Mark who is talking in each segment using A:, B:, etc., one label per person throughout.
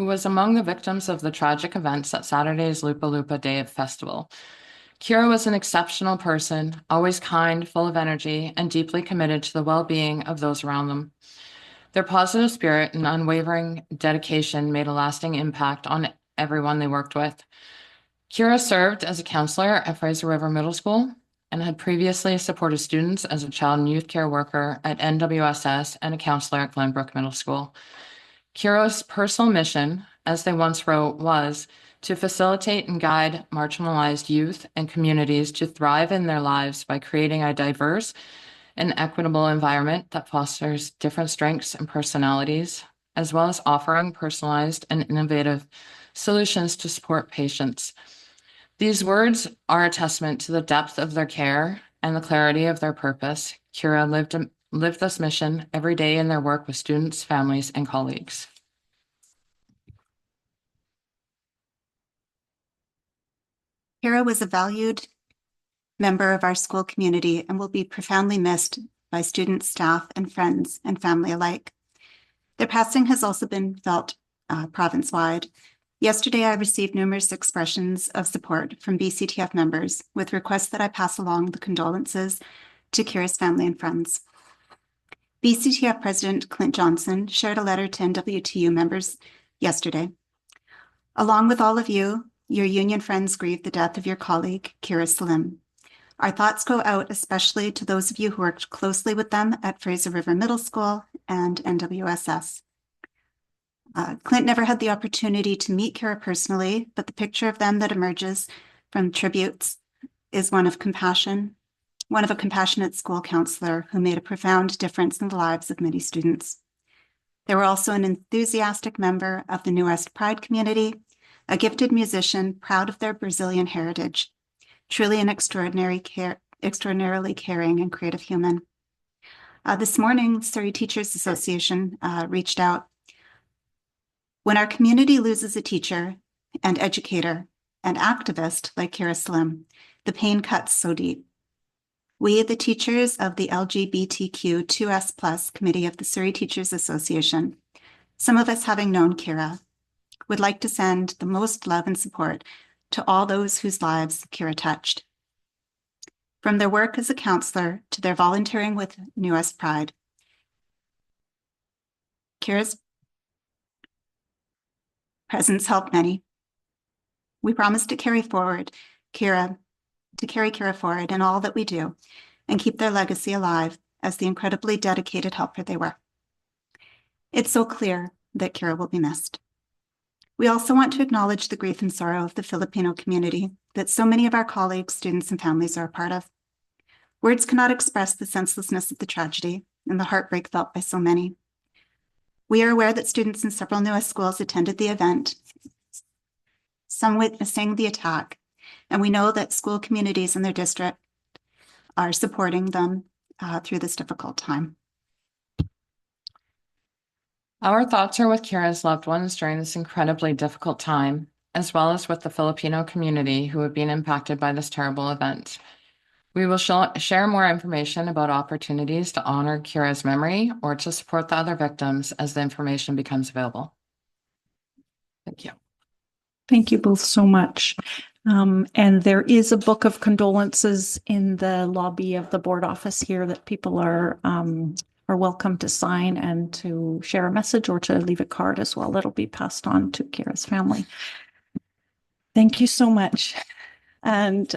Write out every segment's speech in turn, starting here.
A: who was among the victims of the tragic events at Saturday's Lupa Lupa Day Festival. Kira was an exceptional person, always kind, full of energy, and deeply committed to the well-being of those around them. Their positive spirit and unwavering dedication made a lasting impact on everyone they worked with. Kira served as a counselor at Fraser River Middle School and had previously supported students as a child and youth care worker at NWSS and a counselor at Glenbrook Middle School. Kira's personal mission, as they once wrote, was to facilitate and guide marginalized youth and communities to thrive in their lives by creating a diverse and equitable environment that fosters different strengths and personalities, as well as offering personalized and innovative solutions to support patients. These words are a testament to the depth of their care and the clarity of their purpose. Kira lived this mission every day in their work with students, families, and colleagues.
B: Kira was a valued member of our school community and will be profoundly missed by students, staff, and friends and family alike. Their passing has also been felt province-wide. Yesterday, I received numerous expressions of support from BCTF members with requests that I pass along the condolences to Kira's family and friends. BCTF President Clint Johnson shared a letter to NWTU members yesterday. Along with all of you, your union friends grieve the death of your colleague, Kira Salim. Our thoughts go out especially to those of you who worked closely with them at Fraser River Middle School and NWSS. Clint never had the opportunity to meet Kira personally, but the picture of them that emerges from tributes is one of compassion, one of a compassionate school counselor who made a profound difference in the lives of many students. They were also an enthusiastic member of the New West Pride community, a gifted musician proud of their Brazilian heritage, truly an extraordinarily caring and creative human. This morning, Surrey Teachers Association reached out. When our community loses a teacher and educator and activist like Kira Salim, the pain cuts so deep. We, the teachers of the LGBTQ2S+ committee of the Surrey Teachers Association, some of us having known Kira, would like to send the most love and support to all those whose lives Kira touched. From their work as a counselor to their volunteering with New West Pride, Kira's presence helped many. We promise to carry Kira forward in all that we do and keep their legacy alive as the incredibly dedicated helper they were. It's so clear that Kira will be missed. We also want to acknowledge the grief and sorrow of the Filipino community that so many of our colleagues, students, and families are a part of. Words cannot express the senselessness of the tragedy and the heartbreak felt by so many. We are aware that students in several New West schools attended the event, some witnessing the attack, and we know that school communities in their district are supporting them through this difficult time.
A: Our thoughts are with Kira's loved ones during this incredibly difficult time, as well as with the Filipino community who have been impacted by this terrible event. We will share more information about opportunities to honor Kira's memory or to support the other victims as the information becomes available. Thank you.
C: Thank you both so much. And there is a book of condolences in the lobby of the board office here that people are welcome to sign and to share a message or to leave a card as well. That'll be passed on to Kira's family. Thank you so much. And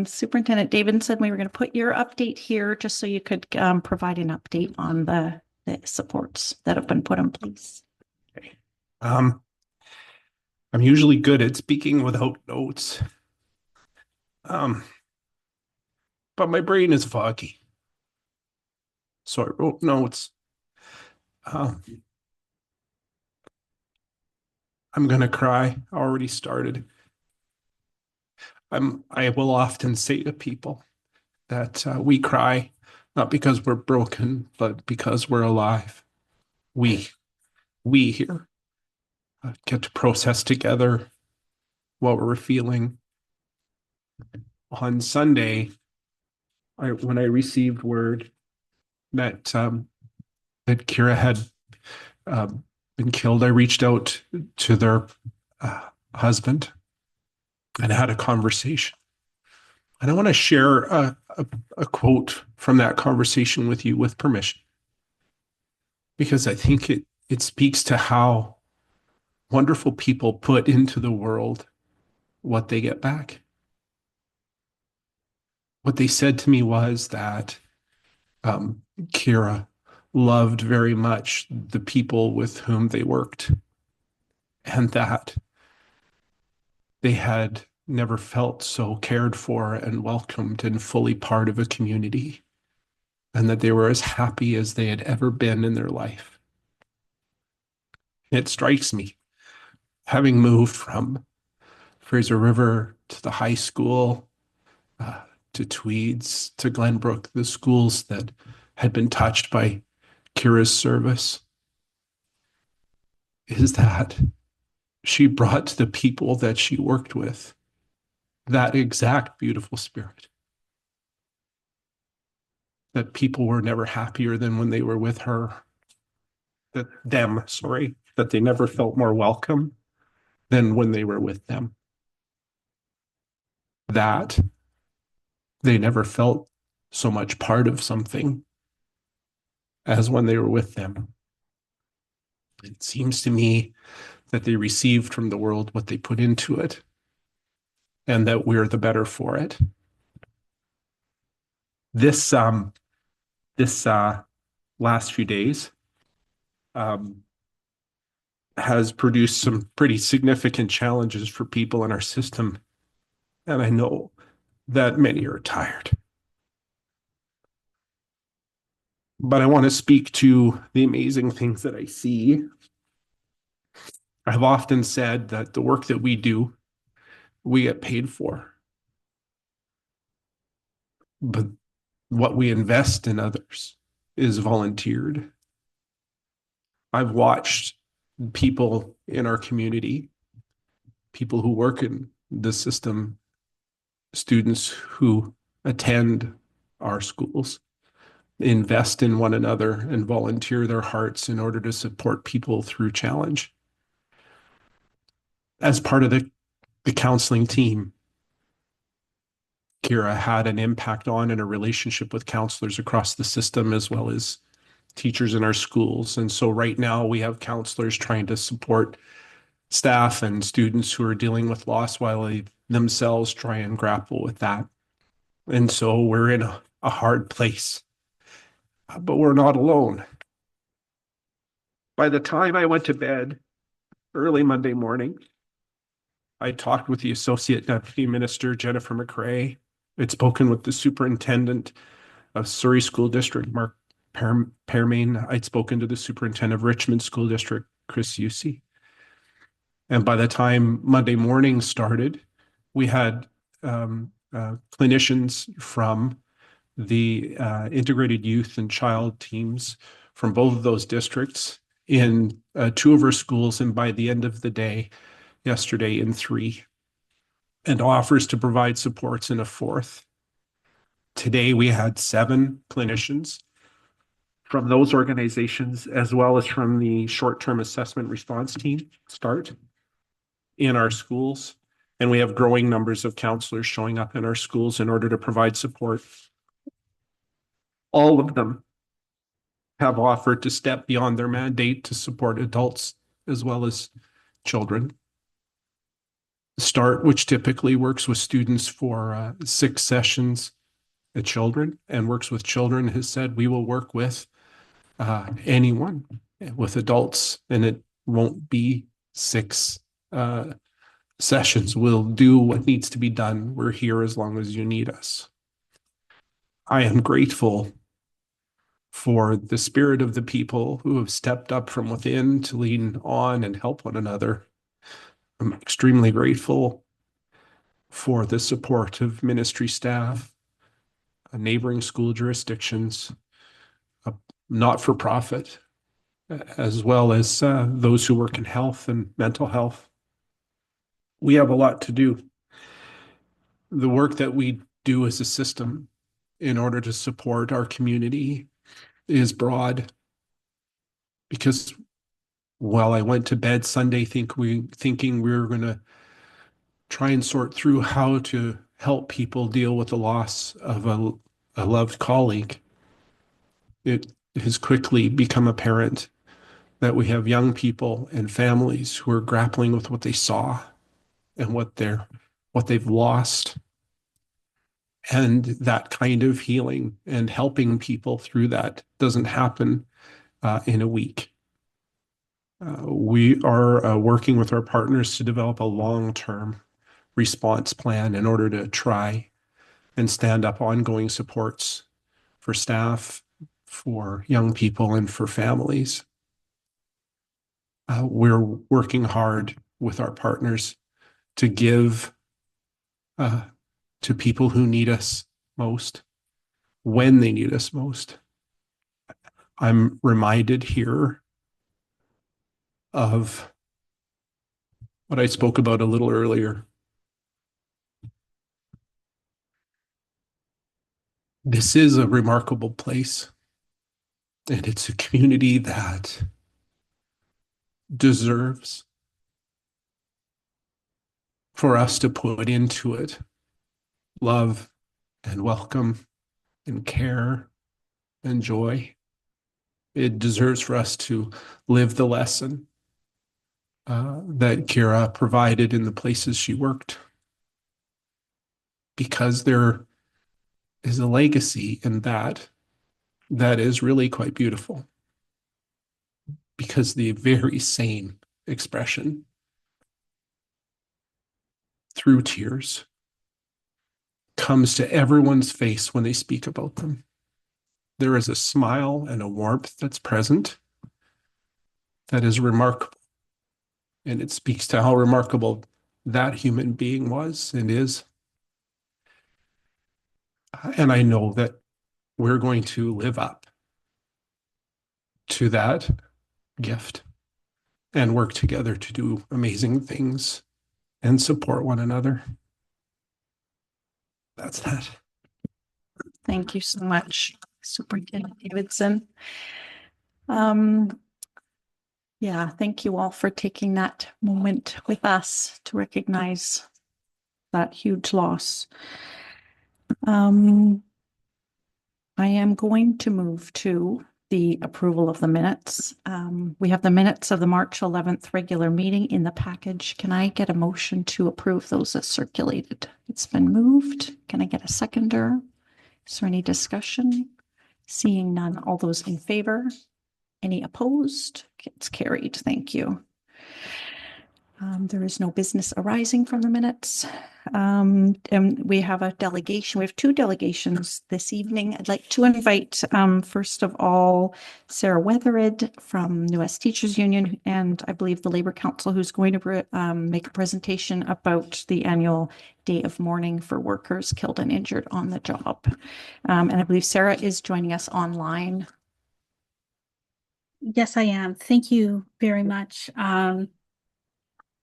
C: Superintendent David said we were going to put your update here just so you could provide an update on the supports that have been put in place.
D: Okay. I'm usually good at speaking without notes, but my brain is foggy, so I wrote notes. I'm gonna cry. I already started. I will often say to people that we cry not because we're broken, but because we're alive. We here get to process together what we're feeling. On Sunday, when I received word that that Kira had been killed, I reached out to their husband and had a conversation. And I want to share a quote from that conversation with you with permission, because I think it speaks to how wonderful people put into the world what they get back. What they said to me was that Kira loved very much the people with whom they worked, and that they had never felt so cared for and welcomed and fully part of a community, and that they were as happy as they had ever been in their life. It strikes me, having moved from Fraser River to the high school, uh, to Tweeds, to Glenbrook, the schools that had been touched by Kira's service, is that she brought to the people that she worked with that exact beautiful spirit. That people were never happier than when they were with her. That they never felt more welcome than when they were with them. That they never felt so much part of something as when they were with them. It seems to me that they received from the world what they put into it, and that we're the better for it. This last few days has produced some pretty significant challenges for people in our system, and I know that many are tired. But I want to speak to the amazing things that I see. I've often said that the work that we do, we get paid for. But what we invest in others is volunteered. I've watched people in our community, people who work in the system, students who attend our schools, invest in one another and volunteer their hearts in order to support people through challenge. As part of the counseling team, Kira had an impact on and a relationship with counselors across the system, as well as teachers in our schools. And so right now we have counselors trying to support staff and students who are dealing with loss while they themselves try and grapple with that. And so we're in a hard place, but we're not alone. By the time I went to bed early Monday morning, I talked with the Associate Deputy Minister, Jennifer McRae. I'd spoken with the Superintendent of Surrey School District, Mark Permain. I'd spoken to the Superintendent of Richmond School District, Chris Yusi. And by the time Monday morning started, we had clinicians from the integrated youth and child teams from both of those districts in two of our schools, and by the end of the day yesterday in three, and offers to provide supports in a fourth. Today we had 7 clinicians from those organizations, as well as from the short-term assessment response team start in our schools. And we have growing numbers of counselors showing up in our schools in order to provide support. All of them have offered to step beyond their mandate to support adults as well as children. START, which typically works with students for 6 sessions at children and works with children, has said we will work with anyone, with adults, and it won't be 6 sessions. We'll do what needs to be done. We're here as long as you need us. I am grateful for the spirit of the people who have stepped up from within to lean on and help one another. I'm extremely grateful for the support of ministry staff, neighboring school jurisdictions, not-for-profit, as well as those who work in health and mental health. We have a lot to do. The work that we do as a system in order to support our community is broad, because Well, I went to bed Sunday thinking we were going to try and sort through how to help people deal with the loss of a loved colleague. It has quickly become apparent that we have young people and families who are grappling with what they saw and what they've lost. And that kind of healing and helping people through that doesn't happen in a week. We are working with our partners to develop a long-term response plan in order to try and stand up ongoing supports for staff, for young people, and for families. We're working hard with our partners to give to people who need us most when they need us most. I'm reminded here of what I spoke about a little earlier. This is a remarkable place, and it's a community that deserves for us to put into it love and welcome and care and joy. It deserves for us to live the lesson that Kira provided in the places she worked, because there is a legacy in that is really quite beautiful, because the very same expression through tears comes to everyone's face when they speak about them. There is a smile and a warmth that's present that is remarkable. And it speaks to how remarkable that human being was and is. And I know that we're going to live up to that gift and work together to do amazing things and support one another. That's that.
C: Thank you so much, Superintendent Davidson. Yeah, thank you all for taking that moment with us to recognize that huge loss. I am going to move to the approval of the minutes. We have the minutes of the March 11th regular meeting in the package. Can I get a motion to approve those as circulated? It's been moved. Can I get a seconder? Is there any discussion? Seeing none, all those in favor? Any opposed? It's carried. Thank you. There is no business arising from the minutes. And we have a delegation. We have two delegations this evening. I'd like to invite, first of all, Sarah Weathered from New West Teachers Union, and I believe the Labor Council, who's going to make a presentation about the annual day of mourning for workers killed and injured on the job. And I believe Sarah is joining us online.
E: Yes, I am. Thank you very much.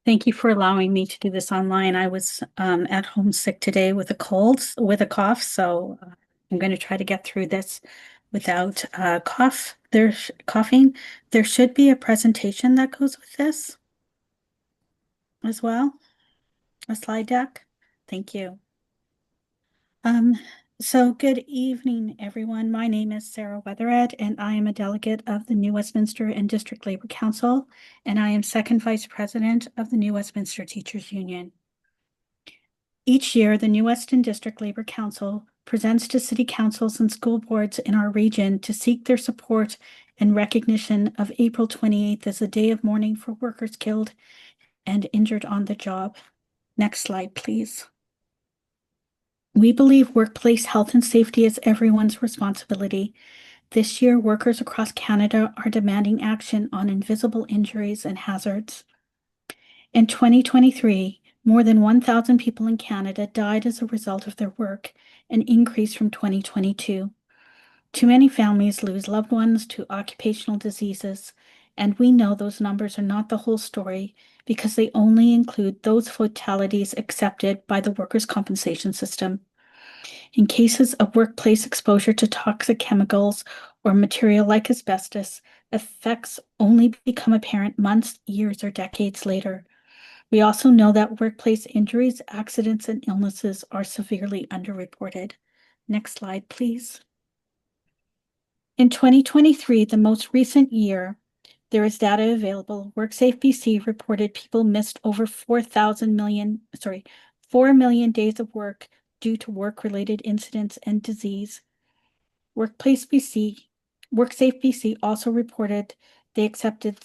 E: Thank you for allowing me to do this online. I was at home sick today with a cough, so I'm going to try to get through this without coughing. There should be a presentation that goes with this as well, a slide deck. Thank you. So good evening, everyone. My name is Sarah Weathered, and I am a delegate of the New Westminster and District Labor Council, and I am second vice president of the New Westminster Teachers Union. Each year, the New Weston District Labor Council presents to city councils and school boards in our region to seek their support and recognition of April 28th as a day of mourning for workers killed and injured on the job. Next slide, please. We believe workplace health and safety is everyone's responsibility. This year, workers across Canada are demanding action on invisible injuries and hazards. In 2023, more than 1,000 people in Canada died as a result of their work, an increase from 2022. Too many families lose loved ones to occupational diseases, and we know those numbers are not the whole story because they only include those fatalities accepted by the workers' compensation system. In cases of workplace exposure to toxic chemicals or material like asbestos, effects only become apparent months, years, or decades later. We also know that workplace injuries, accidents, and illnesses are severely underreported. Next slide, please. In 2023, the most recent year, there is data available. WorkSafe BC reported people missed over 4 million days of work due to work-related incidents and disease. WorkSafe BC also reported they accepted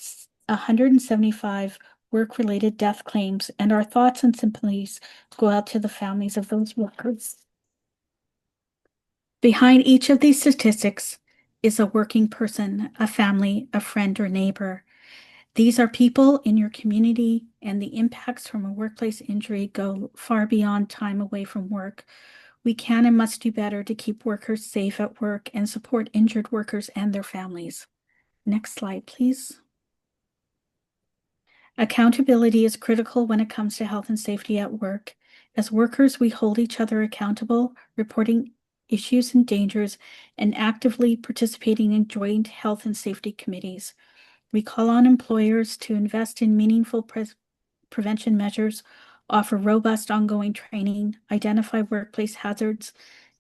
E: 175 work-related death claims, and our thoughts and sympathies go out to the families of those workers. Behind each of these statistics is a working person, a family, a friend, or neighbor. These are people in your community, and the impacts from a workplace injury go far beyond time away from work. We can and must do better to keep workers safe at work and support injured workers and their families. Next slide, please. Accountability is critical when it comes to health and safety at work. As workers, we hold each other accountable, reporting issues and dangers, and actively participating in joint health and safety committees. We call on employers to invest in meaningful prevention measures, offer robust ongoing training, identify workplace hazards,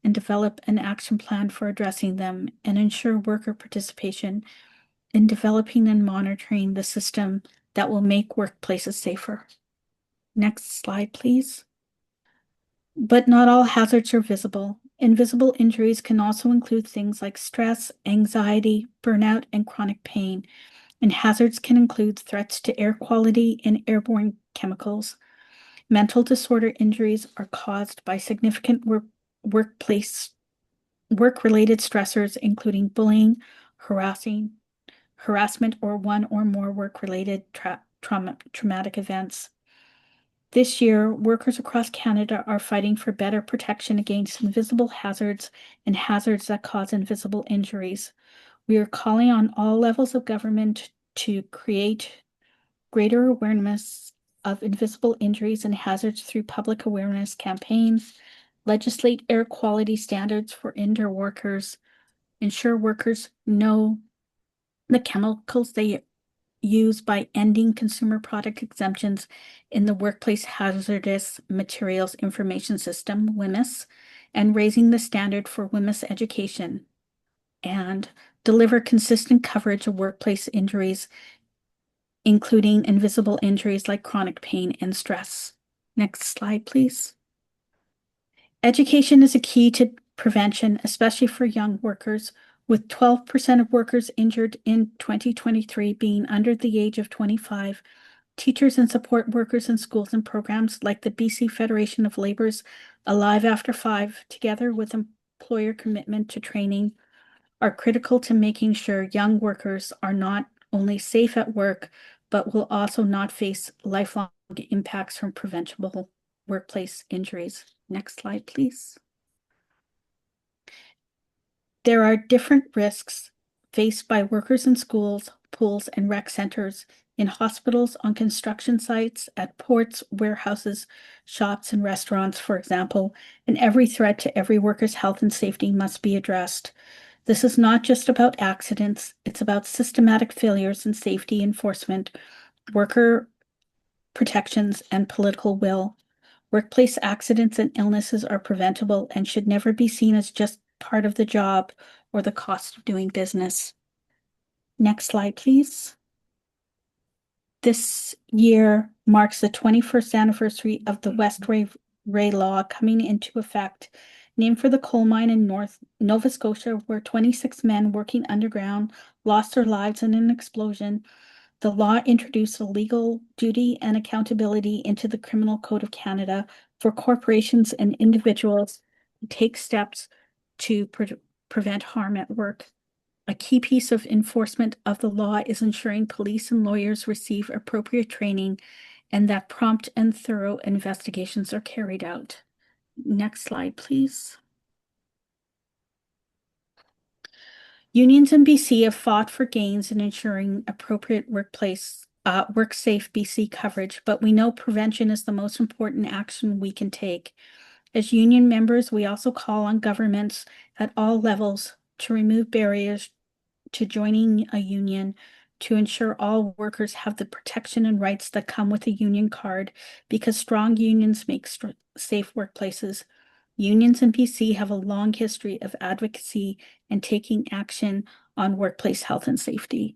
E: and develop an action plan for addressing them, and ensure worker participation in developing and monitoring the system that will make workplaces safer. Next slide, please. But not all hazards are visible. Invisible injuries can also include things like stress, anxiety, burnout, and chronic pain. And hazards can include threats to air quality and airborne chemicals. Mental disorder injuries are caused by significant work-related stressors, including bullying, harassment, or one or more work-related traumatic events. This year, workers across Canada are fighting for better protection against invisible hazards and hazards that cause invisible injuries. We are calling on all levels of government to create greater awareness of invisible injuries and hazards through public awareness campaigns, legislate air quality standards for indoor workers, ensure workers know the chemicals they use by ending consumer product exemptions in the Workplace Hazardous Materials Information System, WHMIS, and raising the standard for WHMIS education, and deliver consistent coverage of workplace injuries, including invisible injuries like chronic pain and stress. Next slide, please. Education is a key to prevention, especially for young workers, with 12% of workers injured in 2023 being under the age of 25. Teachers and support workers in schools and programs like the BC Federation of Labor's Alive After 5, together with employer commitment to training, are critical to making sure young workers are not only safe at work, but will also not face lifelong impacts from preventable workplace injuries. Next slide, please. There are different risks faced by workers in schools, pools, and rec centers, in hospitals, on construction sites, at ports, warehouses, shops, and restaurants, for example, and every threat to every worker's health and safety must be addressed. This is not just about accidents, it's about systematic failures in safety enforcement, worker protections, and political will. Workplace accidents and illnesses are preventable and should never be seen as just part of the job or the cost of doing business. Next slide, please. This year marks the 21st anniversary of the West Ray Law coming into effect, named for the coal mine in Nova Scotia, where 26 men working underground lost their lives in an explosion. The law introduced a legal duty and accountability into the Criminal Code of Canada for corporations and individuals to take steps to prevent harm at work. A key piece of enforcement of the law is ensuring police and lawyers receive appropriate training and that prompt and thorough investigations are carried out. Next slide, please. Unions in BC have fought for gains in ensuring appropriate WorkSafe BC coverage, but we know prevention is the most important action we can take. As union members, we also call on governments at all levels to remove barriers to joining a union to ensure all workers have the protection and rights that come with a union card, because strong unions make safe workplaces. Unions in BC have a long history of advocacy and taking action on workplace health and safety.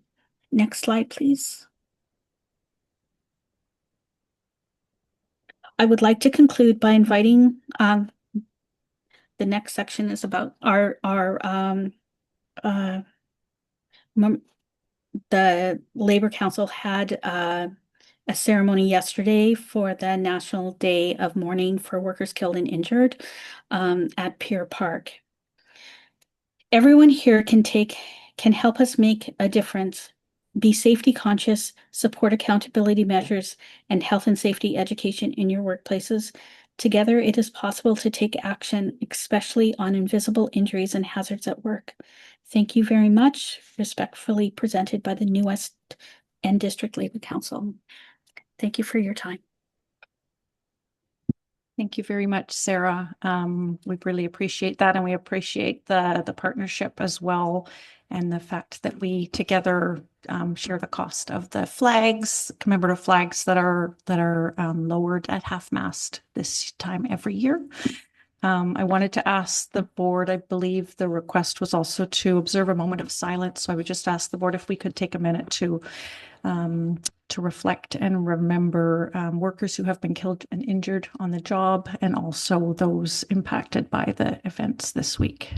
E: Next slide, please. I would like to conclude by inviting, the next section is about the Labor Council had a ceremony yesterday for the National Day of Mourning for Workers Killed and Injured at Pier Park. Everyone here can help us make a difference. Be safety conscious, support accountability measures, and health and safety education in your workplaces. Together, it is possible to take action, especially on invisible injuries and hazards at work. Thank you very much. Respectfully presented by the New West and District Labor Council. Thank you for your time.
C: Thank you very much, Sarah. We really appreciate that, and we appreciate the partnership as well, and the fact that we together share the cost of the flags, commemorative flags that are lowered at half-mast this time every year. I wanted to ask the board, I believe the request was also to observe a moment of silence. So I would just ask the board if we could take a minute to reflect and remember workers who have been killed and injured on the job, and also those impacted by the events this week.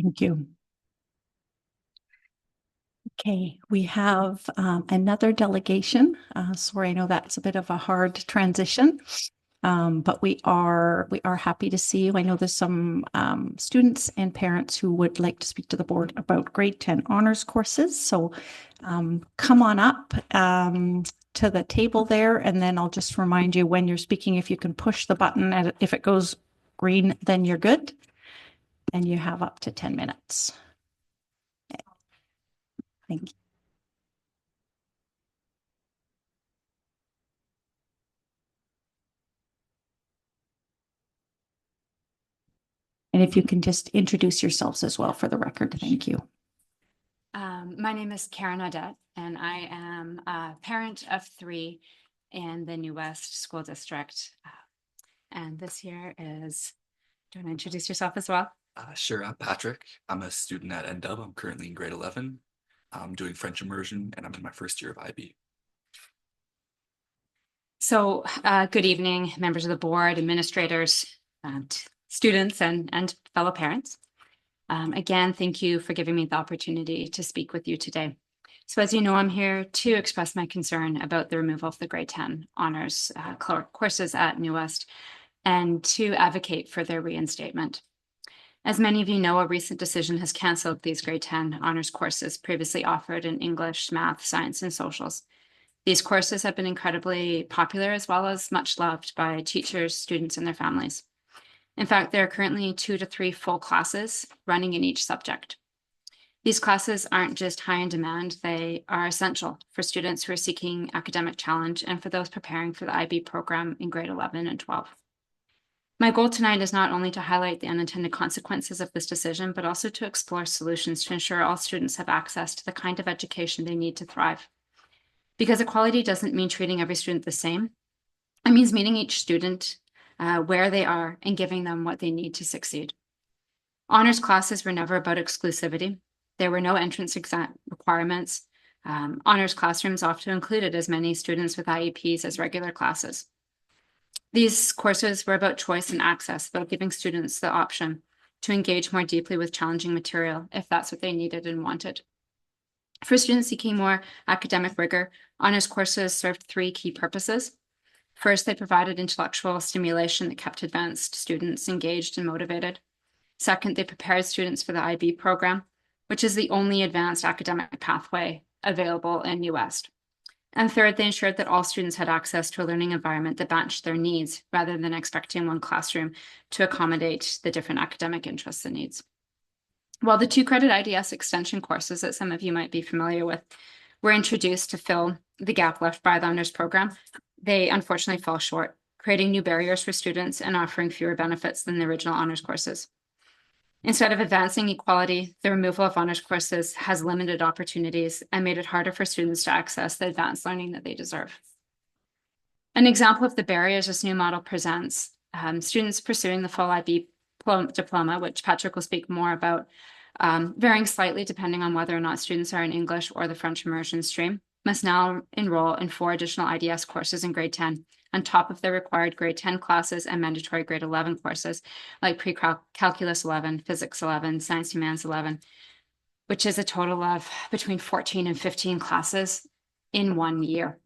C: Thank you. Okay, we have another delegation. Sorry, I know that's a bit of a hard transition, but we are happy to see you. I know there's some students and parents who would like to speak to the board about grade 10 honors courses. So come on up to the table there, and then I'll just remind you when you're speaking, if you can push the button, and if it goes green, then you're good. And you have up to 10 minutes. Thank you. And if you can just introduce yourselves as well for the record, thank you.
F: My name is Karen Audette, and I am a parent of 3 in the New West School District. And this year is, do you want to introduce yourself as well?
G: Sure, I'm Patrick. I'm a student at NW. I'm currently in grade 11. I'm doing French immersion, and I'm in my first year of IB.
F: So good evening, members of the board, administrators, students, and fellow parents. Again, thank you for giving me the opportunity to speak with you today. So as you know, I'm here to express my concern about the removal of the grade 10 honors courses at New West, and to advocate for their reinstatement. As many of you know, a recent decision has canceled these grade 10 honors courses previously offered in English, math, science, and socials. These courses have been incredibly popular, as well as much loved by teachers, students, and their families. In fact, there are currently 2 to 3 full classes running in each subject. These classes aren't just high in demand, they are essential for students who are seeking academic challenge and for those preparing for the IB program in grade 11 and 12. My goal tonight is not only to highlight the unintended consequences of this decision, but also to explore solutions to ensure all students have access to the kind of education they need to thrive. Because equality doesn't mean treating every student the same. It means meeting each student where they are and giving them what they need to succeed. Honors classes were never about exclusivity. There were no entrance exam requirements. Honors classrooms often included as many students with IEPs as regular classes. These courses were about choice and access, about giving students the option to engage more deeply with challenging material if that's what they needed and wanted. For students seeking more academic rigor, honors courses served 3 key purposes. First, they provided intellectual stimulation that kept advanced students engaged and motivated. Second, they prepared students for the IB program, which is the only advanced academic pathway available in New West. And third, they ensured that all students had access to a learning environment that matched their needs rather than expecting one classroom to accommodate the different academic interests and needs. While the 2-credit IDS extension courses that some of you might be familiar with were introduced to fill the gap left by the honors program, they unfortunately fell short, creating new barriers for students and offering fewer benefits than the original honors courses. Instead of advancing equality, the removal of honors courses has limited opportunities and made it harder for students to access the advanced learning that they deserve. An example of the barriers this new model presents, students pursuing the full IB diploma, which Patrick will speak more about, varying slightly depending on whether or not students are in English or the French immersion stream, must now enroll in 4 additional IDS courses in grade 10, on top of the required grade 10 classes and mandatory grade 11 courses, like pre-calculus 11, physics 11, science humans 11, which is a total of between 14 and 15 classes in 1 year.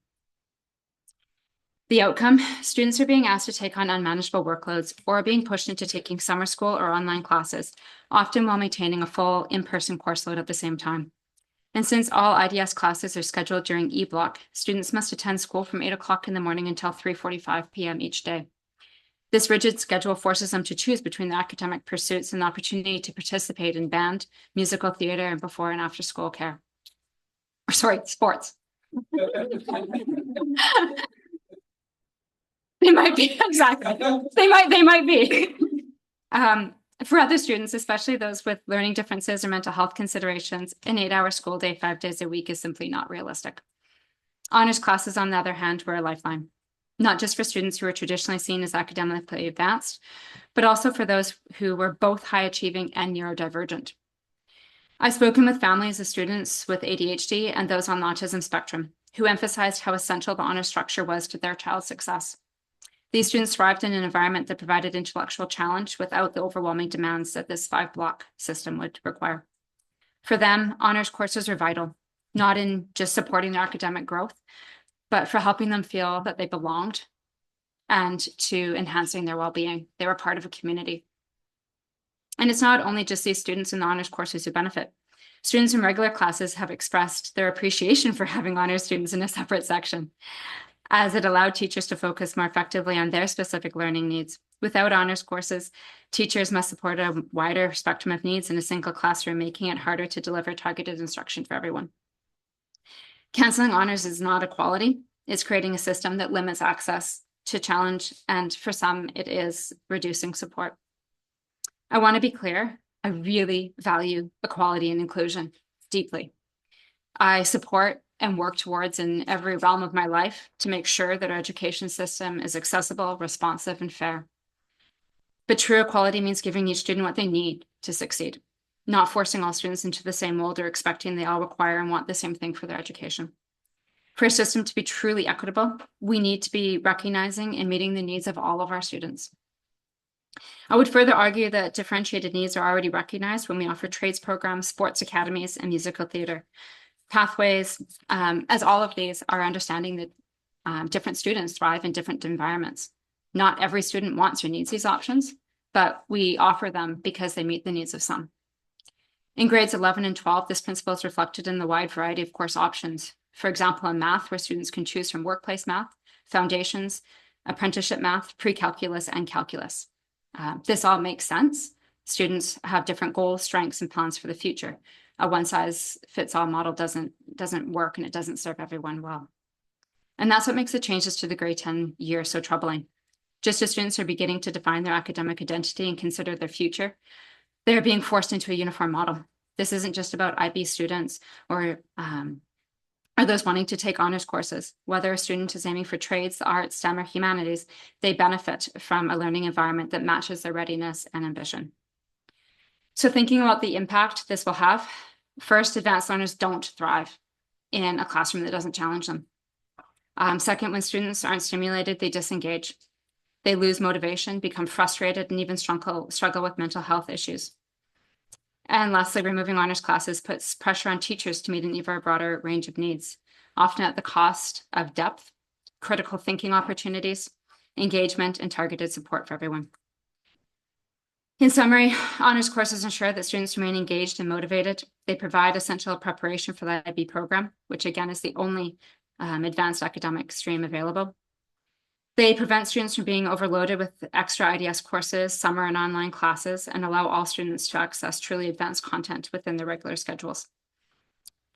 F: The outcome, students are being asked to take on unmanageable workloads or are being pushed into taking summer school or online classes, often while maintaining a full in-person course load at the same time. And since all IDS classes are scheduled during E-block, students must attend school from 8 o'clock in the morning until 3:45 p.m. each day. This rigid schedule forces them to choose between their academic pursuits and the opportunity to participate in band, musical theater, and before and after school care. Sports. They might be, exactly. They might be. For other students, especially those with learning differences or mental health considerations, an 8-hour school day, 5 days a week is simply not realistic. Honors classes, on the other hand, were a lifeline, not just for students who were traditionally seen as academically advanced, but also for those who were both high achieving and neurodivergent. I've spoken with families of students with ADHD and those on the autism spectrum who emphasized how essential the honor structure was to their child's success. These students thrived in an environment that provided intellectual challenge without the overwhelming demands that this 5-block system would require. For them, honors courses are vital, not in just supporting their academic growth, but for helping them feel that they belonged and to enhancing their well-being. They were part of a community. And it's not only just these students in the honors courses who benefit. Students in regular classes have expressed their appreciation for having honors students in a separate section, as it allowed teachers to focus more effectively on their specific learning needs. Without honors courses, teachers must support a wider spectrum of needs in a single classroom, making it harder to deliver targeted instruction for everyone. Canceling honors is not equality. It's creating a system that limits access to challenge, and for some, it is reducing support. I want to be clear, I really value equality and inclusion deeply. I support and work towards in every realm of my life to make sure that our education system is accessible, responsive, and fair. But true equality means giving each student what they need to succeed, not forcing all students into the same mold or expecting they all require and want the same thing for their education. For a system to be truly equitable, we need to be recognizing and meeting the needs of all of our students. I would further argue that differentiated needs are already recognized when we offer trades programs, sports academies, and musical theater pathways, as all of these are understanding that different students thrive in different environments. Not every student wants or needs these options, but we offer them because they meet the needs of some. In grades 11 and 12, this principle is reflected in the wide variety of course options. For example, in math, where students can choose from workplace math, foundations, apprenticeship math, pre-calculus, and calculus. This all makes sense. Students have different goals, strengths, and plans for the future. A one-size-fits-all model doesn't work, and it doesn't serve everyone well. And that's what makes the changes to the grade 10 year so troubling. Just as students are beginning to define their academic identity and consider their future, they're being forced into a uniform model. This isn't just about IB students or those wanting to take honors courses. Whether a student is aiming for trades, arts, STEM, or humanities, they benefit from a learning environment that matches their readiness and ambition. So thinking about the impact this will have, first, advanced learners don't thrive in a classroom that doesn't challenge them. Second, when students aren't stimulated, they disengage. They lose motivation, become frustrated, and even struggle with mental health issues. And lastly, removing honors classes puts pressure on teachers to meet an even broader range of needs, often at the cost of depth, critical thinking opportunities, engagement, and targeted support for everyone. In summary, honors courses ensure that students remain engaged and motivated. They provide essential preparation for the IB program, which again is the only advanced academic stream available. They prevent students from being overloaded with extra IDS courses, summer and online classes, and allow all students to access truly advanced content within their regular schedules.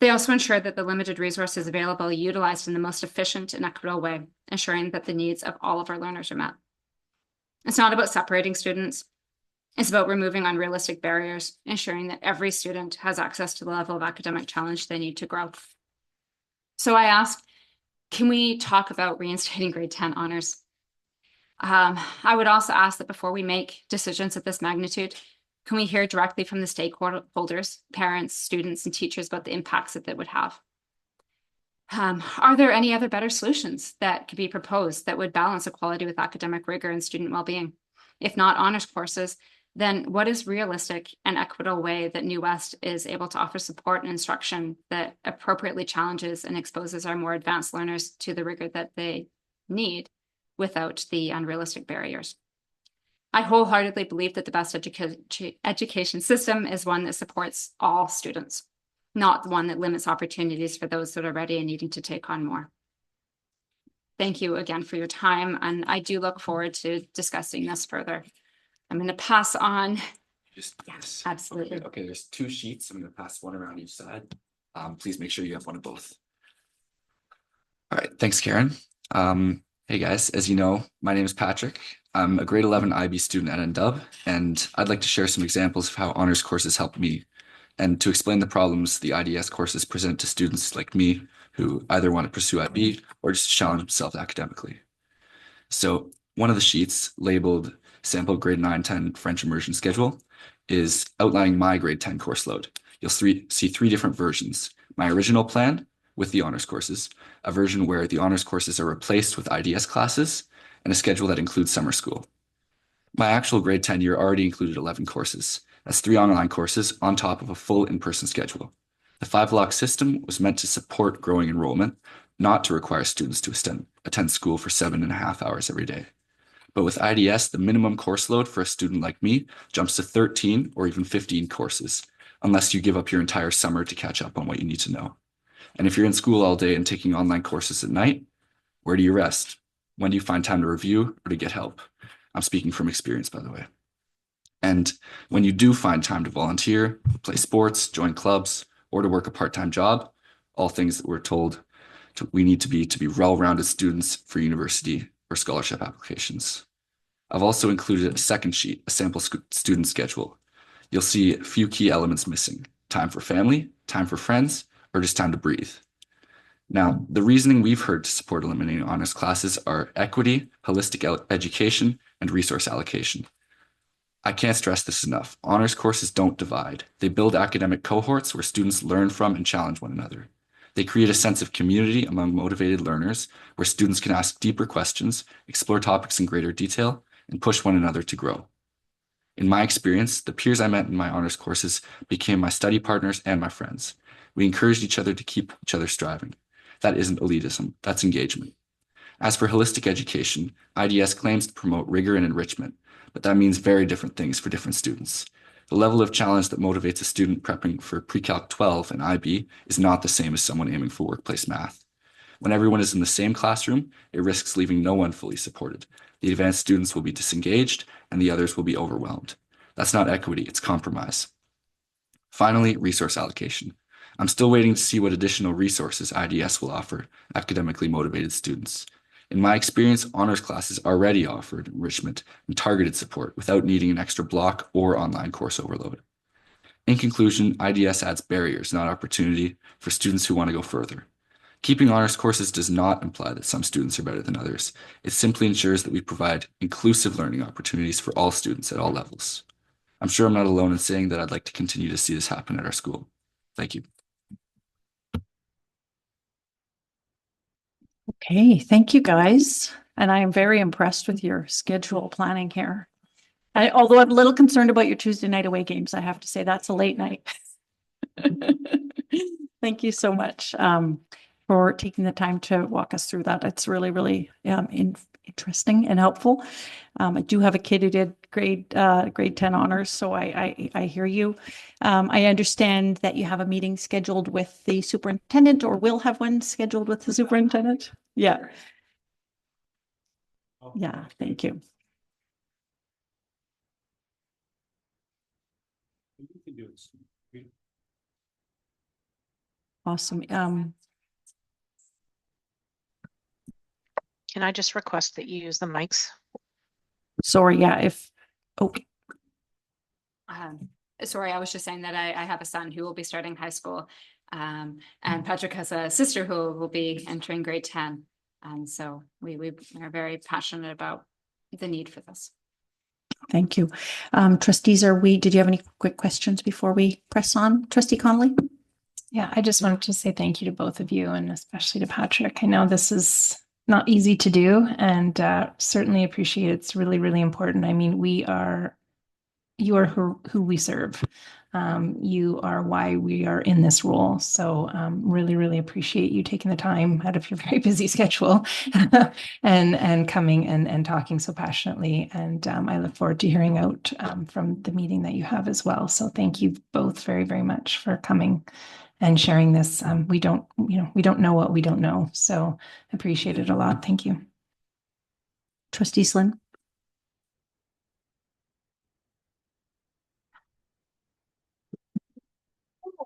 F: They also ensure that the limited resources available are utilized in the most efficient and equitable way, ensuring that the needs of all of our learners are met. It's not about separating students. It's about removing unrealistic barriers, ensuring that every student has access to the level of academic challenge they need to grow. So I ask, can we talk about reinstating grade 10 honors? I would also ask that before we make decisions of this magnitude, can we hear directly from the stakeholders, parents, students, and teachers about the impacts that would have? Are there any other better solutions that could be proposed that would balance equality with academic rigor and student well-being? If not honors courses, then what is realistic and equitable way that New West is able to offer support and instruction that appropriately challenges and exposes our more advanced learners to the rigor that they need without the unrealistic barriers? I wholeheartedly believe that the best education system is one that supports all students, not one that limits opportunities for those that are ready and needing to take on more. Thank you again for your time, and I do look forward to discussing this further. I'm going to pass on.
G: Yes,
F: absolutely.
G: Okay, there's 2 sheets. I'm going to pass one around each side. Please make sure you have one of both. All right, thanks, Karen. Hey guys, as you know, my name is Patrick. I'm a grade 11 IB student at NW, and I'd like to share some examples of how honors courses helped me, and to explain the problems the IDS courses present to students like me who either want to pursue IB or just challenge themselves academically. So one of the sheets labeled Sample Grade 9-10 French Immersion Schedule is outlining my grade 10 course load. You'll see 3 different versions. My original plan with the honors courses, a version where the honors courses are replaced with IDS classes, and a schedule that includes summer school. My actual grade 10 year already included 11 courses. That's 3 online courses on top of a full in-person schedule. The 5-block system was meant to support growing enrollment, not to require students to attend school for 7.5 hours every day. But with IDS, the minimum course load for a student like me jumps to 13 or even 15 courses, unless you give up your entire summer to catch up on what you need to know. And if you're in school all day and taking online courses at night, where do you rest? When do you find time to review or to get help? I'm speaking from experience, by the way. And when you do find time to volunteer, play sports, join clubs, or to work a part-time job, all things that we're told we need to be well-rounded students for university or scholarship applications. I've also included a second sheet, a sample student schedule. You'll see a few key elements missing: time for family, time for friends, or just time to breathe. Now, the reasoning we've heard to support eliminating honors classes are equity, holistic education, and resource allocation. I can't stress this enough. Honors courses don't divide. They build academic cohorts where students learn from and challenge one another. They create a sense of community among motivated learners where students can ask deeper questions, explore topics in greater detail, and push one another to grow. In my experience, the peers I met in my honors courses became my study partners and my friends. We encouraged each other to keep each other striving. That isn't elitism, that's engagement. As for holistic education, IDS claims to promote rigor and enrichment, but that means very different things for different students. The level of challenge that motivates a student prepping for Pre-Calc 12 and IB is not the same as someone aiming for workplace math. When everyone is in the same classroom, it risks leaving no one fully supported. The advanced students will be disengaged and the others will be overwhelmed. That's not equity, it's compromise. Finally, resource allocation. I'm still waiting to see what additional resources IDS will offer academically motivated students. In my experience, honors classes already offered enrichment and targeted support without needing an extra block or online course overload. In conclusion, IDS adds barriers, not opportunity, for students who want to go further. Keeping honors courses does not imply that some students are better than others. It simply ensures that we provide inclusive learning opportunities for all students at all levels. I'm sure I'm not alone in saying that I'd like to continue to see this happen at our school. Thank you.
C: Okay, thank you guys. And I am very impressed with your schedule planning here. Although I'm a little concerned about your Tuesday night away games, I have to say that's a late night. Thank you so much for taking the time to walk us through that. It's really, really interesting and helpful. I do have a kid who did grade 10 honors, so I hear you. I understand that you have a meeting scheduled with the superintendent, or will have one scheduled with the superintendent. Yeah. Yeah, thank you. Awesome.
H: Can I just request that you use the mics?
C: Sorry, yeah, okay.
F: Sorry, I was just saying that I have a son who will be starting high school. And Patrick has a sister who will be entering grade 10. And so we are very passionate about the need for this.
C: Thank you. Trustees, did you have any quick questions before we press on? Trustee Connolly?
I: Yeah, I just wanted to say thank you to both of you, and especially to Patrick. I know this is not easy to do, and certainly appreciate it. It's really, really important. I mean, you are who we serve. You are why we are in this role. So really, really appreciate you taking the time out of your very busy schedule and coming and talking so passionately. And I look forward to hearing out from the meeting that you have as well. So thank you both very, very much for coming and sharing this. We don't know what we don't know. So appreciate it a lot. Thank you.
C: Trustee Slynn?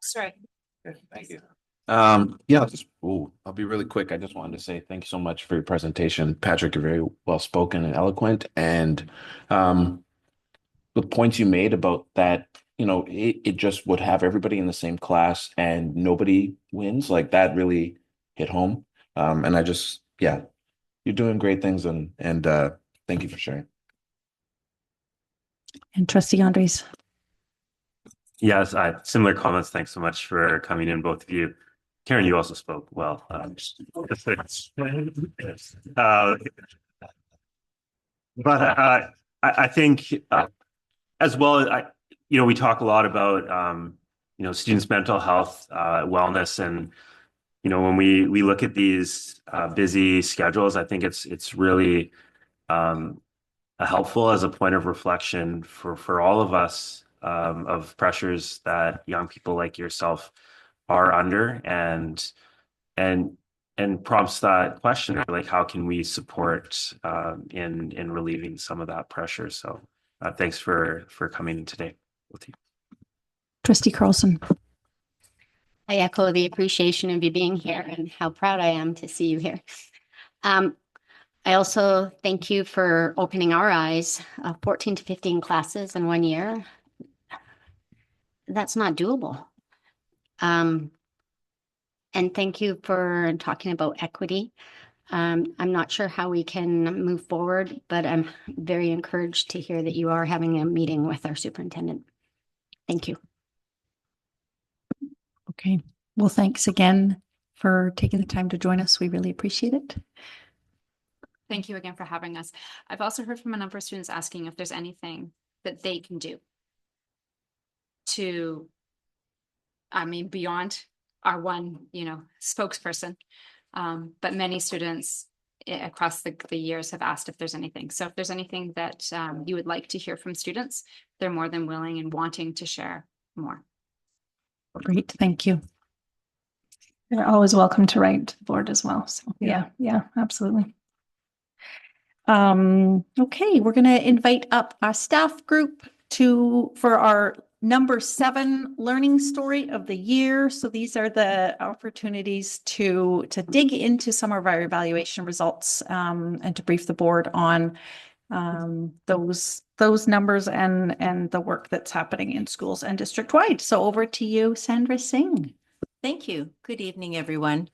H: Sorry.
J: Thank you. I'll be really quick. I just wanted to say thank you so much for your presentation. Patrick, you're very well spoken and eloquent. And the points you made about that, it just would have everybody in the same class and nobody wins. Like that really hit home. And you're doing great things and thank you for sharing.
C: And Trustee Andres?
K: Yes, similar comments. Thanks so much for coming in, both of you. Karen, you also spoke well. I think as well, we talk a lot about, students' mental health, wellness, and, when we look at these busy schedules, I think it's really helpful as a point of reflection for all of us of pressures that young people like yourself are under, and prompts that question, like how can we support in relieving some of that pressure. So thanks for coming in today with you.
C: Trustee Carlson?
L: I echo the appreciation of you being here and how proud I am to see you here. I also thank you for opening our eyes. 14 to 15 classes in 1 year. That's not doable. And thank you for talking about equity. I'm not sure how we can move forward, but I'm very encouraged to hear that you are having a meeting with our superintendent. Thank you.
C: Okay. Well, thanks again for taking the time to join us. We really appreciate it.
F: Thank you again for having us. I've also heard from a number of students asking if there's anything that they can do to, beyond our one, spokesperson. But many students across the years have asked if there's anything. So if there's anything that you would like to hear from students, they're more than willing and wanting to share more.
C: Great, thank you.
I: They're always welcome to write to the board as well. So yeah, absolutely.
C: Okay, we're going to invite up our staff group for our number 7 learning story of the year. So these are the opportunities to dig into some of our evaluation results and to brief the board on those numbers and the work that's happening in schools and district-wide. So over to you, Sandra Singh.
M: Thank you. Good evening, everyone.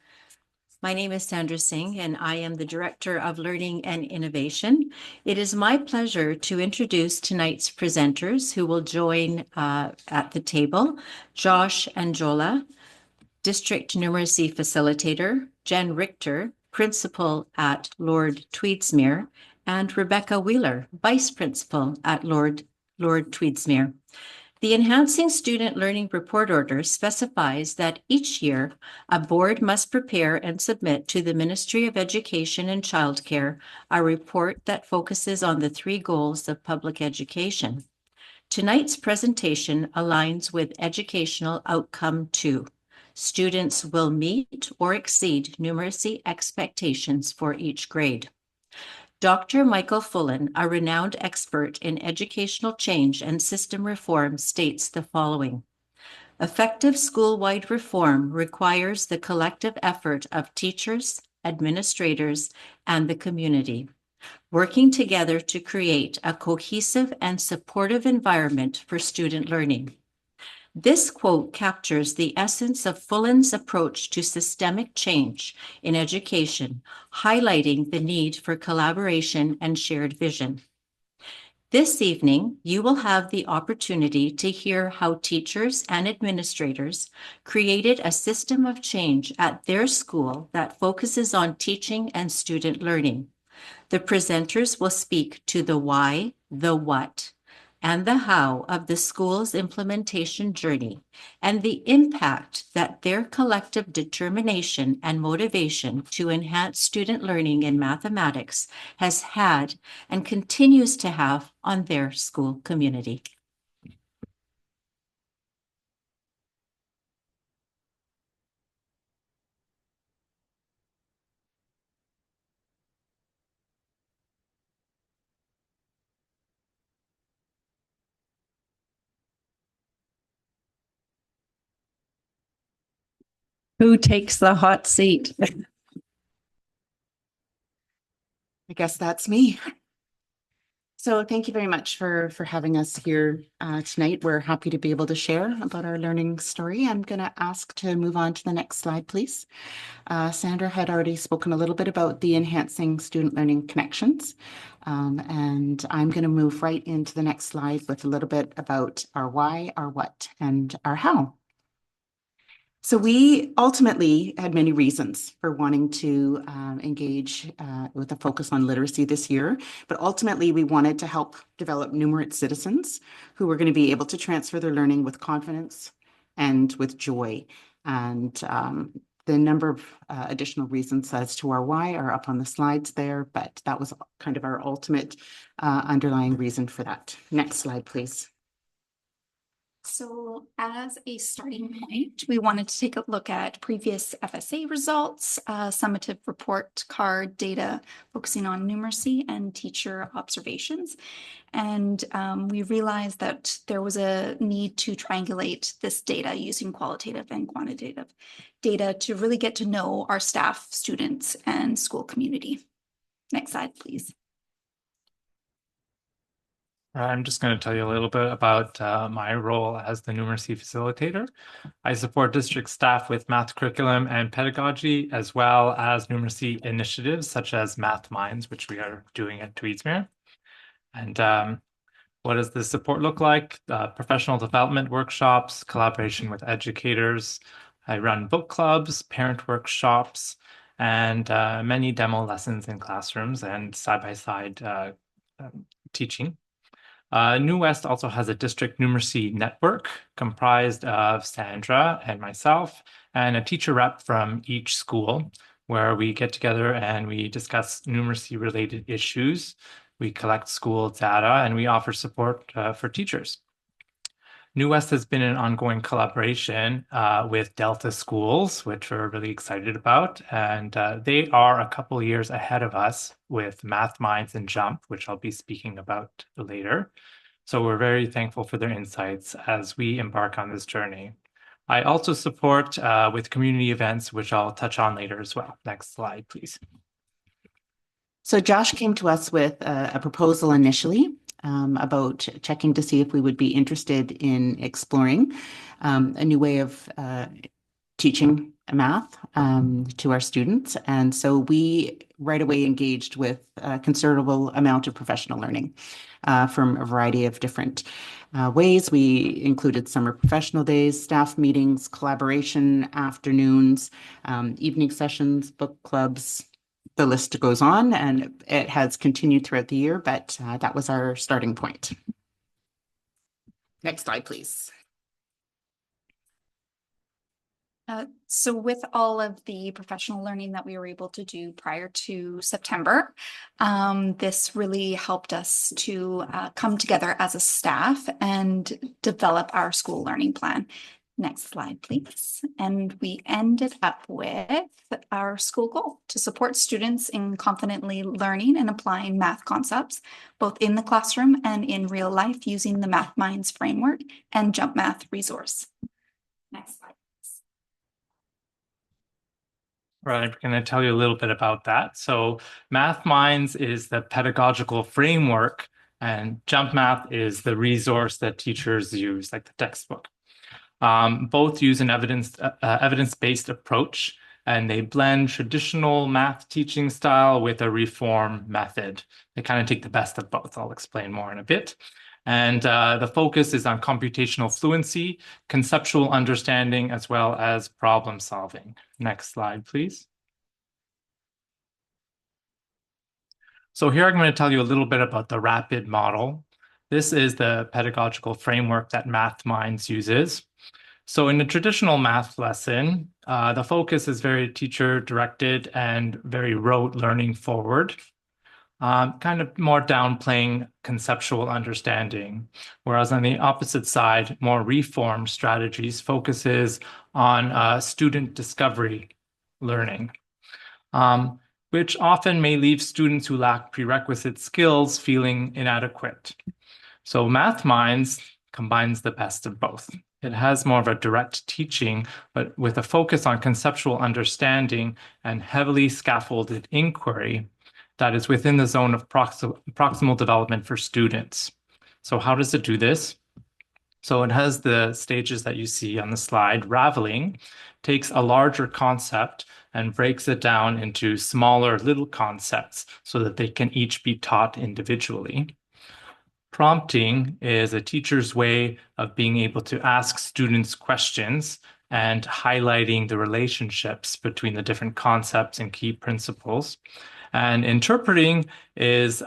M: My name is Sandra Singh, and I am the Director of Learning and Innovation. It is my pleasure to introduce tonight's presenters who will join at the table. Josh Anjola, District Numeracy Facilitator, Jen Richter, Principal at Lord Tweedsmuir, and Rebecca Wheeler, Vice Principal at Lord Tweedsmuir. The Enhancing Student Learning Report Order specifies that each year a board must prepare and submit to the Ministry of Education and Childcare a report that focuses on the 3 goals of public education. Tonight's presentation aligns with Educational Outcome 2. Students will meet or exceed numeracy expectations for each grade. Dr. Michael Fullen, a renowned expert in educational change and system reform, states the following. Effective school-wide reform requires the collective effort of teachers, administrators, and the community, working together to create a cohesive and supportive environment for student learning. This quote captures the essence of Fullen's approach to systemic change in education, highlighting the need for collaboration and shared vision. This evening, you will have the opportunity to hear how teachers and administrators created a system of change at their school that focuses on teaching and student learning. The presenters will speak to the why, the what, and the how of the school's implementation journey and the impact that their collective determination and motivation to enhance student learning in mathematics has had and continues to have on their school community.
C: Who takes the hot seat?
N: I guess that's me. So thank you very much for having us here tonight. We're happy to be able to share about our learning story. I'm going to ask to move on to the next slide, please. Sandra had already spoken a little bit about the Enhancing Student Learning Connections. And I'm going to move right into the next slide with a little bit about our why, our what, and our how. So we ultimately had many reasons for wanting to engage with a focus on literacy this year, but ultimately we wanted to help develop numerate citizens who were going to be able to transfer their learning with confidence and with joy. And the number of additional reasons as to our why are up on the slides there, but that was kind of our ultimate underlying reason for that. Next slide, please.
O: So as a starting point, we wanted to take a look at previous FSA results, summative report card data focusing on numeracy and teacher observations. And we realized that there was a need to triangulate this data using qualitative and quantitative data to really get to know our staff, students, and school community. Next slide, please.
P: I'm just going to tell you a little bit about my role as the numeracy facilitator. I support district staff with math curriculum and pedagogy, as well as numeracy initiatives such as Math Minds, which we are doing at Tweedsmuir. And what does this support look like? Professional development workshops, collaboration with educators. I run book clubs, parent workshops, and many demo lessons in classrooms and side-by-side teaching. New West also has a district numeracy network comprised of Sandra and myself and a teacher rep from each school, where we get together and we discuss numeracy related issues. We collect school data and we offer support for teachers. New West has been an ongoing collaboration with Delta Schools, which we're really excited about. And they are a couple years ahead of us with Math Minds and Jump, which I'll be speaking about later. So we're very thankful for their insights as we embark on this journey. I also support with community events, which I'll touch on later as well. Next slide, please.
N: So Josh came to us with a proposal initially about checking to see if we would be interested in exploring a new way of teaching math to our students. And so we right away engaged with a considerable amount of professional learning from a variety of different ways. We included summer professional days, staff meetings, collaboration afternoons, evening sessions, book clubs. The list goes on, and it has continued throughout the year, but that was our starting point. Next slide, please.
O: So with all of the professional learning that we were able to do prior to September, this really helped us to come together as a staff and develop our school learning plan. Next slide, please. And we ended up with our school goal to support students in confidently learning and applying math concepts, both in the classroom and in real life using the Math Minds framework and Jump Math resource. Next slide.
P: Right, I'm going to tell you a little bit about that. So Math Minds is the pedagogical framework, and Jump Math is the resource that teachers use, like the textbook. Both use an evidence-based approach, and they blend traditional math teaching style with a reform method. They kind of take the best of both. I'll explain more in a bit. And the focus is on computational fluency, conceptual understanding, as well as problem solving. Next slide, please. So here I'm going to tell you a little bit about the RAPID model. This is the pedagogical framework that Math Minds uses. So in a traditional math lesson, the focus is very teacher-directed and very rote learning forward. Kind of more downplaying conceptual understanding. Whereas on the opposite side, more reform strategies focuses on student discovery learning, which often may leave students who lack prerequisite skills feeling inadequate. So Math Minds combines the best of both. It has more of a direct teaching, but with a focus on conceptual understanding and heavily scaffolded inquiry that is within the zone of proximal development for students. So how does it do this? So it has the stages that you see on the slide. Raveling takes a larger concept and breaks it down into smaller little concepts so that they can each be taught individually. Prompting is a teacher's way of being able to ask students questions and highlighting the relationships between the different concepts and key principles. And interpreting is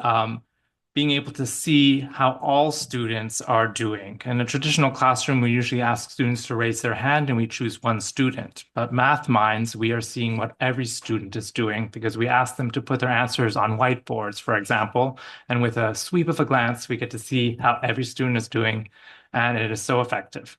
P: being able to see how all students are doing. In a traditional classroom, we usually ask students to raise their hand and we choose one student. But Math Minds, we are seeing what every student is doing because we ask them to put their answers on whiteboards, for example. And with a sweep of a glance, we get to see how every student is doing. And it is so effective.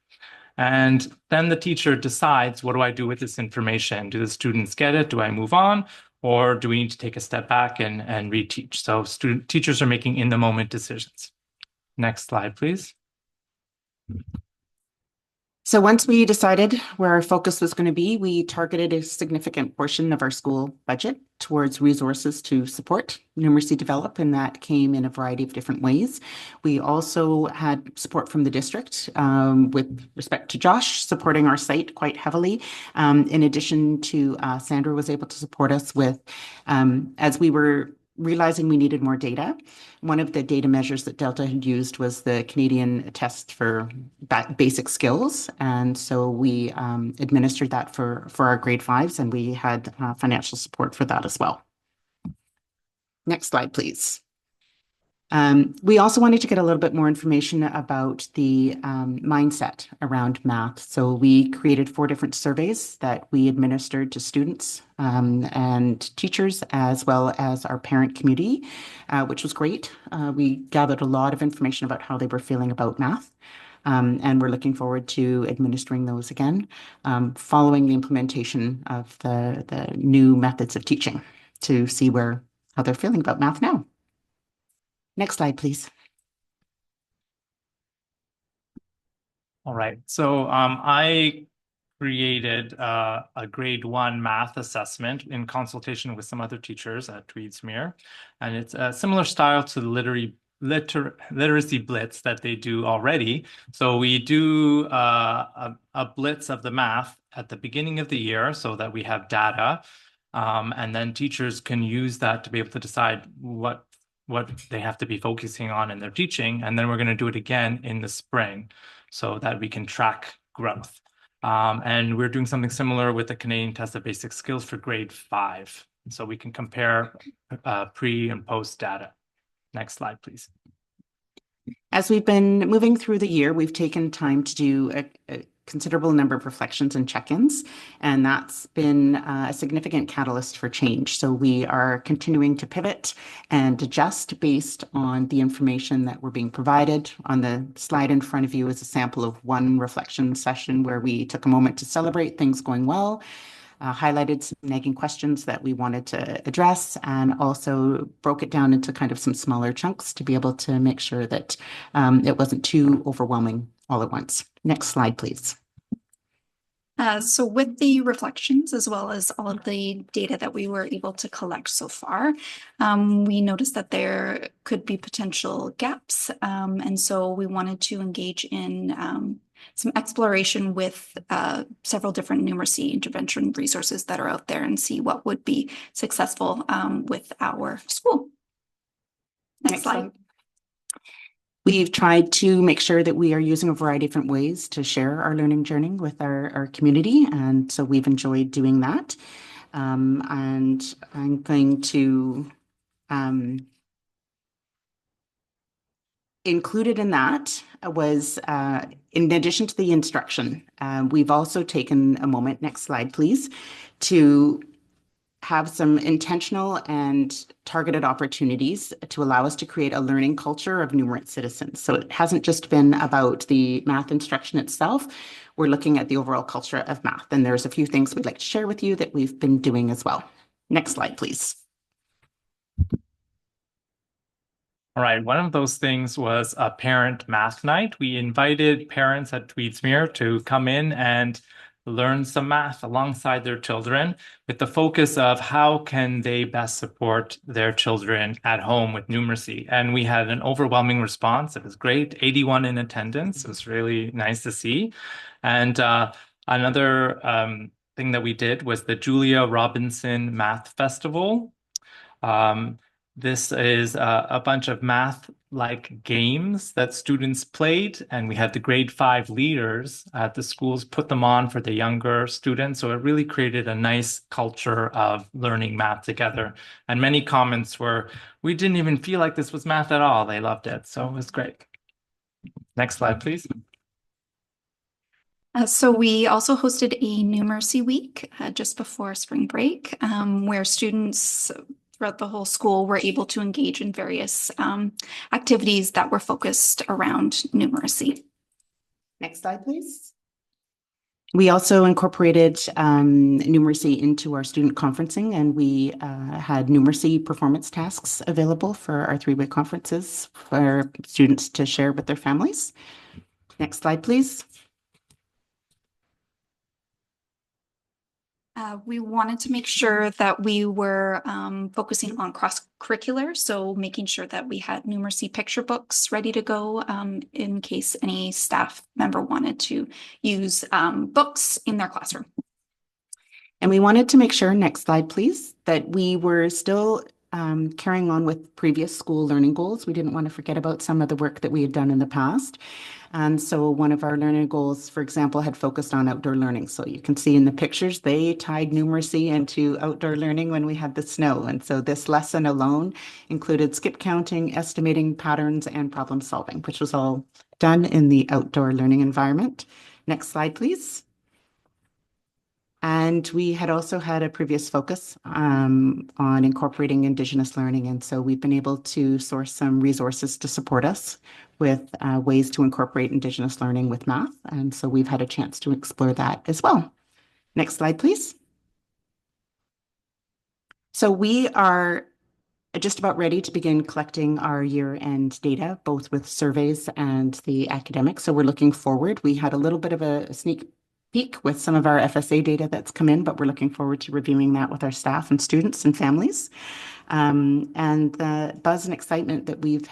P: And then the teacher decides, what do I do with this information? Do the students get it? Do I move on? Or do we need to take a step back and reteach? So teachers are making in-the-moment decisions. Next slide, please.
N: So once we decided where our focus was going to be, we targeted a significant portion of our school budget towards resources to support numeracy develop, and that came in a variety of different ways. We also had support from the district with respect to Josh supporting our site quite heavily. In addition to Sandra was able to support us with, as we were realizing we needed more data. One of the data measures that Delta had used was the Canadian test for basic skills. And so we administered that for our grade 5s, and we had financial support for that as well. Next slide, please. We also wanted to get a little bit more information about the mindset around math. So we created 4 different surveys that we administered to students and teachers, as well as our parent community, which was great. We gathered a lot of information about how they were feeling about math. And we're looking forward to administering those again, following the implementation of the new methods of teaching to see how they're feeling about math now. Next slide, please.
P: All right. So I created a grade 1 math assessment in consultation with some other teachers at Tweedsmuir. And it's a similar style to the literacy blitz that they do already. So we do a blitz of the math at the beginning of the year so that we have data. And then teachers can use that to be able to decide what they have to be focusing on in their teaching. And then we're going to do it again in the spring so that we can track growth. And we're doing something similar with the Canadian Test of Basic Skills for grade 5. So we can compare pre and post data. Next slide, please.
N: As we've been moving through the year, we've taken time to do a considerable number of reflections and check-ins, and that's been a significant catalyst for change. So we are continuing to pivot and adjust based on the information that we're being provided. On the slide in front of you is a sample of one reflection session where we took a moment to celebrate things going well, highlighted some nagging questions that we wanted to address, and also broke it down into kind of some smaller chunks to be able to make sure that it wasn't too overwhelming all at once. Next slide, please.
O: So with the reflections, as well as all of the data that we were able to collect so far, we noticed that there could be potential gaps. And so we wanted to engage in some exploration with several different numeracy intervention resources that are out there and see what would be successful with our school. Next slide.
N: We've tried to make sure that we are using a variety of different ways to share our learning journey with our community, and so we've enjoyed doing that. And I'm going to included in that was, in addition to the instruction, we've also taken a moment, next slide please, to have some intentional and targeted opportunities to allow us to create a learning culture of numerate citizens. So it hasn't just been about the math instruction itself. We're looking at the overall culture of math. And there's a few things we'd like to share with you that we've been doing as well. Next slide, please.
P: All right, one of those things was a parent math night. We invited parents at Tweedsmuir to come in and learn some math alongside their children with the focus of how can they best support their children at home with numeracy. And we had an overwhelming response. It was great, 81 in attendance. It was really nice to see. And another thing that we did was the Julia Robinson Math Festival. This is a bunch of math-like games that students played, and we had the grade 5 leaders at the schools put them on for the younger students. So it really created a nice culture of learning math together. And many comments were, we didn't even feel like this was math at all. They loved it. So it was great. Next slide, please.
O: So we also hosted a Numeracy Week just before spring break, where students throughout the whole school were able to engage in various activities that were focused around numeracy.
N: Next slide, please. We also incorporated numeracy into our student conferencing, and we had numeracy performance tasks available for our three-way conferences for students to share with their families. Next slide, please.
O: We wanted to make sure that we were focusing on cross-curricular, so making sure that we had numeracy picture books ready to go in case any staff member wanted to use books in their classroom.
N: And we wanted to make sure, next slide please, that we were still carrying on with previous school learning goals. We didn't want to forget about some of the work that we had done in the past. And so one of our learning goals, for example, had focused on outdoor learning. So you can see in the pictures, they tied numeracy into outdoor learning when we had the snow. And so this lesson alone included skip counting, estimating patterns, and problem solving, which was all done in the outdoor learning environment. Next slide, please. And we had also had a previous focus on incorporating Indigenous learning. And so we've been able to source some resources to support us with ways to incorporate Indigenous learning with math. And so we've had a chance to explore that as well. Next slide, please. So we are just about ready to begin collecting our year-end data, both with surveys and the academics. So we're looking forward. We had a little bit of a sneak peek with some of our FSA data that's come in, but we're looking forward to reviewing that with our staff and students and families. And the buzz and excitement that we've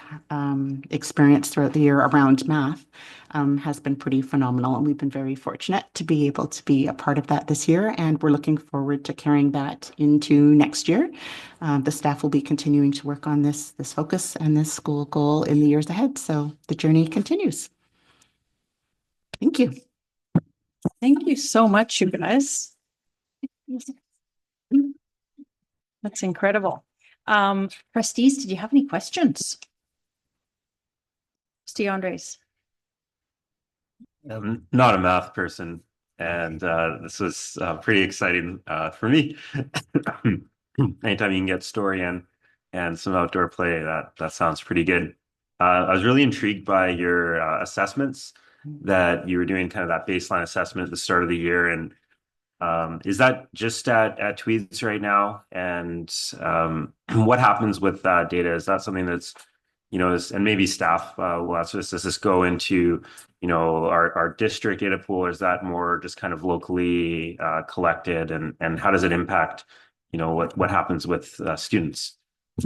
N: experienced throughout the year around math has been pretty phenomenal. And we've been very fortunate to be able to be a part of that this year. And we're looking forward to carrying that into next year. The staff will be continuing to work on this focus and this school goal in the years ahead. So the journey continues. Thank you.
C: Thank you so much, you guys. That's incredible. Trustees, did you have any questions? Trustee Andres.
K: I'm not a math person, and this was pretty exciting for me. Anytime you can get story and some outdoor play, that sounds pretty good. I was really intrigued by your assessments that you were doing, kind of that baseline assessment at the start of the year. And is that just at Tweeds right now? And what happens with that data? Is that something that's, and maybe staff will answer this, does this go into, our district data pool, or is that more just kind of locally collected? And how does it impact, what happens with students?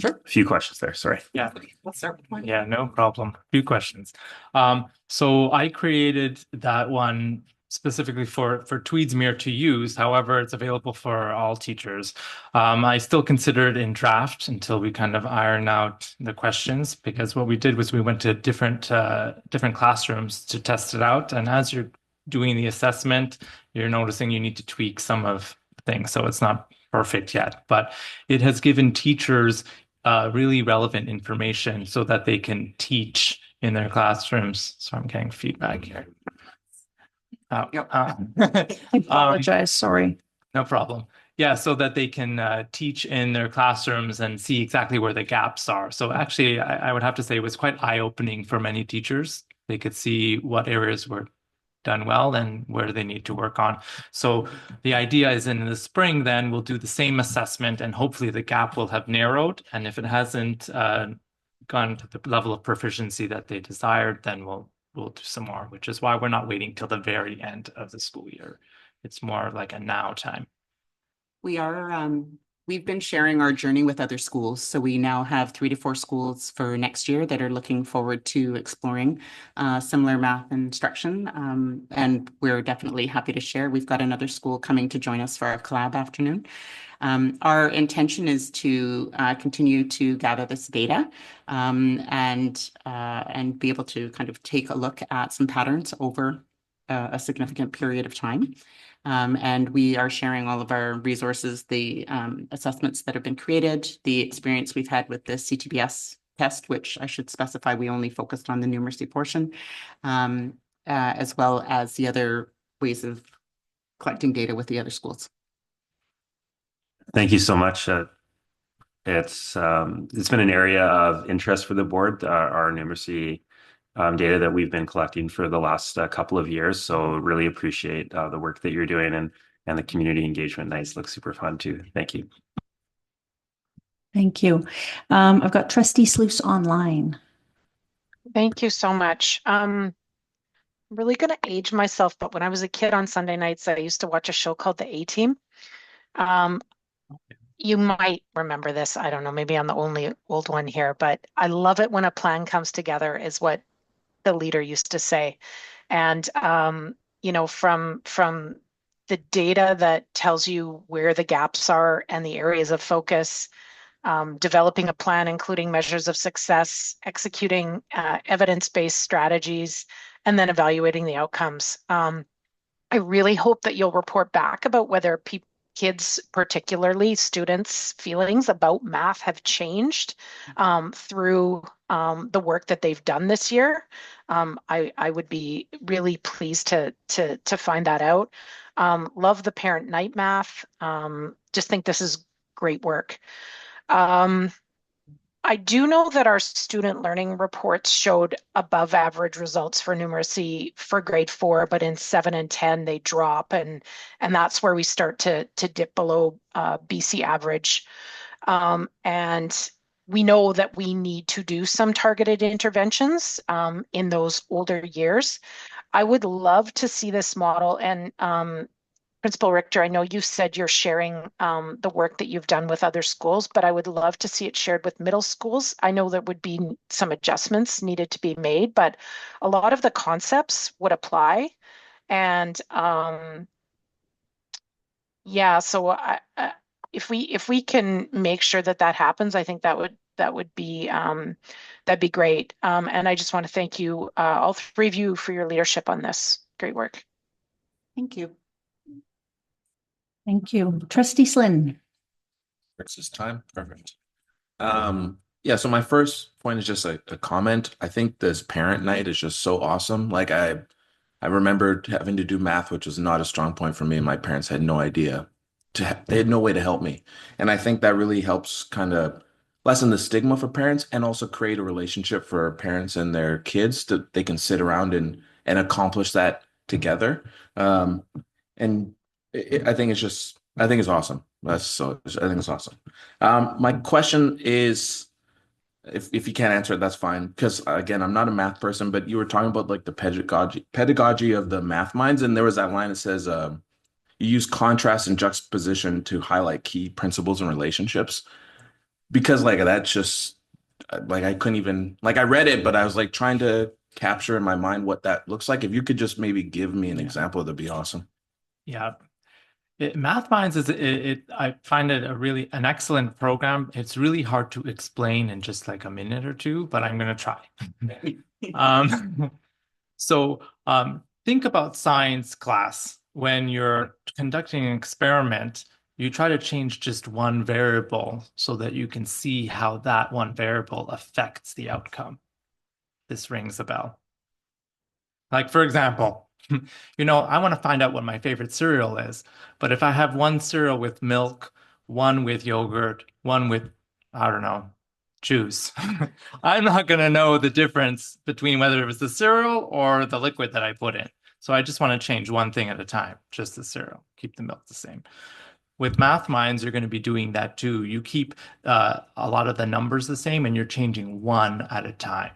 A: Sure.
K: A few questions there. Sorry.
P: Yeah.
A: Let's start with one.
P: Yeah, no problem. Few questions. So I created that one specifically for Tweedsmuir to use. However, it's available for all teachers. I still consider it in draft until we kind of iron out the questions, because what we did was we went to different classrooms to test it out. And as you're doing the assessment, you're noticing you need to tweak some of things. So it's not perfect yet, but it has given teachers really relevant information so that they can teach in their classrooms. So I'm getting feedback here.
C: I apologize, sorry.
P: No problem. Yeah, so that they can teach in their classrooms and see exactly where the gaps are. So actually, I would have to say it was quite eye-opening for many teachers. They could see what areas were done well and where they need to work on. So the idea is in the spring, then we'll do the same assessment and hopefully the gap will have narrowed. And if it hasn't gone to the level of proficiency that they desired, then we'll do some more, which is why we're not waiting till the very end of the school year. It's more like a now time.
N: We are, we've been sharing our journey with other schools. So we now have 3 to 4 schools for next year that are looking forward to exploring similar math instruction. And we're definitely happy to share. We've got another school coming to join us for our collab afternoon. Our intention is to continue to gather this data and be able to kind of take a look at some patterns over a significant period of time. And we are sharing all of our resources, the assessments that have been created, the experience we've had with the CTBS test, which I should specify we only focused on the numeracy portion, as well as the other ways of collecting data with the other schools.
K: Thank you so much. It's been an area of interest for the board, our numeracy data that we've been collecting for the last couple of years. So really appreciate the work that you're doing and the community engagement nights look super fun too. Thank you.
C: Thank you. I've got Trustee Sluice online.
H: Thank you so much. I'm really going to age myself, but when I was a kid on Sunday nights, I used to watch a show called The A-Team. You might remember this. I don't know, maybe I'm the only old one here, but I love it when a plan comes together is what the leader used to say. And, from the data that tells you where the gaps are and the areas of focus, developing a plan, including measures of success, executing evidence-based strategies, and then evaluating the outcomes. I really hope that you'll report back about whether kids, particularly students' feelings about math have changed through the work that they've done this year. I would be really pleased to find that out. Love the parent night math. Just think this is great work. I do know that our student learning reports showed above average results for numeracy for grade 4, but in 7 and 10 they drop, and that's where we start to dip below BC average. And we know that we need to do some targeted interventions in those older years. I would love to see this model, and Principal Richter, I know you said you're sharing the work that you've done with other schools, but I would love to see it shared with middle schools. I know there would be some adjustments needed to be made, but a lot of the concepts would apply. And yeah, so if we can make sure that happens, I think that would be that'd be great. And I just want to thank you, all 3 of you, for your leadership on this. Great work.
N: Thank you.
C: Thank you. Trustee Slynn.
J: Fix this time. Perfect. Yeah, so my first point is just a comment. I think this parent night is just so awesome. Like I remembered having to do math, which was not a strong point for me. My parents had no idea they had no way to help me. And I think that really helps kind of lessen the stigma for parents and also create a relationship for parents and their kids that they can sit around and accomplish that together. Um, and I think I think it's awesome. I think it's awesome. My question is, if you can't answer it, that's fine. Because again, I'm not a math person, but you were talking about like the pedagogy of the math minds, and there was that line that says, you use contrast and juxtaposition to highlight key principles and relationships. Because like that's just like I couldn't even like I read it, but I was like trying to capture in my mind what that looks like. If you could just maybe give me an example, that'd be awesome.
P: Yeah. Math Minds I find it an excellent program. It's really hard to explain in just like a minute or two, but I'm going to try. Um, think about science class. When you're conducting an experiment, you try to change just one variable so that you can see how that one variable affects the outcome. This rings a bell. Like, for example, I want to find out what my favorite cereal is. But if I have one cereal with milk, one with yogurt, one with, I don't know, juice, I'm not going to know the difference between whether it was the cereal or the liquid that I put in. So I just want to change one thing at a time, just the cereal, keep the milk the same. With Math Minds, you're going to be doing that too. You keep a lot of the numbers the same and you're changing one at a time.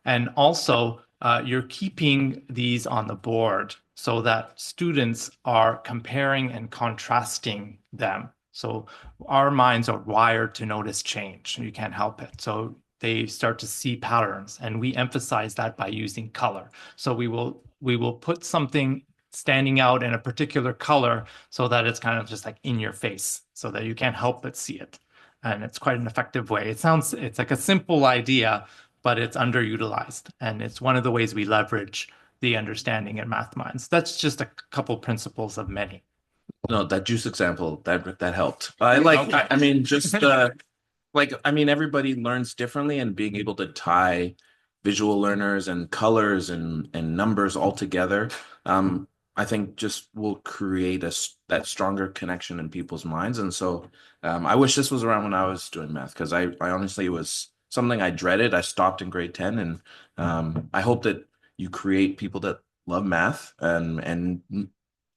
P: And also, you're keeping these on the board so that students are comparing and contrasting them. So our minds are wired to notice change. You can't help it. So they start to see patterns, and we emphasize that by using color. So we will put something standing out in a particular color so that it's kind of just like in your face so that you can't help but see it. And it's quite an effective way. It's like a simple idea, but it's underutilized. And it's one of the ways we leverage the understanding in Math Minds. That's just a couple principles of many.
J: No, that juice example that helped. I mean, just everybody learns differently, and being able to tie visual learners and colors and numbers all together, I think just will create that stronger connection in people's minds. And so, I wish this was around when I was doing math, because I honestly, it was something I dreaded. I stopped in grade 10, and I hope that you create people that love math and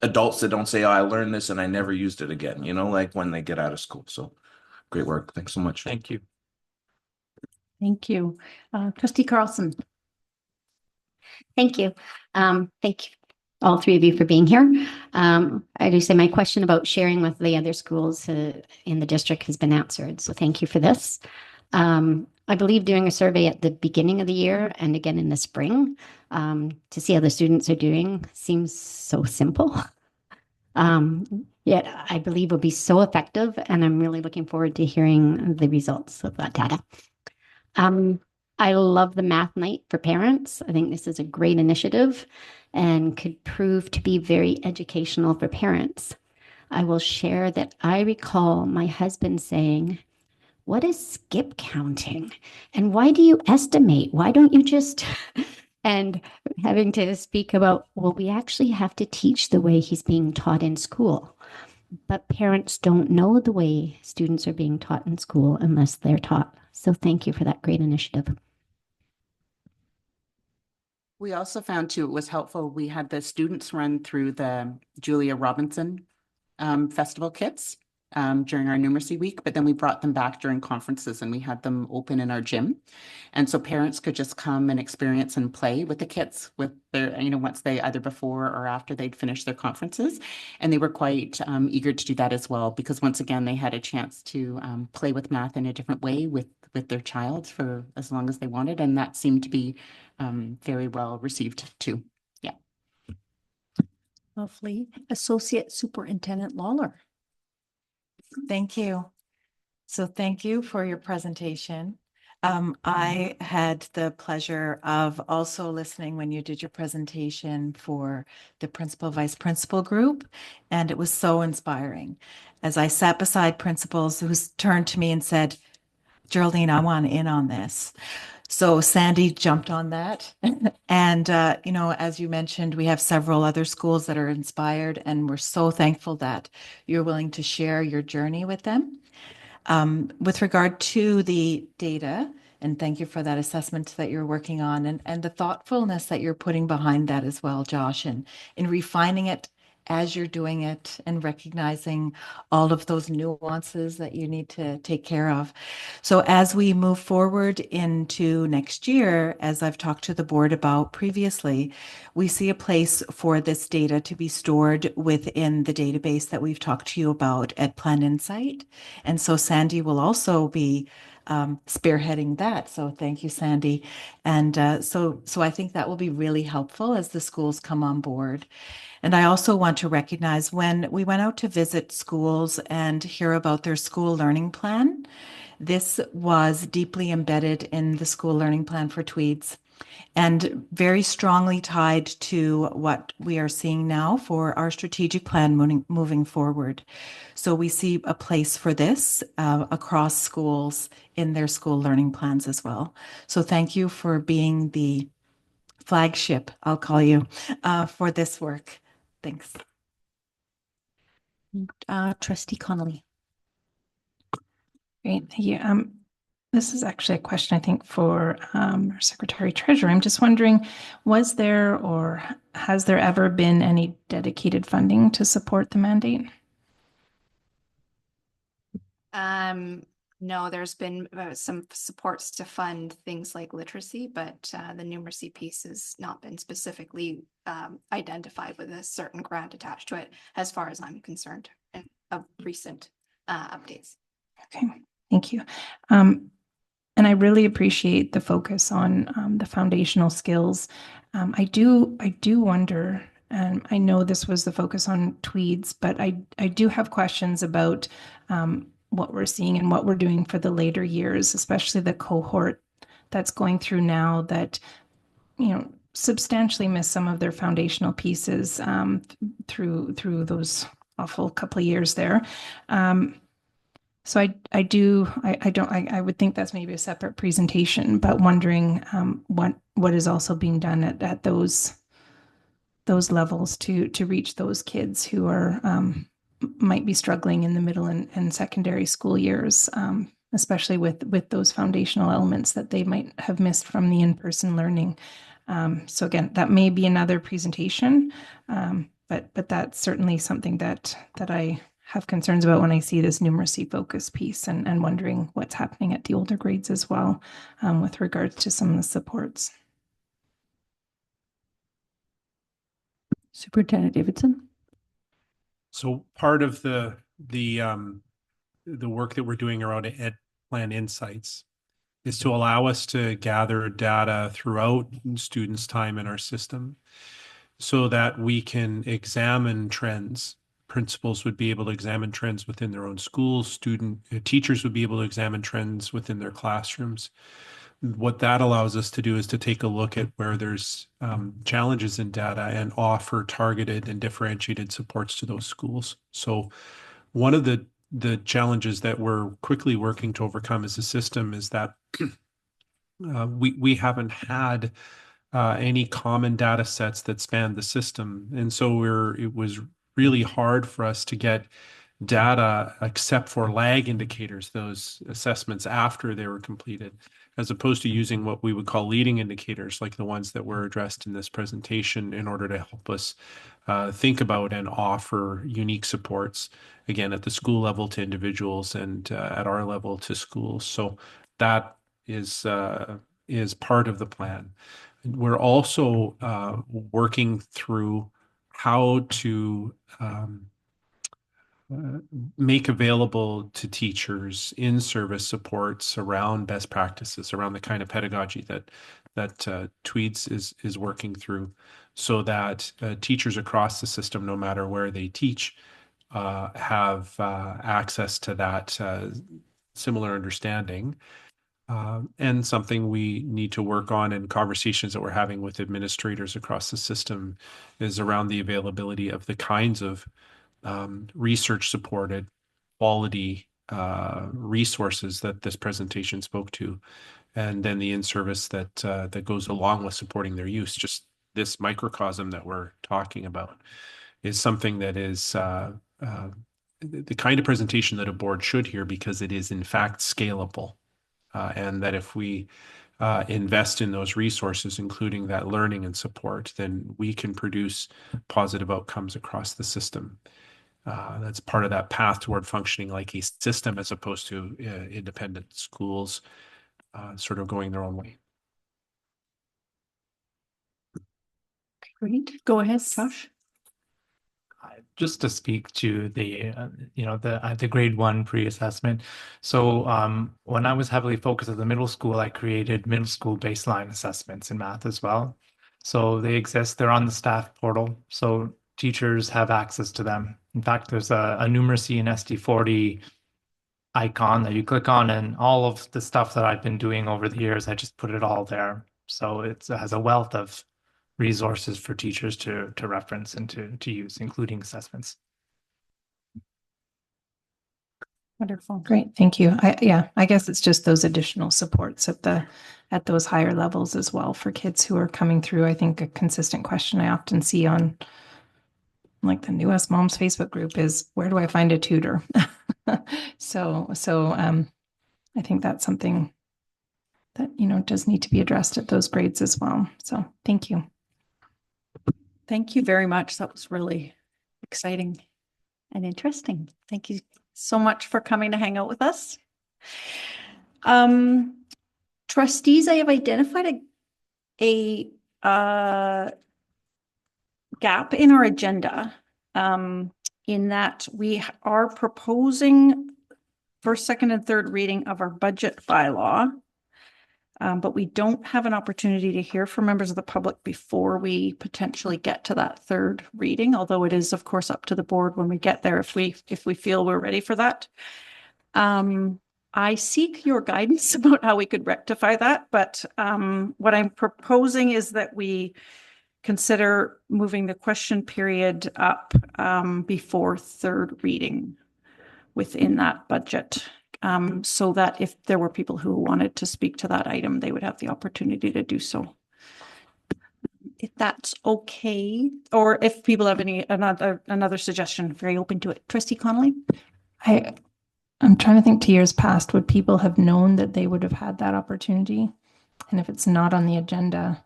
J: adults that don't say, "Oh, I learned this and I never used it again," like when they get out of school. So great work. Thanks so much.
P: Thank you.
C: Thank you. Trustee Carlson.
L: Thank you. Thank you, all three of you, for being here. I do say my question about sharing with the other schools in the district has been answered. So thank you for this. I believe doing a survey at the beginning of the year and again in the spring to see how the students are doing seems so simple. Yet I believe will be so effective, and I'm really looking forward to hearing the results of that data. I love the math night for parents. I think this is a great initiative and could prove to be very educational for parents. I will share that I recall my husband saying, "What is skip counting? And why do you estimate? Why don't you just..." And having to speak about, well, we actually have to teach the way he's being taught in school. But parents don't know the way students are being taught in school unless they're taught. So thank you for that great initiative.
N: We also found too, it was helpful. We had the students run through the Julia Robinson festival kits during our numeracy week, but then we brought them back during conferences and we had them open in our gym. And so parents could just come and experience and play with the kits with their, once they either before or after they'd finished their conferences. And they were quite eager to do that as well, because once again, they had a chance to play with math in a different way with their child for as long as they wanted. And that seemed to be very well received too. Yeah.
C: Lovely. Associate Superintendent Lawler.
Q: Thank you. So thank you for your presentation. I had the pleasure of also listening when you did your presentation for the principal vice principal group, and it was so inspiring. As I sat beside principals who turned to me and said, Geraldine, I want in on this. So Sandy jumped on that. And, as you mentioned, we have several other schools that are inspired, and we're so thankful that you're willing to share your journey with them. With regard to the data, and thank you for that assessment that you're working on and the thoughtfulness that you're putting behind that as well, Josh, and in refining it as you're doing it and recognizing all of those nuances that you need to take care of. So as we move forward into next year, as I've talked to the board about previously, we see a place for this data to be stored within the database that we've talked to you about at Plan Insight. And so Sandy will also be spearheading that. So thank you, Sandy. And so I think that will be really helpful as the schools come on board. And I also want to recognize when we went out to visit schools and hear about their school learning plan, this was deeply embedded in the school learning plan for Tweeds and very strongly tied to what we are seeing now for our strategic plan moving forward. So we see a place for this across schools in their school learning plans as well. So thank you for being the flagship, I'll call you, for this work. Thanks.
C: Trustee Connolly.
I: Great, thank you. This is actually a question, I think, for our Secretary Treasurer. I'm just wondering, was there or has there ever been any dedicated funding to support the mandate?
O: No, there's been some supports to fund things like literacy, but the numeracy piece has not been specifically identified with a certain grant attached to it, as far as I'm concerned, and of recent updates.
I: Okay, thank you. And I really appreciate the focus on the foundational skills. I do wonder, and I know this was the focus on Tweeds, but I do have questions about what we're seeing and what we're doing for the later years, especially the cohort that's going through now that, substantially miss some of their foundational pieces through those awful couple of years there. So I would think that's maybe a separate presentation, but wondering what is also being done at those levels to reach those kids who are might be struggling in the middle and secondary school years, especially with those foundational elements that they might have missed from the in-person learning. So again, that may be another presentation, but that's certainly something that I have concerns about when I see this numeracy focus piece and wondering what's happening at the older grades as well with regards to some of the supports.
C: Superintendent Davidson.
D: So part of the work that we're doing around Ed Plan Insights is to allow us to gather data throughout students' time in our system so that we can examine trends. Principals would be able to examine trends within their own schools. Teachers would be able to examine trends within their classrooms. What that allows us to do is to take a look at where there's challenges in data and offer targeted and differentiated supports to those schools. So one of the challenges that we're quickly working to overcome as a system is that we haven't had any common data sets that span the system. And so it was really hard for us to get data except for lag indicators, those assessments after they were completed, as opposed to using what we would call leading indicators, like the ones that were addressed in this presentation, in order to help us think about and offer unique supports, again, at the school level to individuals and at our level to schools. So that is part of the plan. We're also working through how to make available to teachers in-service supports around best practices, around the kind of pedagogy that Tweeds is working through, so that teachers across the system, no matter where they teach, have access to that similar understanding. And something we need to work on, in conversations that we're having with administrators across the system, is around the availability of the kinds of research supported quality resources that this presentation spoke to, and then the in-service that goes along with supporting their use. Just this microcosm that we're talking about is something that is the kind of presentation that a board should hear, because it is in fact scalable, and that if we invest in those resources, including that learning and support, then we can produce positive outcomes across the system. That's part of that path toward functioning like a system, as opposed to independent schools sort of going their own way.
C: Great. Go ahead, Josh.
P: Just to speak to the the grade 1 pre-assessment. So when I was heavily focused at the middle school, I created middle school baseline assessments in math as well. So they exist, they're on the staff portal, so teachers have access to them. In fact, there's a numeracy and SD40 icon that you click on, and all of the stuff that I've been doing over the years, I just put it all there. So it has a wealth of resources for teachers to reference and to use, including assessments.
C: Wonderful.
I: Great, thank you. I guess it's just those additional supports at those higher levels as well for kids who are coming through. I think a consistent question I often see on like the newest moms Facebook group is, where do I find a tutor? So I think that's something that does need to be addressed at those grades as well. So thank you.
C: Thank you very much. That was really exciting and interesting. Thank you so much for coming to hang out with us. Trustees, I have identified a gap in our agenda, in that we are proposing first, second, and third reading of our budget bylaw. But we don't have an opportunity to hear from members of the public before we potentially get to that third reading, although it is, of course, up to the board when we get there if we feel we're ready for that. I seek your guidance about how we could rectify that, but what I'm proposing is that we consider moving the question period up before third reading within that budget. So that if there were people who wanted to speak to that item, they would have the opportunity to do so. If that's okay, or if people have another suggestion, very open to it. Trustee Connolly?
I: I'm trying to think to years past, would people have known that they would have had that opportunity? And if it's not on the agenda,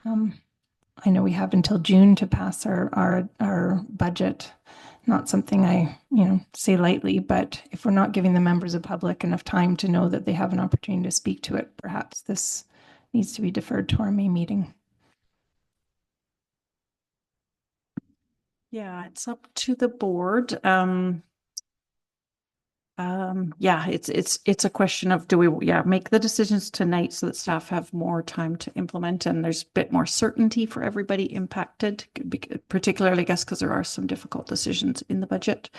I: I know we have until June to pass our budget. Not something I, say lightly, but if we're not giving the members of public enough time to know that they have an opportunity to speak to it, perhaps this needs to be deferred to our May meeting.
C: Yeah, it's up to the board. Yeah, it's a question of, do we make the decisions tonight so that staff have more time to implement and there's a bit more certainty for everybody impacted, particularly, I guess, because there are some difficult decisions in the budget.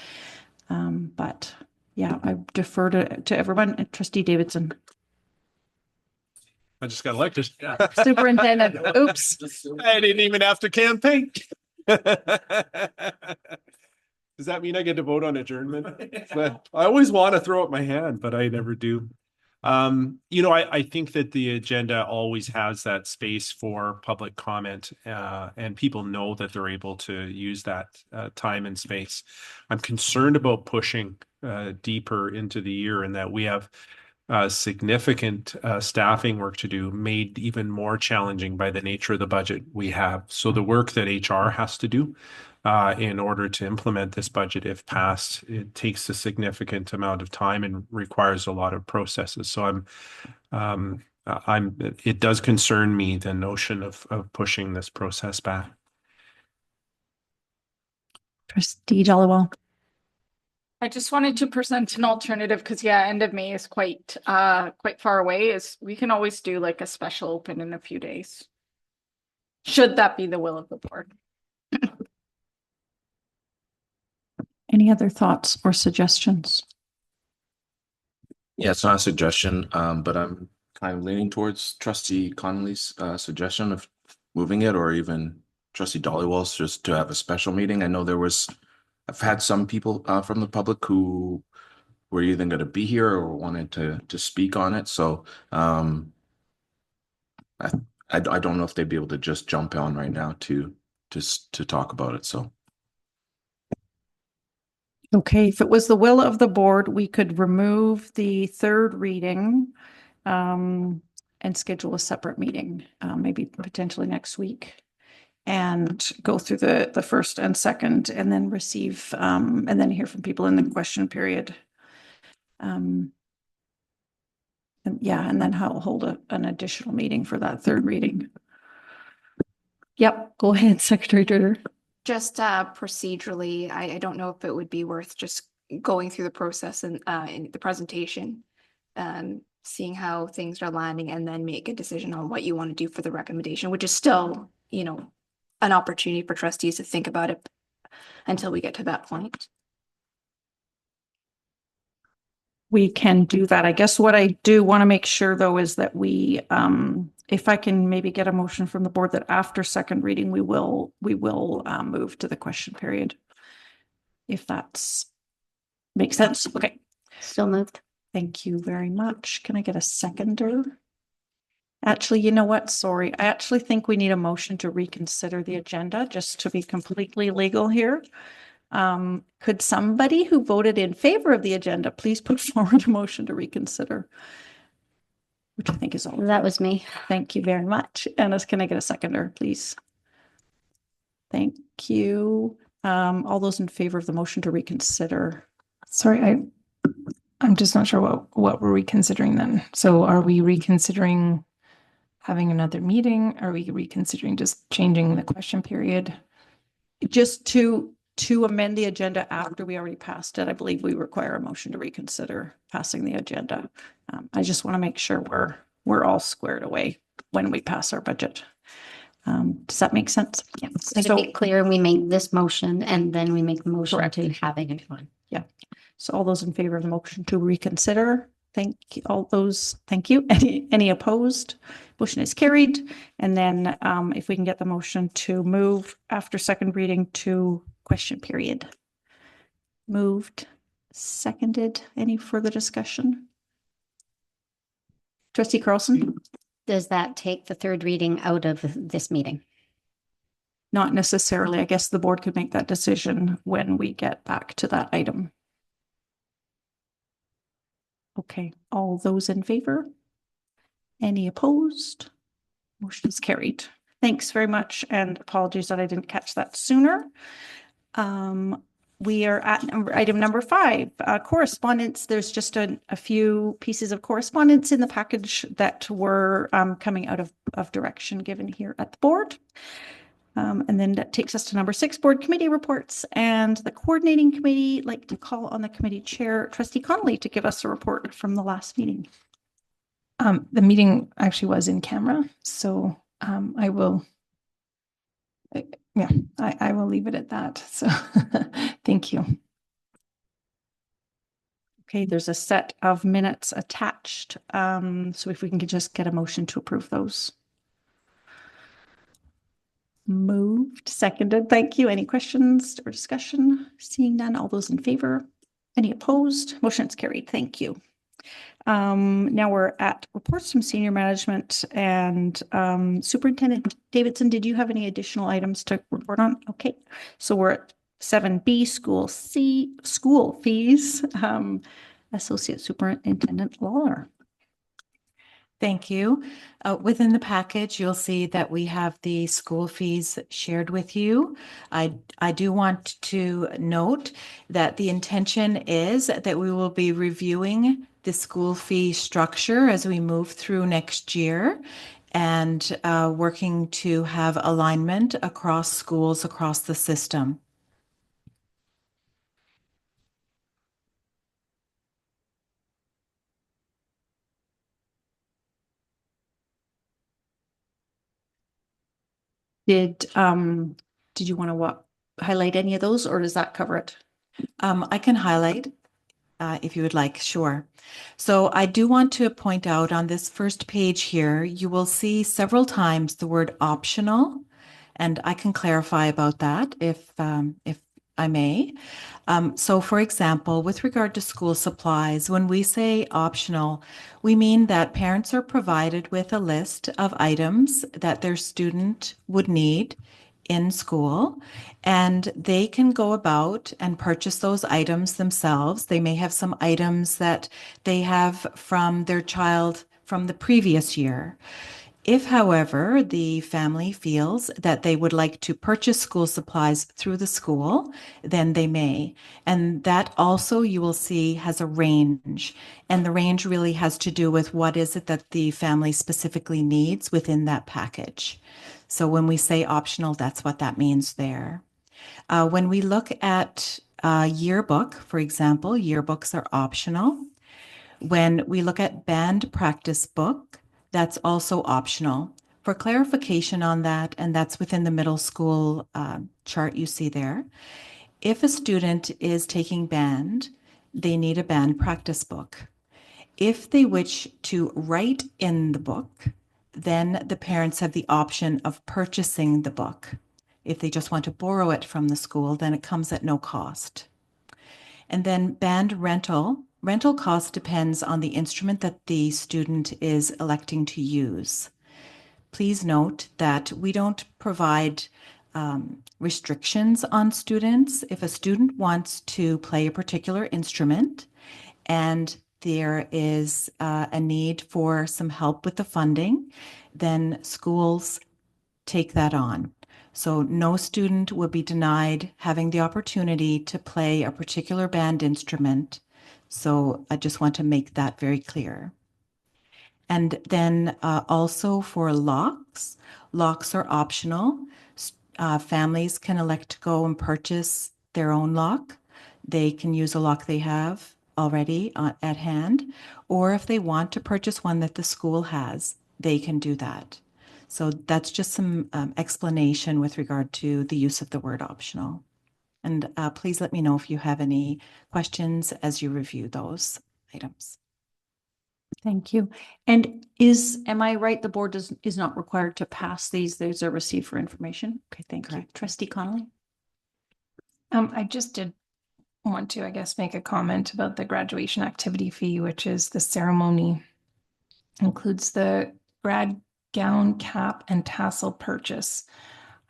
C: But yeah, I defer to everyone. Trustee Davidson.
D: I just got elected.
C: Superintendent. Oops.
D: I didn't even have to campaign. Does that mean I get to vote on adjournment? But I always want to throw up my hand, but I never do. I think that the agenda always has that space for public comment, and people know that they're able to use that time and space. I'm concerned about pushing deeper into the year, and that we have significant staffing work to do, made even more challenging by the nature of the budget we have. So the work that HR has to do in order to implement this budget, if passed, it takes a significant amount of time and requires a lot of processes. So it does concern me, the notion of pushing this process back.
C: Trustee Jolliwall.
R: I just wanted to present an alternative because end of May is quite far away. We can always do like a special open in a few days. Should that be the will of the board?
C: Any other thoughts or suggestions?
J: Yeah, it's not a suggestion, but I'm kind of leaning towards Trustee Connolly's suggestion of moving it, or even Trustee Dollywell's, just to have a special meeting. I know I've had some people from the public who were either going to be here or wanted to speak on it. So I don't know if they'd be able to just jump on right now to talk about it. So.
C: Okay, if it was the will of the board, we could remove the third reading and schedule a separate meeting, maybe potentially next week. And go through the first and second and then receive and then hear from people in the question period. And then I'll hold an additional meeting for that third reading. Yep, go ahead, Secretary Turner.
O: Just procedurally, I don't know if it would be worth just going through the process and in the presentation, seeing how things are landing, and then make a decision on what you want to do for the recommendation, which is still, an opportunity for trustees to think about it until we get to that point.
C: We can do that. I guess what I do want to make sure though is that we, if I can maybe get a motion from the board that after second reading, we will move to the question period. If that's makes sense. Okay.
L: So moved.
C: Thank you very much. Can I get a seconder? Actually, you know what? Sorry. I actually think we need a motion to reconsider the agenda just to be completely legal here. Could somebody who voted in favor of the agenda please put forward a motion to reconsider? Which I think is all.
L: That was me.
C: Thank you very much. Ennis, can I get a seconder, please? Thank you. All those in favor of the motion to reconsider?
I: Sorry, I'm just not sure what we're reconsidering then. So are we reconsidering having another meeting? Are we reconsidering just changing the question period?
C: Just to amend the agenda after we already passed it, I believe we require a motion to reconsider passing the agenda. I just want to make sure we're all squared away when we pass our budget. Does that make sense?
L: Yeah. So to be clear, we make this motion and then we make the motion to having it on.
C: Yeah. So all those in favor of the motion to reconsider, thank you. All those, thank you. Any opposed? Motion is carried. And then if we can get the motion to move after second reading to question period. Moved, seconded. Any further discussion? Trustee Carlson?
L: Does that take the third reading out of this meeting?
C: Not necessarily. I guess the board could make that decision when we get back to that item. Okay, all those in favor? Any opposed? Motion is carried. Thanks very much, and apologies that I didn't catch that sooner. We are at item number 5, correspondence. There's just a few pieces of correspondence in the package that were coming out of direction given here at the board. And then that takes us to number 6, board committee reports, and the coordinating committee. I'd like to call on the committee chair, Trustee Connolly, to give us a report from the last meeting.
I: The meeting actually was in camera, so I will leave it at that. So thank you.
C: Okay, there's a set of minutes attached. So if we can just get a motion to approve those. Moved, seconded. Thank you. Any questions or discussion? Seeing none, all those in favor? Any opposed? Motion is carried. Thank you. Now we're at reports from senior management and Superintendent Davidson. Did you have any additional items to report on? Okay, so we're at 7B, school fees. Associate Superintendent Lawler.
Q: Thank you. Within the package, you'll see that we have the school fees shared with you. I do want to note that the intention is that we will be reviewing the school fee structure as we move through next year and working to have alignment across schools across the system.
C: Did you want to highlight any of those, or does that cover it?
Q: I can highlight if you would like, sure. So I do want to point out on this first page here, you will see several times the word optional, and I can clarify about that if I may. So for example, with regard to school supplies, when we say optional, we mean that parents are provided with a list of items that their student would need in school, and they can go about and purchase those items themselves. They may have some items that they have from their child from the previous year. If, however, the family feels that they would like to purchase school supplies through the school, then they may. And that also, you will see, has a range. And the range really has to do with what is it that the family specifically needs within that package. So when we say optional, that's what that means there. When we look at yearbook, for example, yearbooks are optional. When we look at band practice book, that's also optional. For clarification on that, and that's within the middle school chart you see there, if a student is taking band, they need a band practice book. If they wish to write in the book, then the parents have the option of purchasing the book. If they just want to borrow it from the school, then it comes at no cost. And then band rental cost depends on the instrument that the student is electing to use. Please note that we don't provide restrictions on students. If a student wants to play a particular instrument and there is a need for some help with the funding, then schools take that on. So no student would be denied having the opportunity to play a particular band instrument. So I just want to make that very clear. And then also for locks, locks are optional. Families can elect to go and purchase their own lock. They can use a lock they have already at hand, or if they want to purchase one that the school has, they can do that. So that's just some explanation with regard to the use of the word optional. And please let me know if you have any questions as you review those items.
C: Thank you. And am I right, the board is not required to pass these? These are received for information? Okay, thank you. Trustee Connolly?
I: I just did want to, I guess, make a comment about the graduation activity fee, which is the ceremony includes the grad gown, cap, and tassel purchase.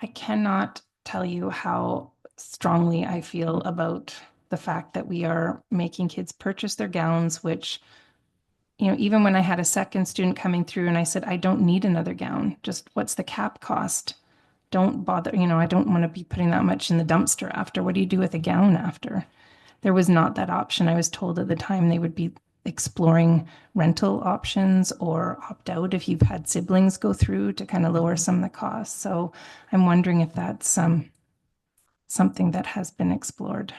I: I cannot tell you how strongly I feel about the fact that we are making kids purchase their gowns, which, even when I had a second student coming through and I said, I don't need another gown, just what's the cap cost? Don't bother, I don't want to be putting that much in the dumpster after. What do you do with a gown after? There was not that option. I was told at the time they would be exploring rental options or opt out if you've had siblings go through to kind of lower some of the costs. So I'm wondering if that's something that has been explored.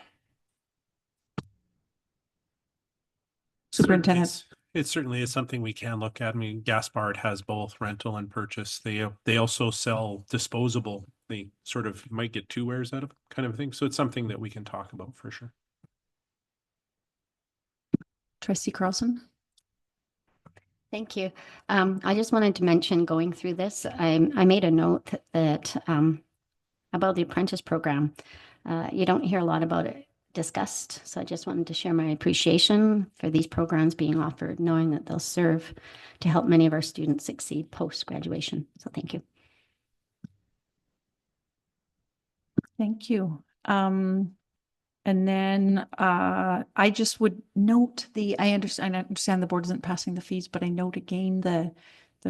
C: Superintendent.
D: It certainly is something we can look at. I mean, Gaspard has both rental and purchase. They also sell disposable. They sort of might get two wears out of it, kind of thing. So it's something that we can talk about for sure.
C: Trustee Carlson?
L: Thank you. I just wanted to mention going through this, I made a note that about the apprentice program. You don't hear a lot about it discussed. So I just wanted to share my appreciation for these programs being offered, knowing that they'll serve to help many of our students succeed post-graduation. So thank you.
C: Thank you. And then I just would note I understand the board isn't passing the fees, but I note again the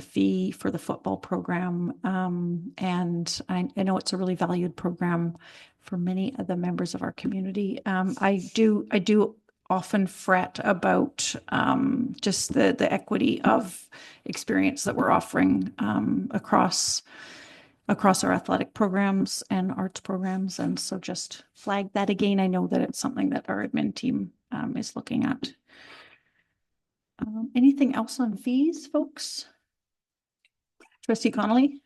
C: fee for the football program. And I know it's a really valued program for many of the members of our community. I do often fret about just the equity of experience that we're offering across our athletic programs and arts programs. And so just flag that again. I know that it's something that our admin team is looking at. Anything else on fees, folks? Trustee Connolly?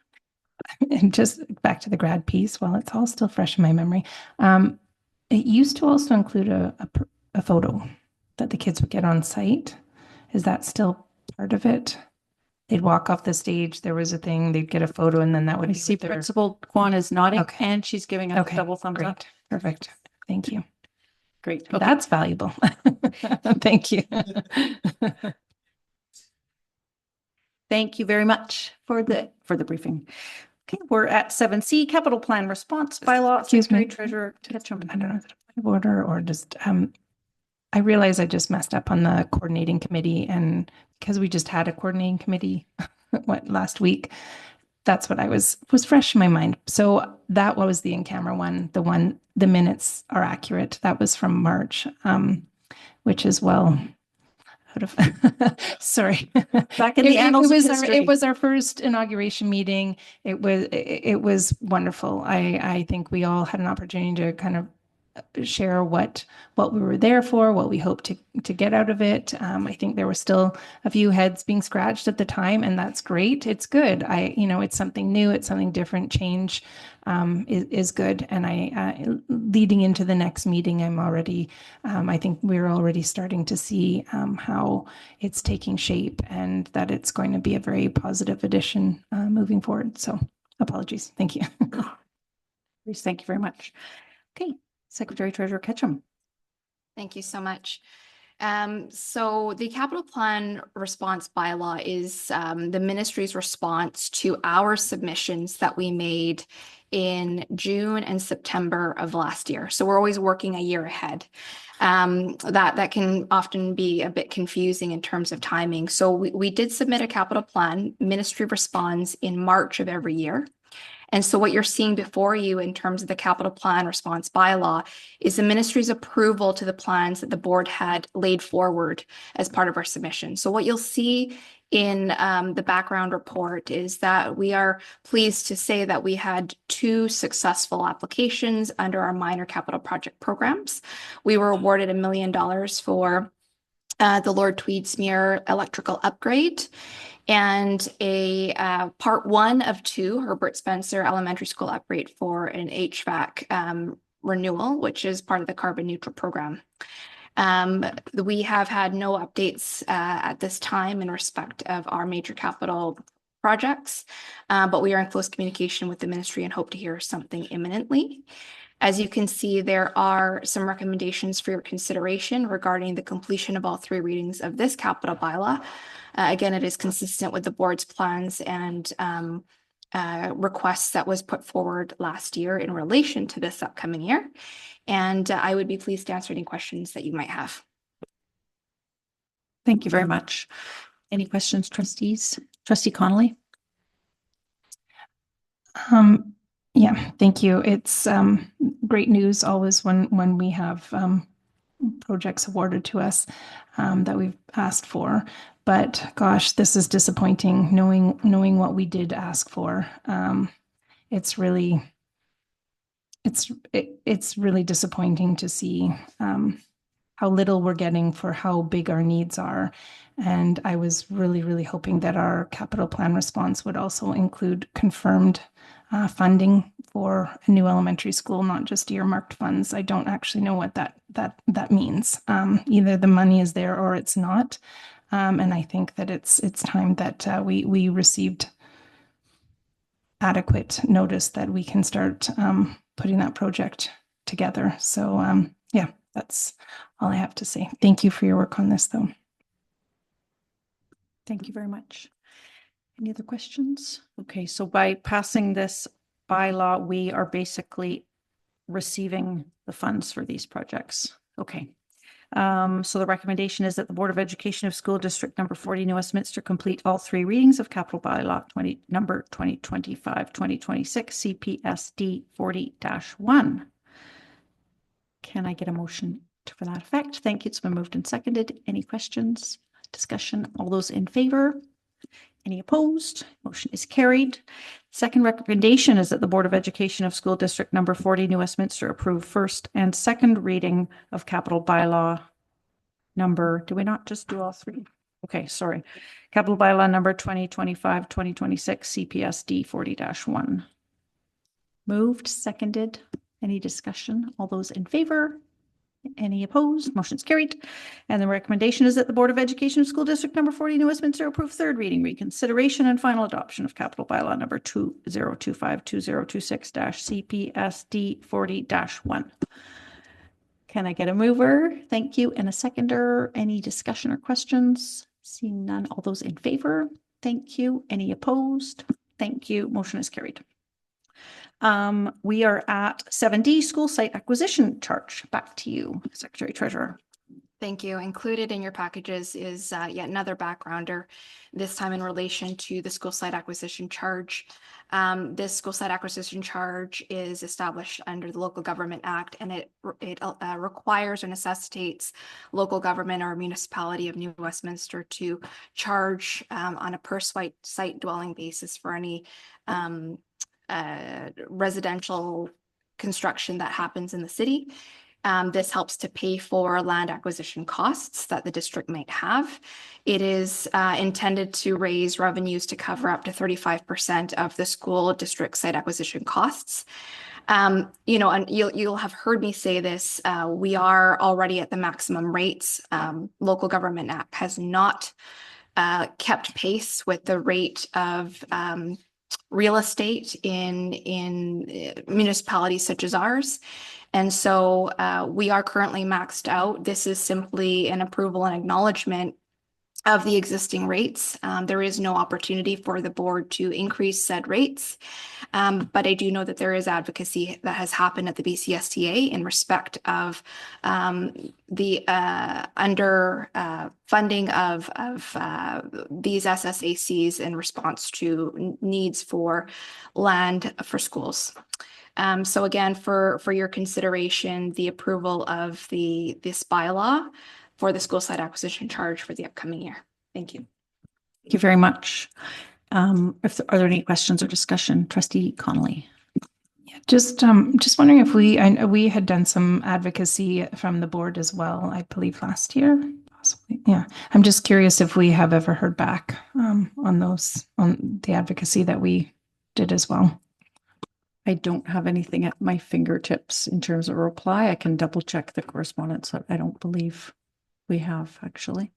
I: And just back to the grad piece, while it's all still fresh in my memory. It used to also include a photo that the kids would get on site. Is that still part of it? They'd walk off the stage, there was a thing, they'd get a photo, and then that would
C: I see Principal Kwan is nodding, and she's giving us a double thumbs up.
I: Perfect. Thank you.
Q: Great. Okay.
I: That's valuable. Thank you.
Q: Thank you very much for the briefing. Okay, we're at 7C, capital plan response bylaw.
I: Excuse me.
Q: Secretary Treasurer Ketchum.
I: I don't know if it's point of order or just, I realize I just messed up on the coordinating committee, and because we just had a coordinating committee, last week, that's what was fresh in my mind. So that was the in-camera one, the minutes are accurate. That was from March, which is well out of, sorry.
Q: Back in the annals of history.
I: It was our first inauguration meeting. It was wonderful. I think we all had an opportunity to kind of share what we were there for, what we hope to get out of it. I think there were still a few heads being scratched at the time, and that's great. It's good. It's something new. It's something different. Change is good. And leading into the next meeting, I think we're already starting to see how it's taking shape, and that it's going to be a very positive addition moving forward. So apologies. Thank you.
Q: Thank you very much. Okay. Secretary Treasurer Ketchum.
S: Thank you so much. So the capital plan response bylaw is the ministry's response to our submissions that we made in June and September of last year. So we're always working a year ahead. That can often be a bit confusing in terms of timing. So we did submit a capital plan. Ministry responds in March of every year. And so what you're seeing before you in terms of the capital plan response bylaw is the ministry's approval to the plans that the board had laid forward as part of our submission. So what you'll see in the background report is that we are pleased to say that we had 2 successful applications under our minor capital project programs. We were awarded $1 million for the Lord Tweedsmuir electrical upgrade, and a part 1 of 2 Herbert Spencer Elementary School upgrade for an HVAC renewal, which is part of the carbon neutral program. We have had no updates at this time in respect of our major capital projects, but we are in close communication with the ministry and hope to hear something imminently. As you can see, there are some recommendations for your consideration regarding the completion of all 3 readings of this capital bylaw. Again, it is consistent with the board's plans and requests that was put forward last year in relation to this upcoming year. And I would be pleased to answer any questions that you might have.
Q: Thank you very much. Any questions, trustees? Trustee Connolly?
I: Yeah, thank you. It's great news always when we have projects awarded to us that we've asked for. But gosh, this is disappointing knowing what we did ask for. It's really disappointing to see how little we're getting for how big our needs are. And I was really hoping that our capital plan response would also include confirmed funding for a new elementary school, not just earmarked funds. I don't actually know what that means. Either the money is there or it's not. And I think that it's time that we received adequate notice that we can start putting that project together. So yeah, that's all I have to say. Thank you for your work on this, though.
Q: Thank you very much. Any other questions? Okay, so by passing this bylaw, we are basically receiving the funds for these projects. Okay. So the recommendation is that the Board of Education of School District number 40 New Westminster complete all 3 readings of capital bylaw number 2025-2026 CPSD 40-1. Can I get a motion for that effect? Thank you. It's been moved and seconded. Any questions? Discussion? All those in favor? Any opposed? Motion is carried. Second recommendation is that the Board of Education of School District number 40 New Westminster approve first and second reading of capital bylaw number, do we not just do all 3? Okay, sorry. Capital bylaw number 2025-2026 CPSD 40-1. Moved, seconded. Any discussion? All those in favor? Any opposed? Motion's carried. And the recommendation is that the Board of Education of School District number 40 New Westminster approve third reading, reconsideration, and final adoption of capital bylaw number 2025-2026-CPSD 40-1.
C: Can I get a mover? Thank you. And a seconder. Any discussion or questions? Seeing none. All those in favor? Thank you. Any opposed? Thank you. Motion is carried. We are at 7D, school site acquisition charge. Back to you, Secretary Treasurer.
S: Thank you. Included in your packages is yet another backgrounder, this time in relation to the school site acquisition charge. This school site acquisition charge is established under the Local Government Act, and it requires or necessitates local government or municipality of New Westminster to charge on a per site dwelling basis for any residential construction that happens in the city. This helps to pay for land acquisition costs that the district might have. It is intended to raise revenues to cover up to 35% of the school district site acquisition costs. And you'll have heard me say this, we are already at the maximum rates. Local Government Act has not kept pace with the rate of real estate in municipalities such as ours. And so we are currently maxed out. This is simply an approval and acknowledgement of the existing rates. There is no opportunity for the board to increase said rates. But I do know that there is advocacy that has happened at the BCSTA in respect of the funding of these SSACs in response to needs for land for schools. So again, for your consideration, the approval of this bylaw for the school site acquisition charge for the upcoming year. Thank you.
C: Thank you very much. Are there any questions or discussion? Trustee Connolly.
I: Just wondering if we had done some advocacy from the board as well, I believe last year, possibly. Yeah, I'm just curious if we have ever heard back on the advocacy that we did as well.
C: I don't have anything at my fingertips in terms of reply. I can double check the correspondence. I don't believe we have actually.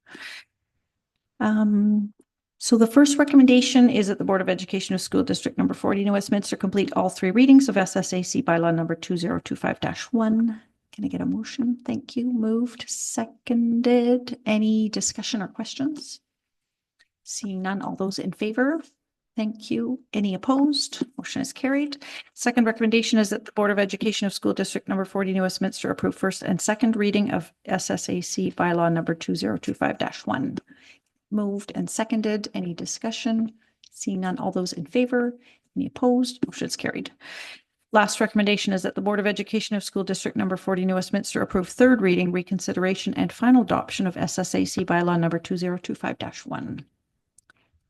C: So the first recommendation is that the Board of Education of School District number 40 New Westminster complete all 3 readings of SSAC bylaw number 2025-1. Can I get a motion? Thank you. Moved, seconded. Any discussion or questions? Seeing none, all those in favor? Thank you. Any opposed? Motion is carried. Second recommendation is that the Board of Education of School District number 40 New Westminster approve first and second reading of SSAC bylaw number 2025-1. Moved and seconded. Any discussion? Seeing none, all those in favor? Any opposed? Motion is carried. Last recommendation is that the Board of Education of School District number 40 New Westminster approve third reading, reconsideration, and final adoption of SSAC bylaw number 2025-1.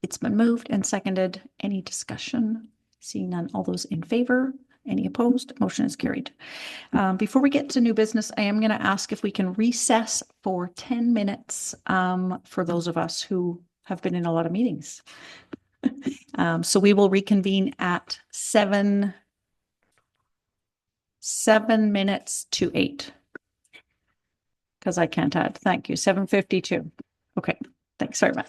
C: It's been moved and seconded. Any discussion? Seeing none, all those in favor? Any opposed? Motion is carried. Before we get to new business, I am going to ask if we can recess for 10 minutes for those of us who have been in a lot of meetings. So we will reconvene at 7 minutes to 8. Because I can't add. Thank you. 7:52. Okay. Thanks very much.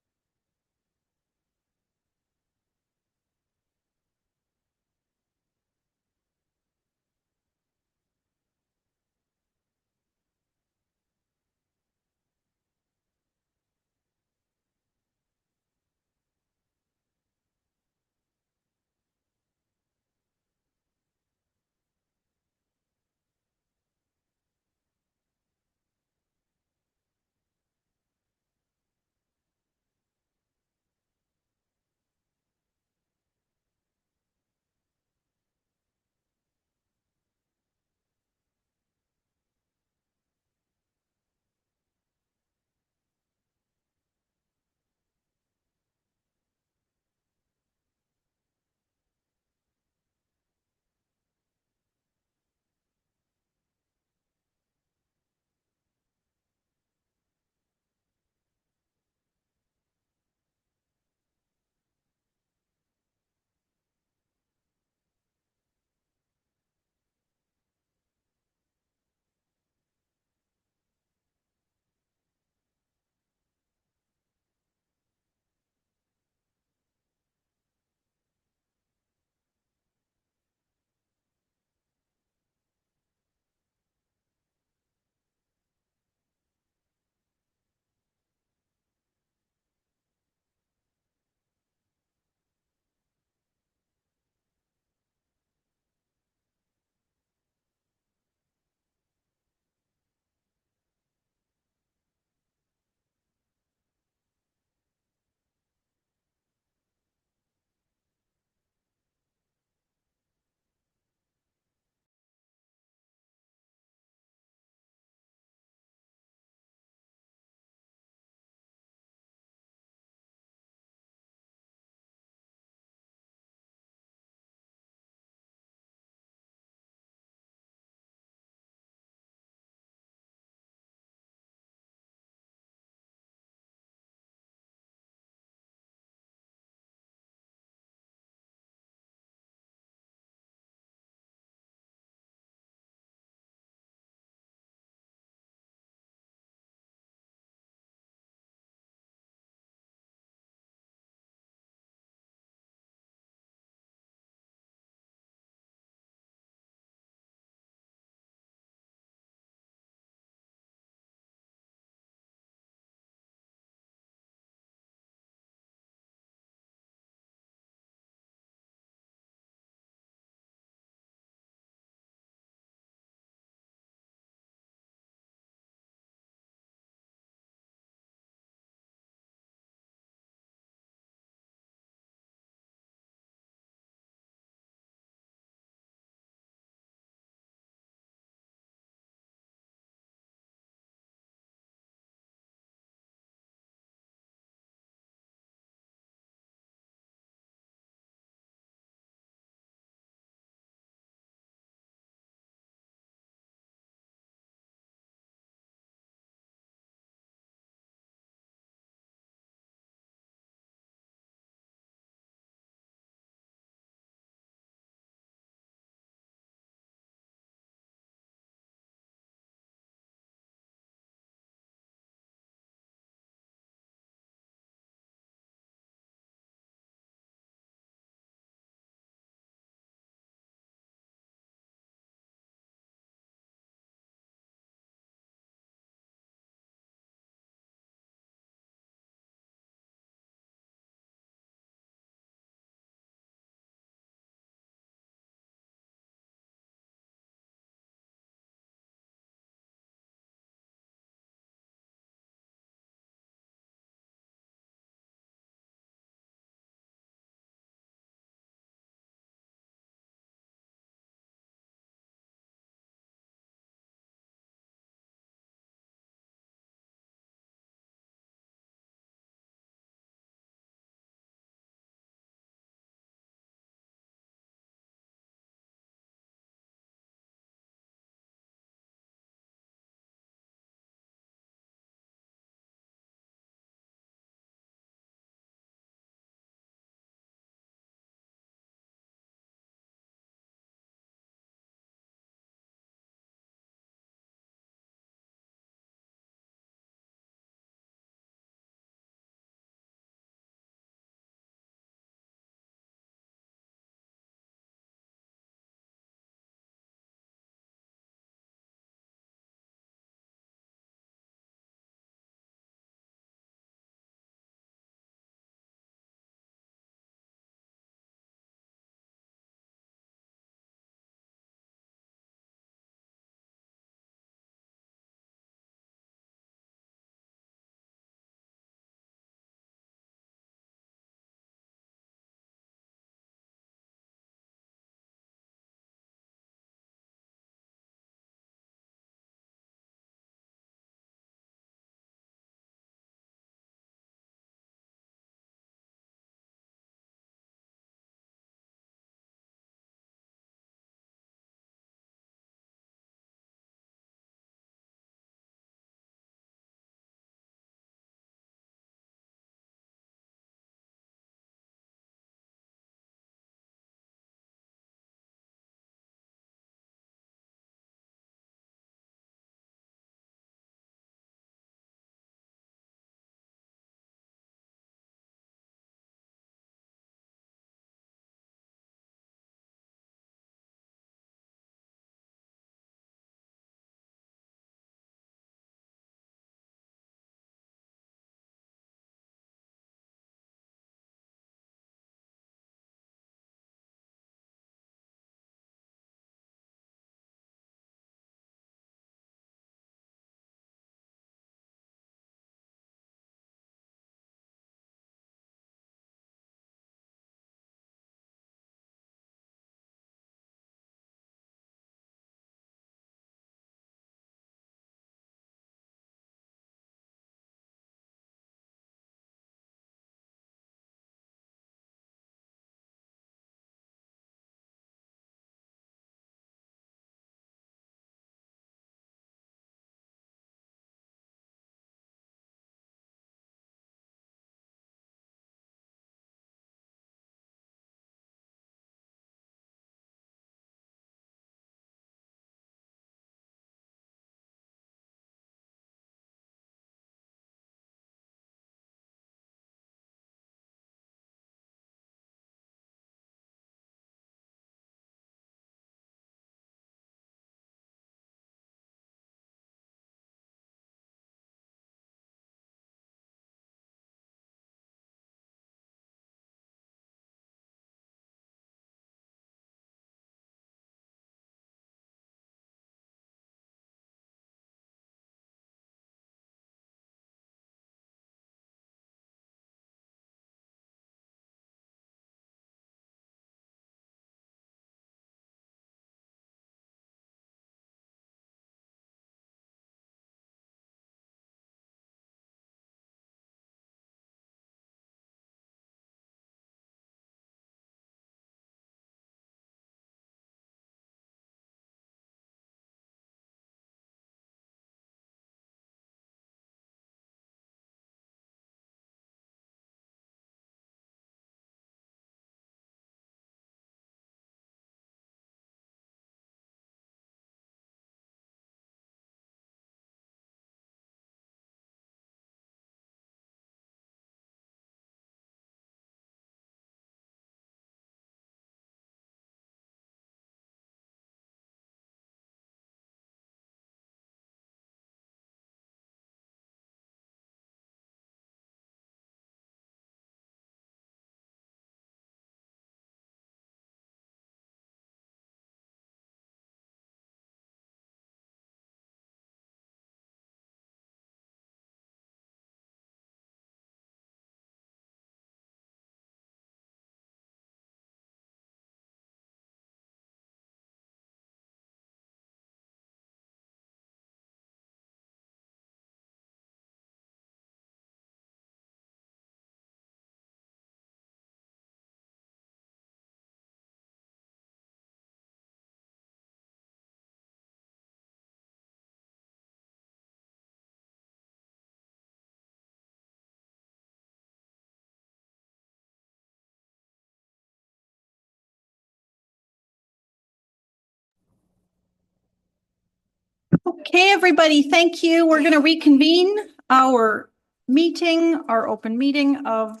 C: Okay, everybody, thank you. We're going to reconvene our meeting, our open meeting of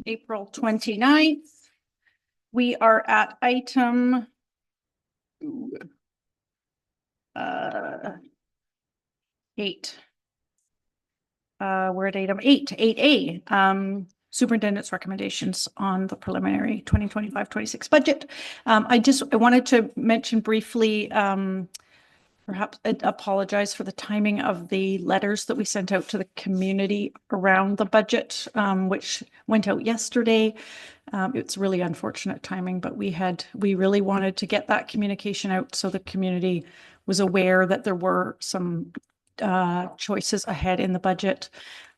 C: April 29th. We are at item 8. We're at item 8, 8A, superintendent's recommendations on the preliminary 2025-26 budget. I wanted to mention briefly, perhaps apologize for the timing of the letters that we sent out to the community around the budget, which went out yesterday. It's really unfortunate timing, but we really wanted to get that communication out so the community was aware that there were some choices ahead in the budget.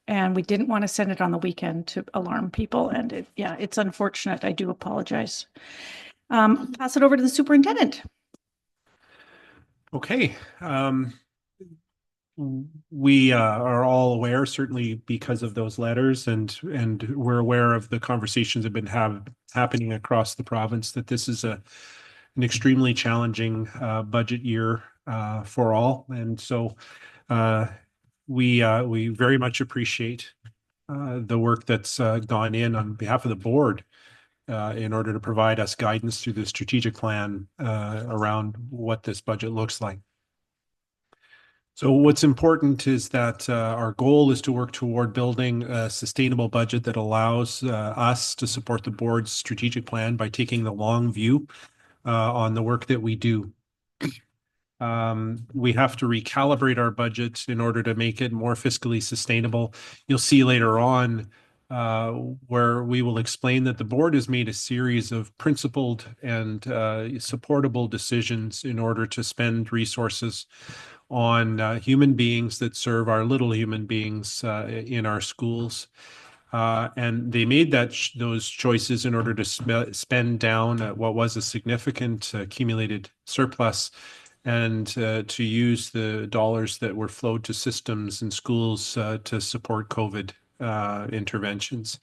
C: And we didn't want to send it on the weekend to alarm people. And it's unfortunate. I do apologize. Pass it over to the superintendent.
D: Okay. We are all aware, certainly because of those letters, and we're aware of the conversations that have been happening across the province, that this is an extremely challenging budget year for all. And so we very much appreciate the work that's gone in on behalf of the board in order to provide us guidance through the strategic plan around what this budget looks like. So what's important is that our goal is to work toward building a sustainable budget that allows us to support the board's strategic plan by taking the long view on the work that we do. We have to recalibrate our budget in order to make it more fiscally sustainable. You'll see later on where we will explain that the board has made a series of principled and supportable decisions in order to spend resources on human beings that serve our little human beings in our schools. And they made those choices in order to spend down what was a significant accumulated surplus, and to use the dollars that were flowed to systems and schools to support COVID interventions.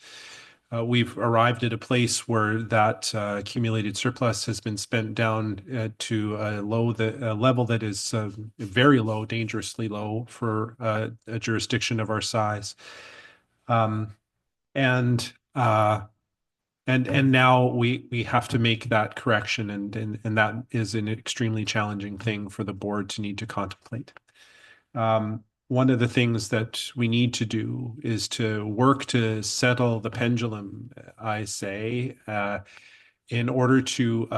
D: We've arrived at a place where that accumulated surplus has been spent down to a level that is very low, dangerously low for a jurisdiction of our size. And now we have to make that correction, and that is an extremely challenging thing for the board to need to contemplate. One of the things that we need to do is to work to settle the pendulum, I say, in order to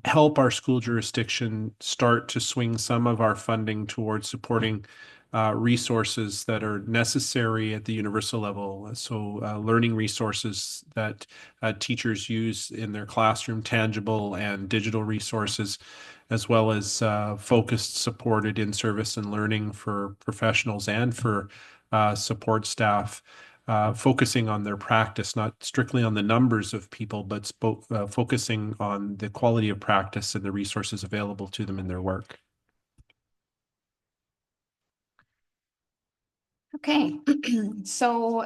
D: help our school jurisdiction start to swing some of our funding towards supporting resources that are necessary at the universal level. So learning resources that teachers use in their classroom, tangible and digital resources, as well as focused, supported in-service and learning for professionals and for support staff, focusing on their practice, not strictly on the numbers of people, but focusing on the quality of practice and the resources available to them in their work.
S: Okay, so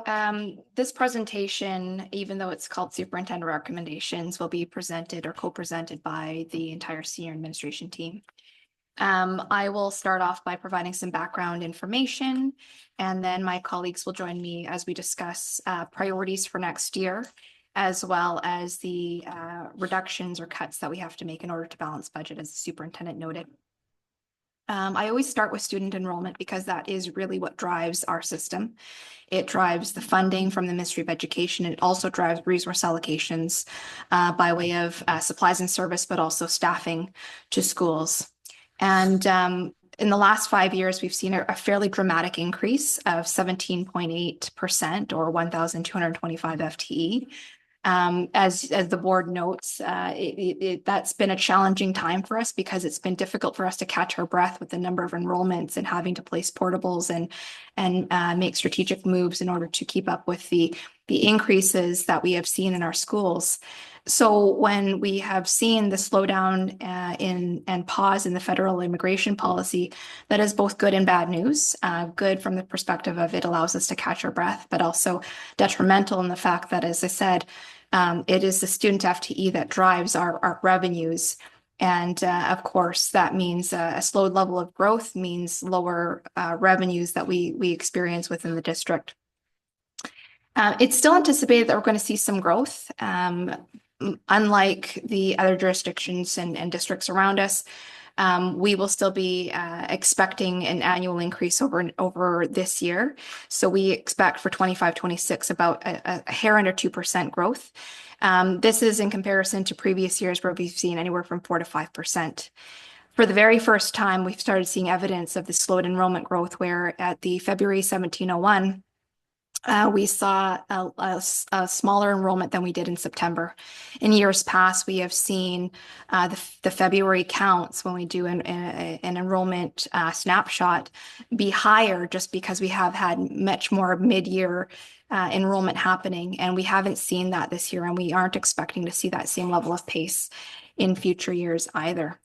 S: this presentation, even though it's called Superintendent Recommendations, will be presented or co-presented by the entire senior administration team. I will start off by providing some background information, and then my colleagues will join me as we discuss priorities for next year, as well as the reductions or cuts that we have to make in order to balance budget, as the superintendent noted. I always start with student enrollment because that is really what drives our system. It drives the funding from the Ministry of Education. It also drives resource allocations by way of supplies and service, but also staffing to schools. And in the last 5 years, we've seen a fairly dramatic increase of 17.8% or 1,225 FTE. As the board notes, that's been a challenging time for us because it's been difficult for us to catch our breath with the number of enrollments and having to place portables and make strategic moves in order to keep up with the increases that we have seen in our schools. So when we have seen the slowdown and pause in the federal immigration policy, that is both good and bad news. Good from the perspective of it allows us to catch our breath, but also detrimental in the fact that, as I said, it is the student FTE that drives our revenues. And of course, that means a slowed level of growth means lower revenues that we experience within the district. It's still anticipated that we're going to see some growth. Unlike the other jurisdictions and districts around us, we will still be expecting an annual increase over this year. So we expect for 25-26 about a hair under 2% growth. This is in comparison to previous years where we've seen anywhere from 4 to 5%. For the very first time, we've started seeing evidence of the slowed enrollment growth, where at the February 1701, we saw a smaller enrollment than we did in September. In years past, we have seen the February counts when we do an enrollment snapshot be higher, just because we have had much more mid-year enrollment happening, and we haven't seen that this year, and we aren't expecting to see that same level of pace in future years either.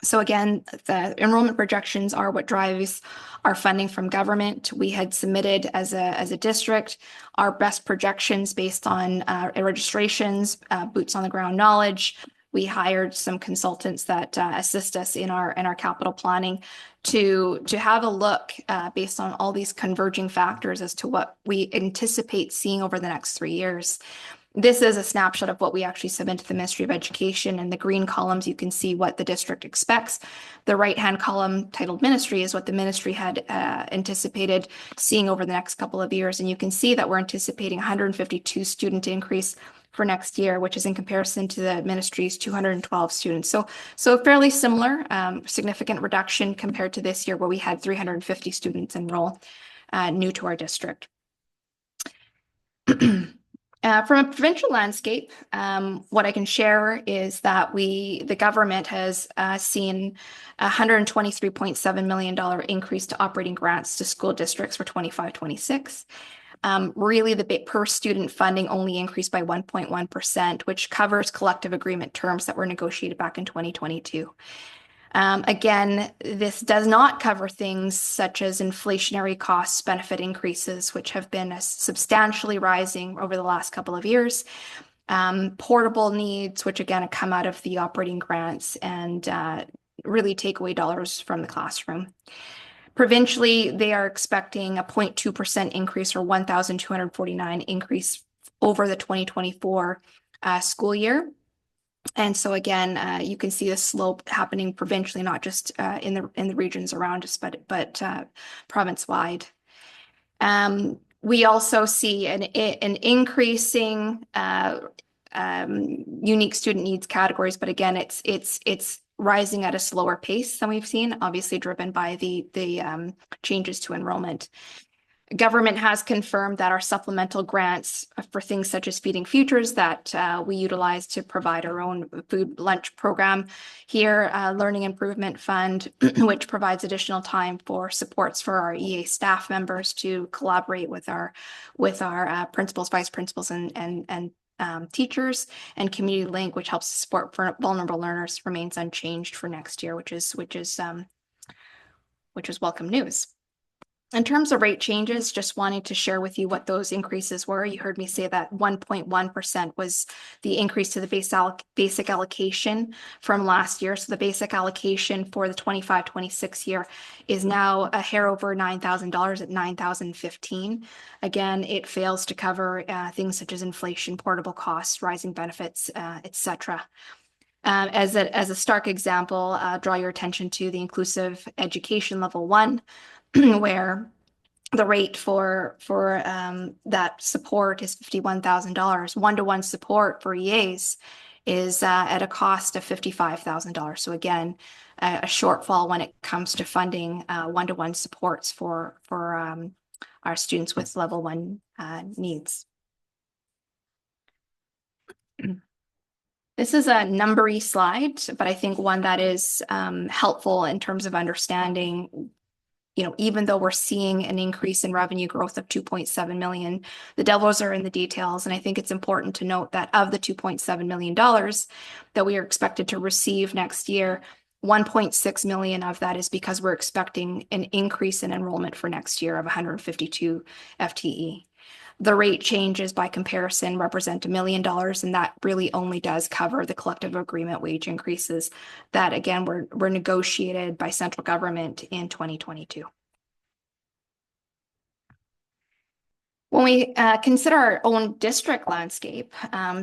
S: So again, the enrollment projections are what drives our funding from government. We had submitted as a district our best projections based on registrations, boots on the ground knowledge. We hired some consultants that assist us in our capital planning to have a look based on all these converging factors as to what we anticipate seeing over the next 3 years. This is a snapshot of what we actually submit to the Ministry of Education. In the green columns, you can see what the district expects. The right-hand column titled Ministry is what the ministry had anticipated seeing over the next couple of years. And you can see that we're anticipating 152 student increase for next year, which is in comparison to the ministry's 212 students. So fairly similar, significant reduction compared to this year, where we had 350 students enroll new to our district. From a provincial landscape, what I can share is that the government has seen a $123.7 million increase to operating grants to school districts for 25-26. Really, the per student funding only increased by 1.1%, which covers collective agreement terms that were negotiated back in 2022. Again, this does not cover things such as inflationary costs, benefit increases, which have been substantially rising over the last couple of years, portable needs, which again come out of the operating grants, and really take away dollars from the classroom. Provincially, they are expecting a 0.2% increase, or 1,249 increase over the 2024 school year. And so again, you can see the slope happening provincially, not just in the regions around us, but province-wide. We also see an increasing unique student needs categories, but again, it's rising at a slower pace than we've seen, obviously driven by the changes to enrollment. Government has confirmed that our supplemental grants for things such as Feeding Futures that we utilize to provide our own food lunch program here, Learning Improvement Fund, which provides additional time for supports for our EA staff members to collaborate with our principals, vice principals, and teachers, and Community Link, which helps support for vulnerable learners, remains unchanged for next year, which is welcome news. In terms of rate changes, just wanting to share with you what those increases were. You heard me say that 1.1% was the increase to the basic allocation from last year. So the basic allocation for the 25-26 year is now a hair over $9,000 at $9,015. Again, it fails to cover things such as inflation, portable costs, rising benefits, etc. As a stark example, draw your attention to the inclusive education level 1, where the rate for that support is $51,000. One-to-one support for EAs is at a cost of $55,000. So again, a shortfall when it comes to funding one-to-one supports for our students with level 1 needs. This is a numbery slide, but I think one that is helpful in terms of understanding, even though we're seeing an increase in revenue growth of 2.7 million, the devils are in the details. And I think it's important to note that of the $2.7 million that we are expected to receive next year, 1.6 million of that is because we're expecting an increase in enrollment for next year of 152 FTE. The rate changes by comparison represent $1 million, and that really only does cover the collective agreement wage increases that, again, were negotiated by central government in 2022. When we consider our own district landscape,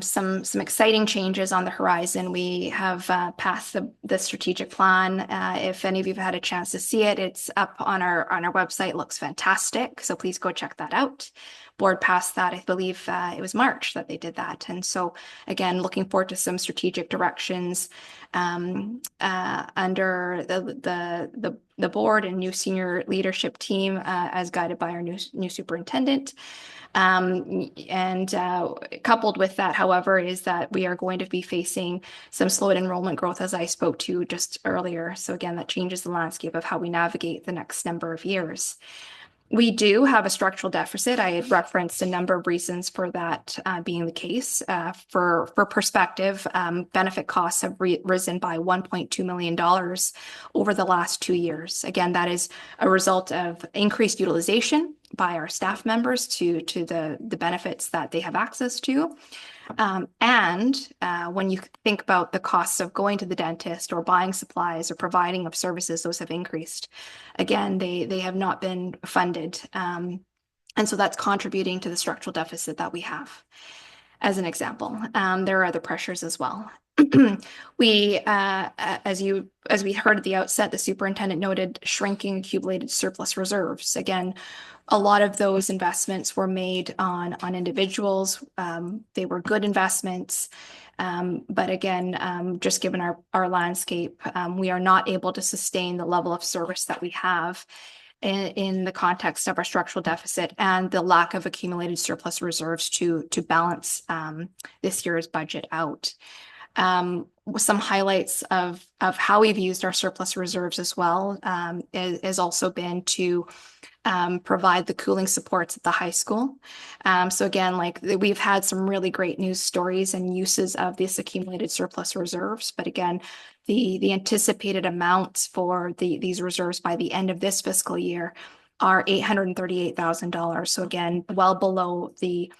S: some exciting changes on the horizon. We have passed the strategic plan. If any of you have had a chance to see it, it's up on our website. It looks fantastic. So please go check that out. Board passed that. I believe it was March that they did that. And so again, looking forward to some strategic directions under the board and new senior leadership team as guided by our new superintendent. Coupled with that, however, is that we are going to be facing some slowed enrollment growth, as I spoke to just earlier. So again, that changes the landscape of how we navigate the next number of years. We do have a structural deficit. I had referenced a number of reasons for that being the case. For perspective, benefit costs have risen by $1.2 million over the last 2 years. Again, that is a result of increased utilization by our staff members to the benefits that they have access to. When you think about the costs of going to the dentist or buying supplies or providing of services, those have increased. Again, they have not been funded. And so that's contributing to the structural deficit that we have. As an example, there are other pressures as well. We, as we heard at the outset, the superintendent noted shrinking accumulated surplus reserves. Again, a lot of those investments were made on individuals. They were good investments. But again, just given our landscape, we are not able to sustain the level of service that we have in the context of our structural deficit and the lack of accumulated surplus reserves to balance this year's budget out. Some highlights of how we've used our surplus reserves as well has also been to provide the cooling supports at the high school. So again, like we've had some really great news stories and uses of this accumulated surplus reserves. But again, the anticipated amounts for these reserves by the end of this fiscal year are $838,000. So again, well below the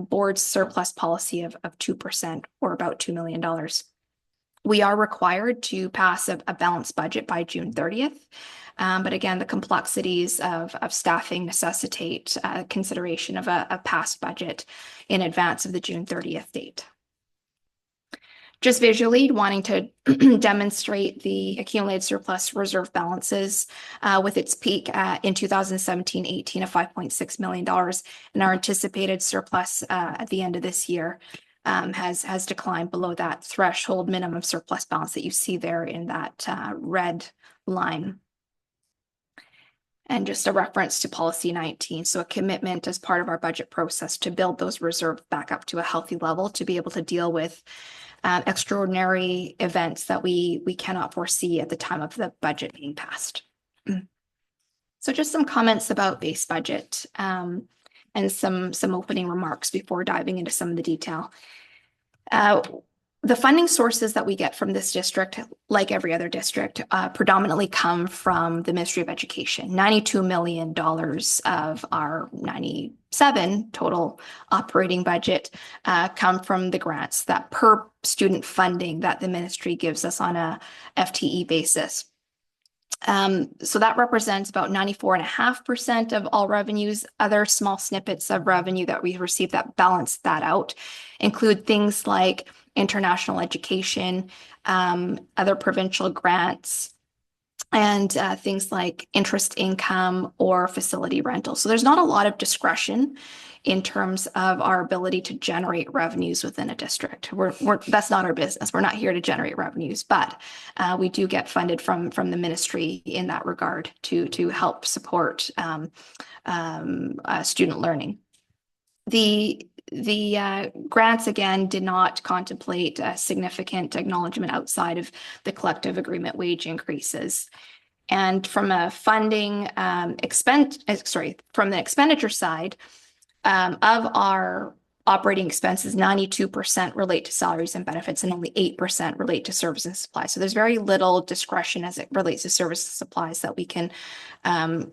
S: board's surplus policy of 2% or about $2 million. We are required to pass a balanced budget by June 30th. But again, the complexities of staffing necessitate consideration of a past budget in advance of the June 30th date. Just visually wanting to demonstrate the accumulated surplus reserve balances with its peak in 2017-18 of $5.6 million, and our anticipated surplus at the end of this year has declined below that threshold minimum surplus balance that you see there in that red line. And just a reference to policy 19. So a commitment as part of our budget process to build those reserves back up to a healthy level to be able to deal with extraordinary events that we cannot foresee at the time of the budget being passed. So just some comments about base budget and some opening remarks before diving into some of the detail. The funding sources that we get from this district, like every other district, predominantly come from the Ministry of Education. $92 million of our 97 total operating budget come from the grants that per student funding that the ministry gives us on a FTE basis. So that represents about 94.5% of all revenues. Other small snippets of revenue that we receive that balance that out include things like international education, other provincial grants, and things like interest income or facility rental. So there's not a lot of discretion in terms of our ability to generate revenues within a district. That's not our business. We're not here to generate revenues, but we do get funded from the ministry in that regard to help support student learning. The grants, again, did not contemplate a significant acknowledgement outside of the collective agreement wage increases. And from a funding from the expenditure side of our operating expenses, 92% relate to salaries and benefits and only 8% relate to services and supplies. So there's very little discretion as it relates to services and supplies that we can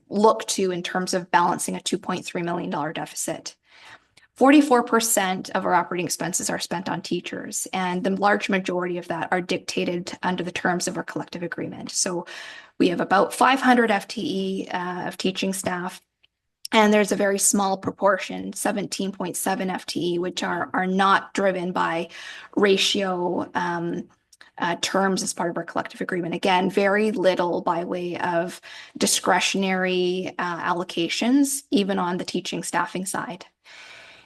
S: look to in terms of balancing a $2.3 million deficit. 44% of our operating expenses are spent on teachers, and the large majority of that are dictated under the terms of our collective agreement. So we have about 500 FTE of teaching staff, and there's a very small proportion, 17.7 FTE, which are not driven by ratio terms as part of our collective agreement. Again, very little by way of discretionary allocations, even on the teaching staffing side.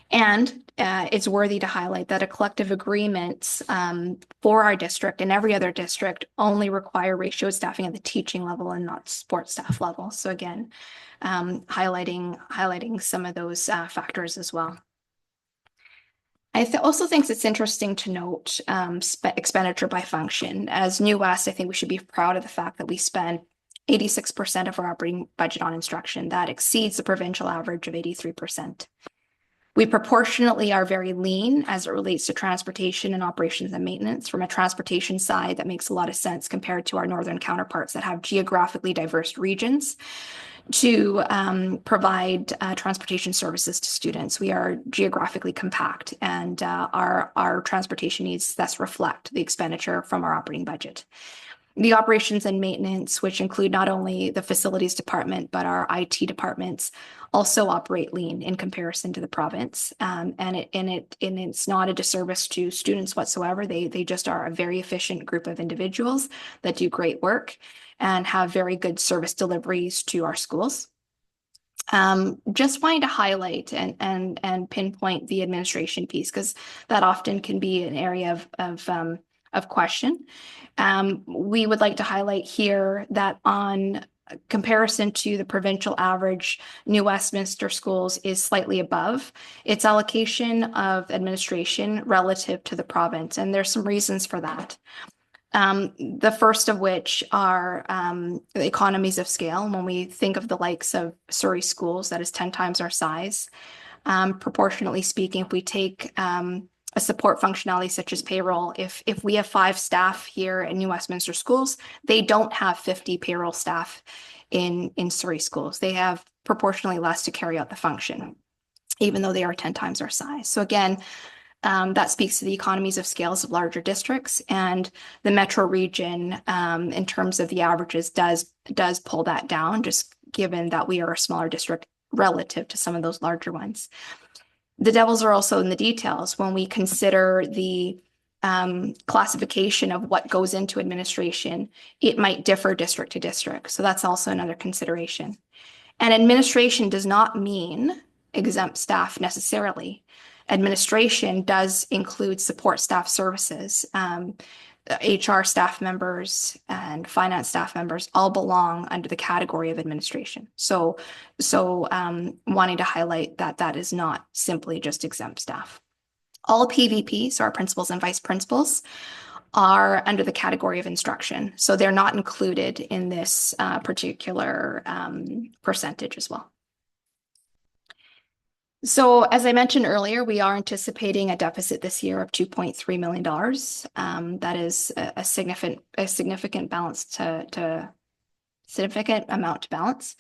S: And it's worthy to highlight that a collective agreement for our district and every other district only require ratio staffing at the teaching level and not support staff level. So again, highlighting some of those factors as well. I also think it's interesting to note expenditure by function. As New West, I think we should be proud of the fact that we spend 86% of our operating budget on instruction. That exceeds the provincial average of 83%. We proportionately are very lean as it relates to transportation and operations and maintenance. From a transportation side, that makes a lot of sense compared to our northern counterparts that have geographically diverse regions to provide transportation services to students. We are geographically compact, and our transportation needs thus reflect the expenditure from our operating budget. The operations and maintenance, which include not only the facilities department, but our IT departments, also operate lean in comparison to the province. And it's not a disservice to students whatsoever. They just are a very efficient group of individuals that do great work and have very good service deliveries to our schools. Just wanting to highlight and pinpoint the administration piece, because that often can be an area of question. We would like to highlight here that on comparison to the provincial average, New Westminster Schools is slightly above its allocation of administration relative to the province, and there's some reasons for that. The first of which are the economies of scale. When we think of the likes of Surrey Schools, that is 10 times our size. Proportionately speaking, if we take a support functionality such as payroll, if we have 5 staff here in New Westminster Schools, they don't have 50 payroll staff in Surrey Schools. They have proportionally less to carry out the function, even though they are 10 times our size. So again, that speaks to the economies of scales of larger districts, and the metro region, in terms of the averages, does pull that down, just given that we are a smaller district relative to some of those larger ones. The devils are also in the details when we consider the classification of what goes into administration. It might differ district to district, so that's also another consideration. And administration does not mean exempt staff necessarily. Administration does include support staff services. HR staff members and finance staff members all belong under the category of administration. So wanting to highlight that that is not simply just exempt staff. All PVPs, so our principals and vice principals, are under the category of instruction. So they're not included in this particular percentage as well. So as I mentioned earlier, we are anticipating a deficit this year of $2.3 million. That is a significant balance significant amount to balance.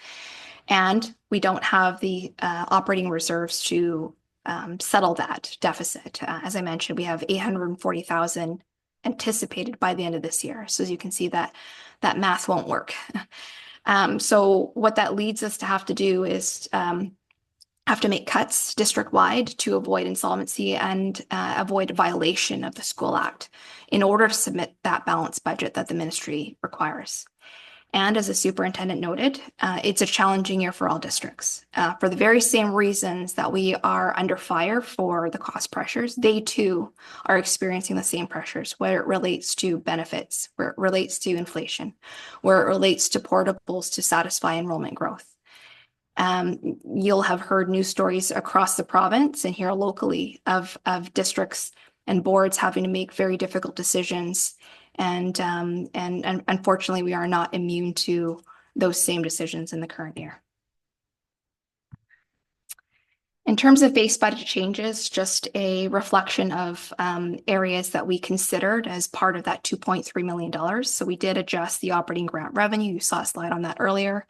S: And we don't have the operating reserves to settle that deficit. As I mentioned, we have $840,000 anticipated by the end of this year. So as you can see, that math won't work. So what that leads us to have to do is have to make cuts district-wide to avoid insolvency and avoid violation of the School Act in order to submit that balanced budget that the ministry requires. And as the superintendent noted, it's a challenging year for all districts. For the very same reasons that we are under fire for the cost pressures, they too are experiencing the same pressures, where it relates to benefits, where it relates to inflation, where it relates to portables to satisfy enrollment growth. You'll have heard news stories across the province and here locally of districts and boards having to make very difficult decisions. And unfortunately, we are not immune to those same decisions in the current year. In terms of base budget changes, just a reflection of areas that we considered as part of that $2.3 million. So we did adjust the operating grant revenue. You saw a slide on that earlier.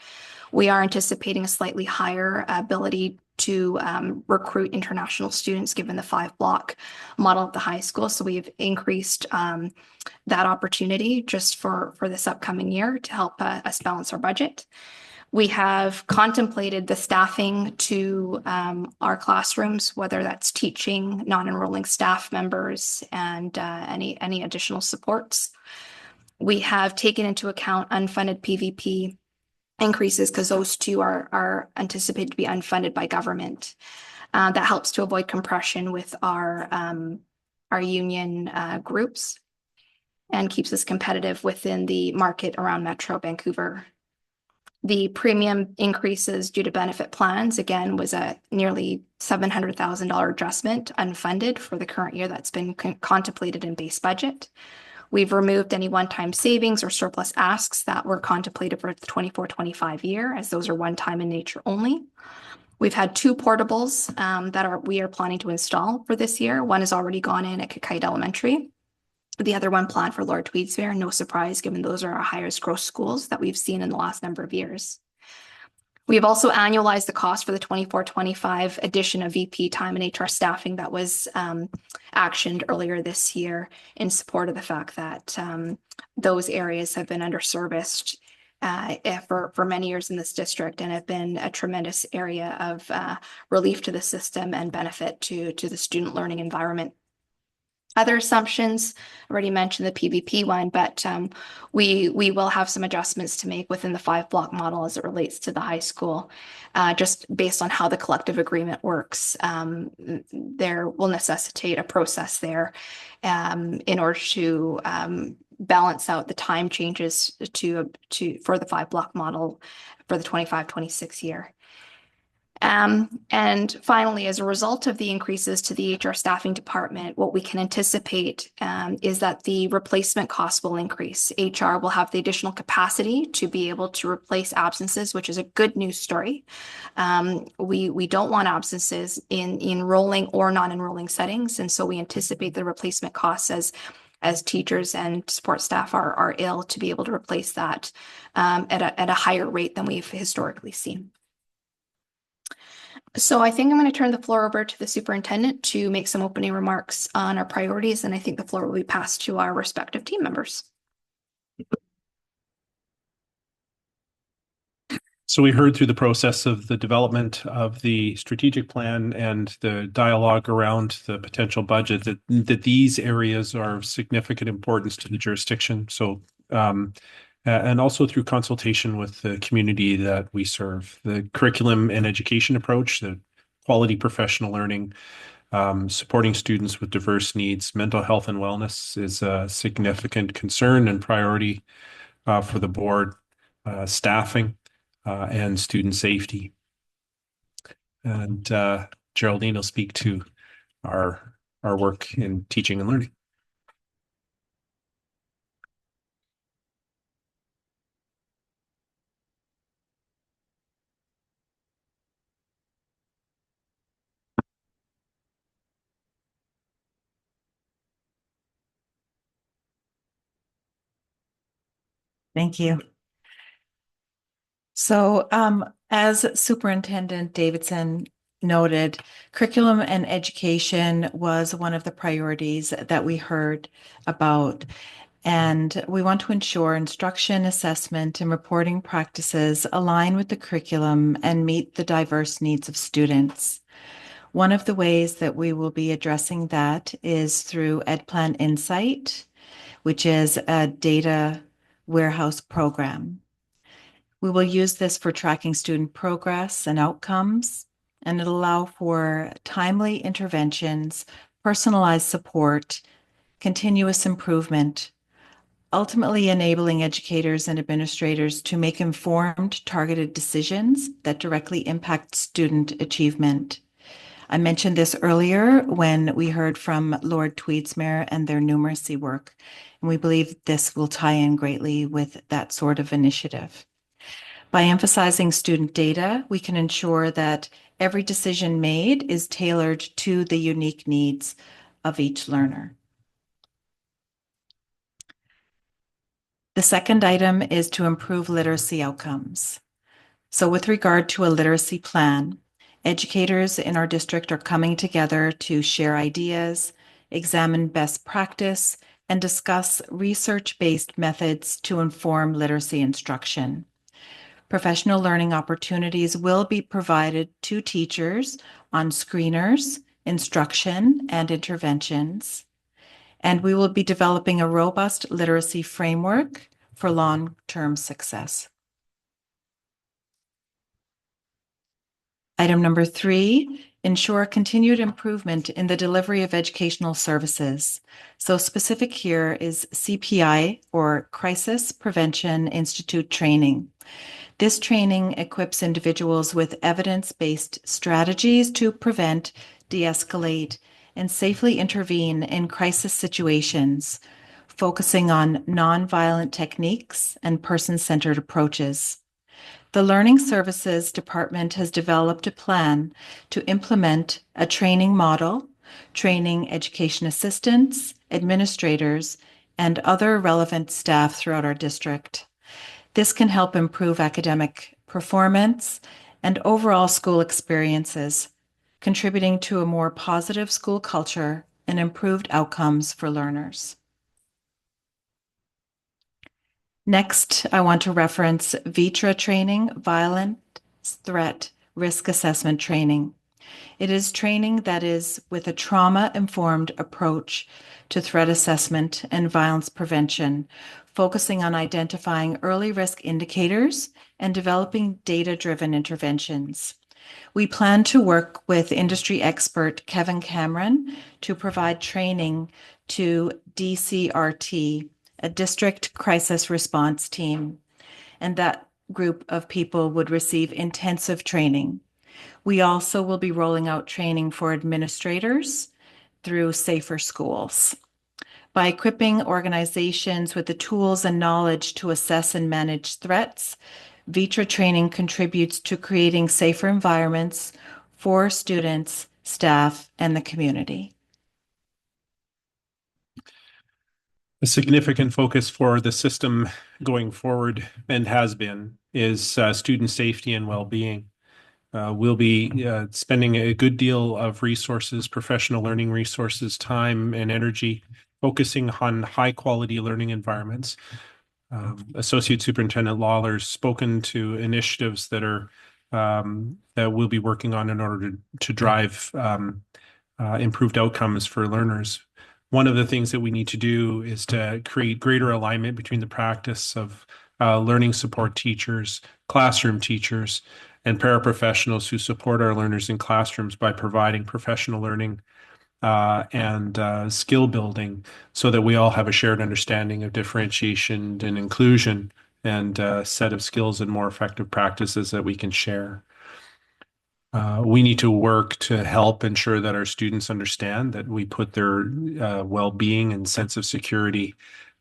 S: We are anticipating a slightly higher ability to recruit international students given the 5-block model at the high school. So we've increased that opportunity just for this upcoming year to help us balance our budget. We have contemplated the staffing to our classrooms, whether that's teaching, non-enrolling staff members, and any additional supports. We have taken into account unfunded PVP increases because those two are anticipated to be unfunded by government. That helps to avoid compression with our union groups and keeps us competitive within the market around Metro Vancouver. The premium increases due to benefit plans, again, was a nearly $700,000 adjustment unfunded for the current year that's been contemplated in base budget. We've removed any one-time savings or surplus asks that were contemplated for the 24-25 year, as those are one-time in nature only. We've had 2 portables we are planning to install for this year. One has already gone in at Kakite Elementary. The other one planned for Lord Tweeds Fair, no surprise given those are our highest growth schools that we've seen in the last number of years. We have also annualized the cost for the 24-25 addition of VP time and HR staffing that was actioned earlier this year in support of the fact that those areas have been underserviced for many years in this district and have been a tremendous area of relief to the system and benefit to the student learning environment. Other assumptions, already mentioned the PVP one, but we will have some adjustments to make within the 5-block model as it relates to the high school, just based on how the collective agreement works. There will necessitate a process there in order to balance out the time changes for the 5-block model for the 25-26 year. And finally, as a result of the increases to the HR staffing department, what we can anticipate is that the replacement costs will increase. HR will have the additional capacity to be able to replace absences, which is a good news story. We don't want absences in enrolling or non-enrolling settings, and so we anticipate the replacement costs as teachers and support staff are ill to be able to replace that at a higher rate than we've historically seen. So I think I'm going to turn the floor over to the superintendent to make some opening remarks on our priorities, and I think the floor will be passed to our respective team members.
D: So we heard through the process of the development of the strategic plan and the dialogue around the potential budget that these areas are of significant importance to the jurisdiction. So and also through consultation with the community that we serve. The curriculum and education approach, the quality professional learning, supporting students with diverse needs, mental health and wellness is a significant concern and priority for the board, staffing, and student safety. And Geraldine will speak to our work in teaching and learning.
Q: Thank you. So, as Superintendent Davidson noted, curriculum and education was one of the priorities that we heard about. And we want to ensure instruction, assessment, and reporting practices align with the curriculum and meet the diverse needs of students. One of the ways that we will be addressing that is through EdPlan Insight, which is a data warehouse program. We will use this for tracking student progress and outcomes, and it'll allow for timely interventions, personalized support, continuous improvement, ultimately enabling educators and administrators to make informed, targeted decisions that directly impact student achievement. I mentioned this earlier when we heard from Lord Tweedsmere and their numeracy work, and we believe this will tie in greatly with that sort of initiative. By emphasizing student data, we can ensure that every decision made is tailored to the unique needs of each learner. The second item is to improve literacy outcomes. So with regard to a literacy plan, Educators in our district are coming together to share ideas, examine best practice, and discuss research-based methods to inform literacy instruction. Professional learning opportunities will be provided to teachers on screeners, instruction, and interventions. And we will be developing a robust literacy framework for long-term success. Item number 3, ensure continued improvement in the delivery of educational services. So specific here is CPI, or Crisis Prevention Institute training. This training equips individuals with evidence-based strategies to prevent, de-escalate, and safely intervene in crisis situations, focusing on nonviolent techniques and person-centered approaches. The Learning Services Department has developed a plan to implement a training model, training education assistants, administrators, and other relevant staff throughout our district. This can help improve academic performance and overall school experiences, contributing to a more positive school culture and improved outcomes for learners. Next, I want to reference VITRA training, Violent Threat Risk Assessment Training. It is training that is with a trauma-informed approach to threat assessment and violence prevention, focusing on identifying early risk indicators and developing data-driven interventions. We plan to work with industry expert Kevin Cameron to provide training to DCRT, a district crisis response team, and that group of people would receive intensive training. We also will be rolling out training for administrators through Safer Schools. By equipping organizations with the tools and knowledge to assess and manage threats, VITRA training contributes to creating safer environments for students, staff, and the community.
D: A significant focus for the system going forward, and has been, is student safety and well-being. We'll be spending a good deal of resources, professional learning resources, time and energy, focusing on high-quality learning environments. Associate Superintendent Lawler's spoken to initiatives that are that we'll be working on in order to drive improved outcomes for learners. One of the things that we need to do is to create greater alignment between the practice of learning support teachers, classroom teachers, and paraprofessionals who support our learners in classrooms by providing professional learning and skill building so that we all have a shared understanding of differentiation and inclusion and a set of skills and more effective practices that we can share. We need to work to help ensure that our students understand that we put their well-being and sense of security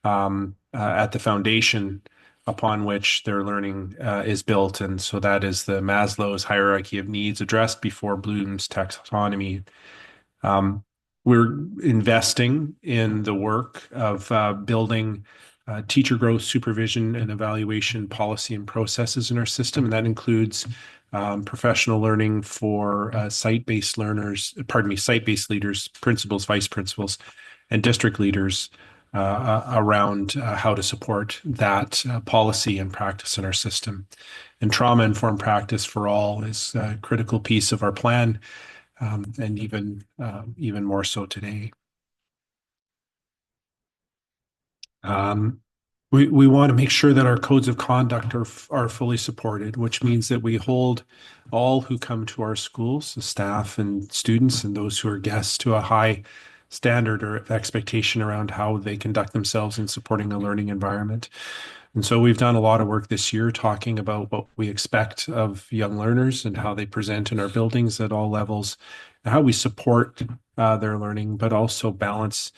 D: at the foundation upon which their learning is built. And so that is the Maslow's hierarchy of needs addressed before Bloom's taxonomy. We're investing in the work of building teacher growth, supervision, and evaluation policy and processes in our system. And that includes professional learning for site-based leaders, principals, vice principals, and district leaders around how to support that policy and practice in our system. And trauma-informed practice for all is a critical piece of our plan, and even more so today. We want to make sure that our codes of conduct are fully supported, which means that we hold all who come to our schools, the staff and students and those who are guests, to a high standard or expectation around how they conduct themselves in supporting a learning environment. And so we've done a lot of work this year talking about what we expect of young learners and how they present in our buildings at all levels, and how we support their learning, but also balance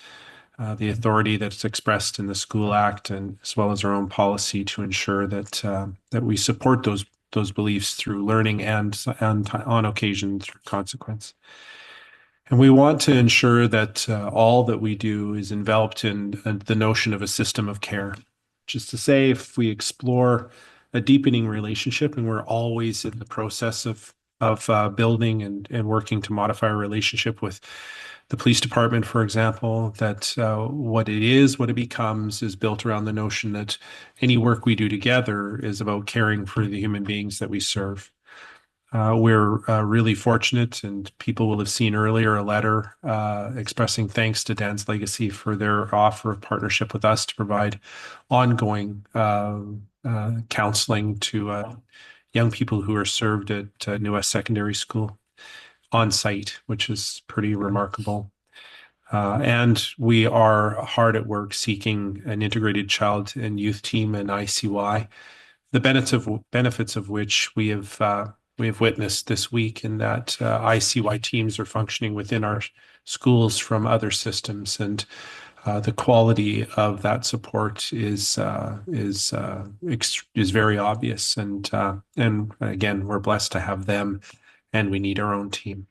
D: the authority that's expressed in the School Act, and as well as our own policy, to ensure that that we support those beliefs through learning and on occasion through consequence. And we want to ensure that all that we do is enveloped in the notion of a system of care. Just to say, if we explore a deepening relationship and we're always in the process of building and working to modify our relationship with the police department, for example, that what it is, what it becomes, is built around the notion that any work we do together is about caring for the human beings that we serve. We're really fortunate, and people will have seen earlier a letter expressing thanks to Dan's Legacy for their offer of partnership with us to provide ongoing counseling to young people who are served at New West Secondary School on site, which is pretty remarkable. And we are hard at work seeking an integrated child and youth team and ICY, the benefits of which we have witnessed this week, in that ICY teams are functioning within our schools from other systems, and the quality of that support is very obvious. And again, we're blessed to have them, and we need our own team.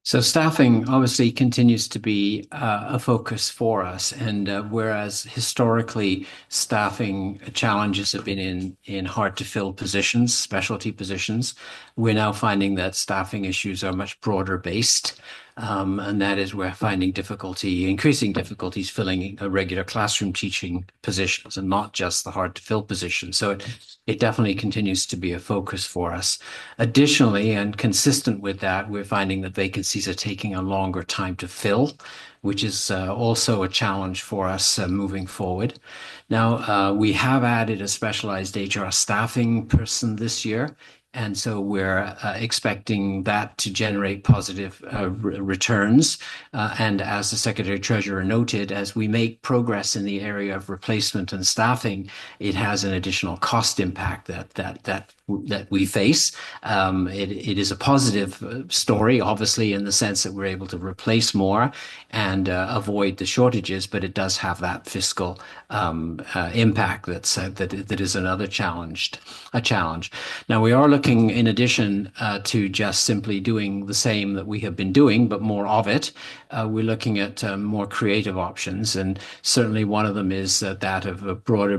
T: So staffing obviously continues to be a focus for us, and whereas historically staffing challenges have been in hard to fill positions, specialty positions, we're now finding that staffing issues are much broader based. And that is, we're finding increasing difficulties filling regular classroom teaching positions, and not just the hard to fill positions. So it definitely continues to be a focus for us. Additionally, and consistent with that, we're finding that vacancies are taking a longer time to fill, which is also a challenge for us moving forward. Now, we have added a specialized HR staffing person this year, and so we're expecting that to generate positive returns. And as the Secretary Treasurer noted, as we make progress in the area of replacement and staffing, it has an additional cost impact that we face. It is a positive story, obviously, in the sense that we're able to replace more and avoid the shortages, but it does have that fiscal impact that is another challenge. Now, we are looking, in addition to just simply doing the same that we have been doing, but more of it, we're looking at more creative options. And certainly one of them is that of a broader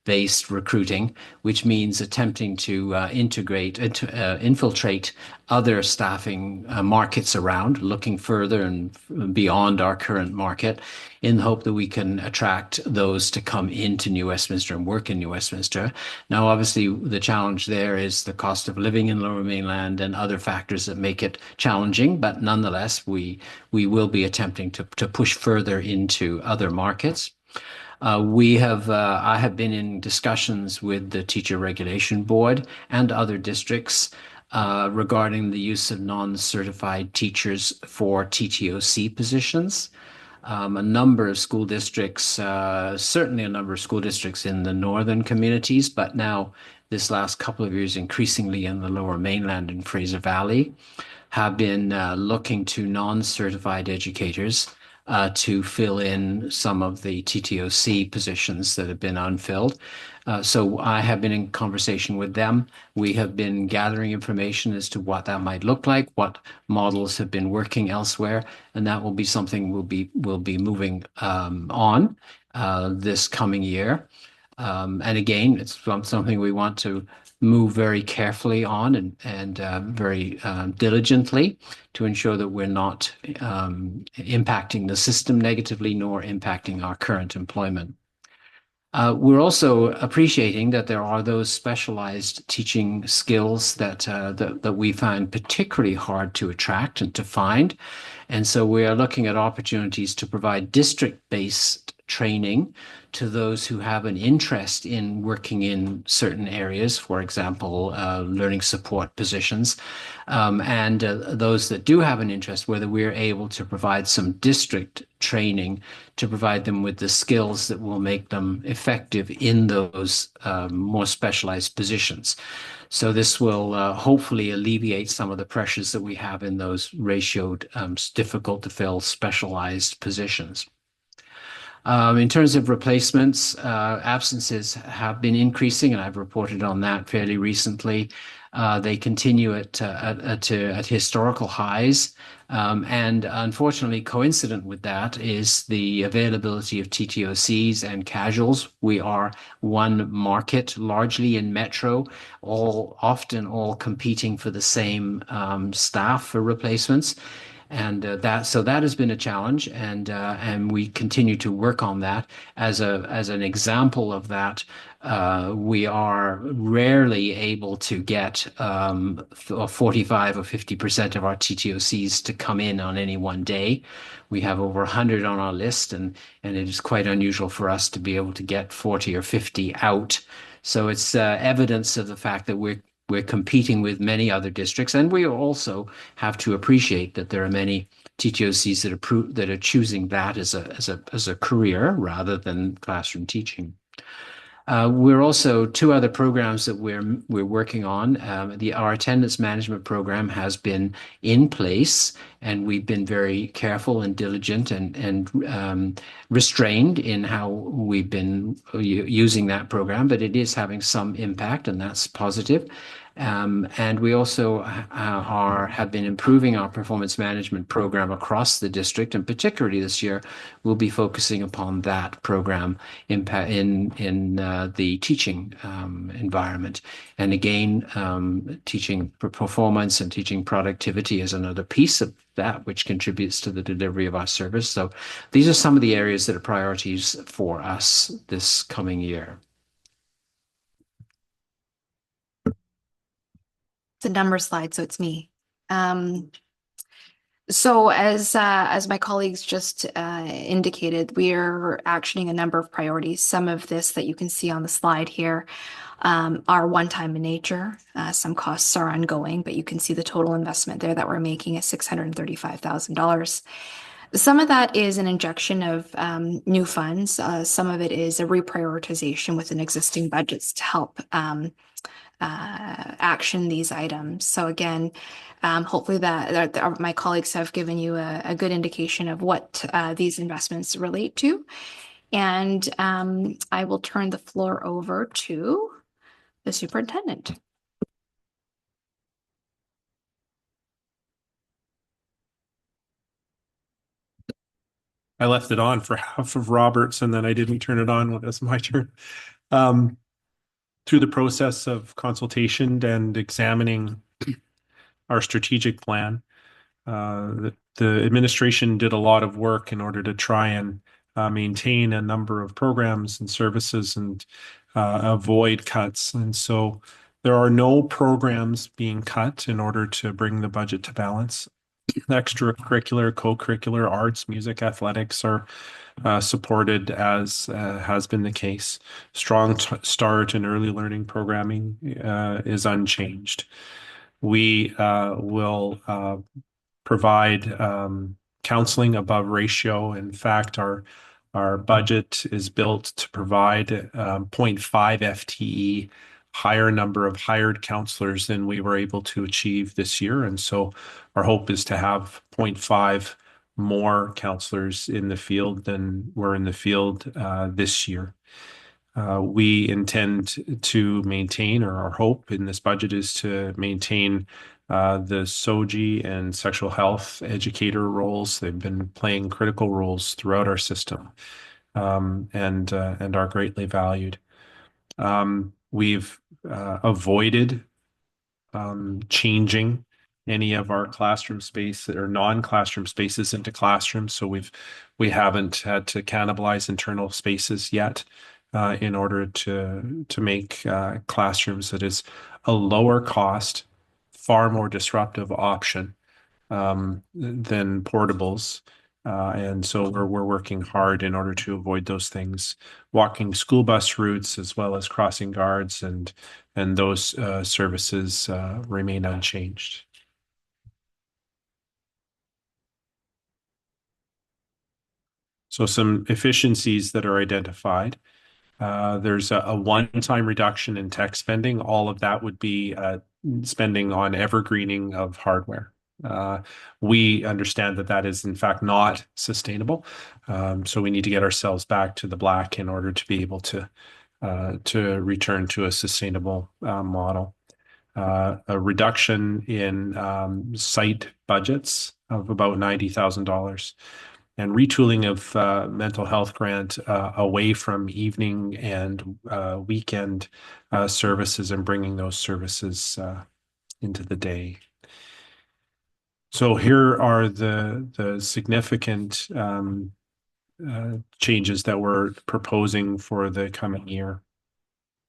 T: based recruiting, which means attempting to infiltrate other staffing markets around, looking further and beyond our current market, in the hope that we can attract those to come into New Westminster and work in New Westminster. Now, obviously, the challenge there is the cost of living in Lower Mainland and other factors that make it challenging. But nonetheless, we will be attempting to push further into other markets. I have been in discussions with the Teacher Regulation Board and other districts regarding the use of non-certified teachers for TTOC positions. A number of school districts, certainly a number of school districts in the northern communities, but now this last couple of years, increasingly in the Lower Mainland and Fraser Valley, have been looking to non-certified educators to fill in some of the TTOC positions that have been unfilled. So I have been in conversation with them. We have been gathering information as to what that might look like, what models have been working elsewhere, and that will be something we'll be moving on this coming year. And again, it's something we want to move very carefully on and very diligently to ensure that we're not impacting the system negatively, nor impacting our current employment. We're also appreciating that there are those specialized teaching skills that we find particularly hard to attract and to find. And so we are looking at opportunities to provide district-based training to those who have an interest in working in certain areas, for example, learning support positions, and those that do have an interest, whether we're able to provide some district training to provide them with the skills that will make them effective in those more specialized positions. So this will hopefully alleviate some of the pressures that we have in those ratioed, difficult to fill specialized positions. In terms of replacements, absences have been increasing, and I've reported on that fairly recently. They continue at historical highs. And unfortunately, coincident with that is the availability of TTOCs and casuals. We are one market, largely in Metro, often all competing for the same staff for replacements. And that has been a challenge, and we continue to work on that. As an example of that, we are rarely able to get 45 or 50% of our TTOCs to come in on any one day. We have over 100 on our list, and it is quite unusual for us to be able to get 40 or 50 out. So it's evidence of the fact that we're competing with many other districts, and we also have to appreciate that there are many TTOCs that are choosing that as a career rather than classroom teaching. We're also two other programs that we're working on. Our attendance management program has been in place, and we've been very careful and diligent and restrained in how we've been using that program, but it is having some impact, and that's positive. And we also have been improving our performance management program across the district, and particularly this year, we'll be focusing upon that program impact in the teaching environment. And again, teaching performance and teaching productivity is another piece of that which contributes to the delivery of our service. So these are some of the areas that are priorities for us this coming year.
S: It's a number slide, so it's me. So as my colleagues just indicated, we are actioning a number of priorities. Some of this that you can see on the slide here are one-time in nature. Some costs are ongoing, but you can see the total investment there that we're making is $635,000. Some of that is an injection of new funds. Some of it is a reprioritization within existing budgets to help action these items. So again, hopefully that my colleagues have given you a good indication of what these investments relate to. And I will turn the floor over to the superintendent.
D: I left it on for half of Robert's, and then I didn't turn it on when it was my turn. Through the process of consultation and examining our strategic plan, the administration did a lot of work in order to try and maintain a number of programs and services and avoid cuts. And so there are no programs being cut in order to bring the budget to balance. Extracurricular, co-curricular, arts, music, athletics are supported as has been the case. Strong start and early learning programming is unchanged. We will provide counseling above ratio. In fact, our budget is built to provide 0.5 FTE higher number of hired counselors than we were able to achieve this year. And so our hope is to have 0.5 more counselors in the field than were in the field this year. We intend to maintain, or our hope in this budget is to maintain the SOGI and sexual health educator roles. They've been playing critical roles throughout our system and are greatly valued. We've avoided changing any of our classroom space or non-classroom spaces into classrooms. So we haven't had to cannibalize internal spaces yet in order to make classrooms that is a lower cost, far more disruptive option than portables. And so we're working hard in order to avoid those things, walking school bus routes as well as crossing guards, and those services remain unchanged. So some efficiencies that are identified. There's a one-time reduction in tech spending. All of that would be spending on evergreening of hardware. We understand that that is in fact not sustainable. So we need to get ourselves back to the black in order to be able to return to a sustainable model. A reduction in site budgets of about $90,000 and retooling of mental health grant away from evening and weekend services and bringing those services into the day. So here are the significant changes that we're proposing for the coming year.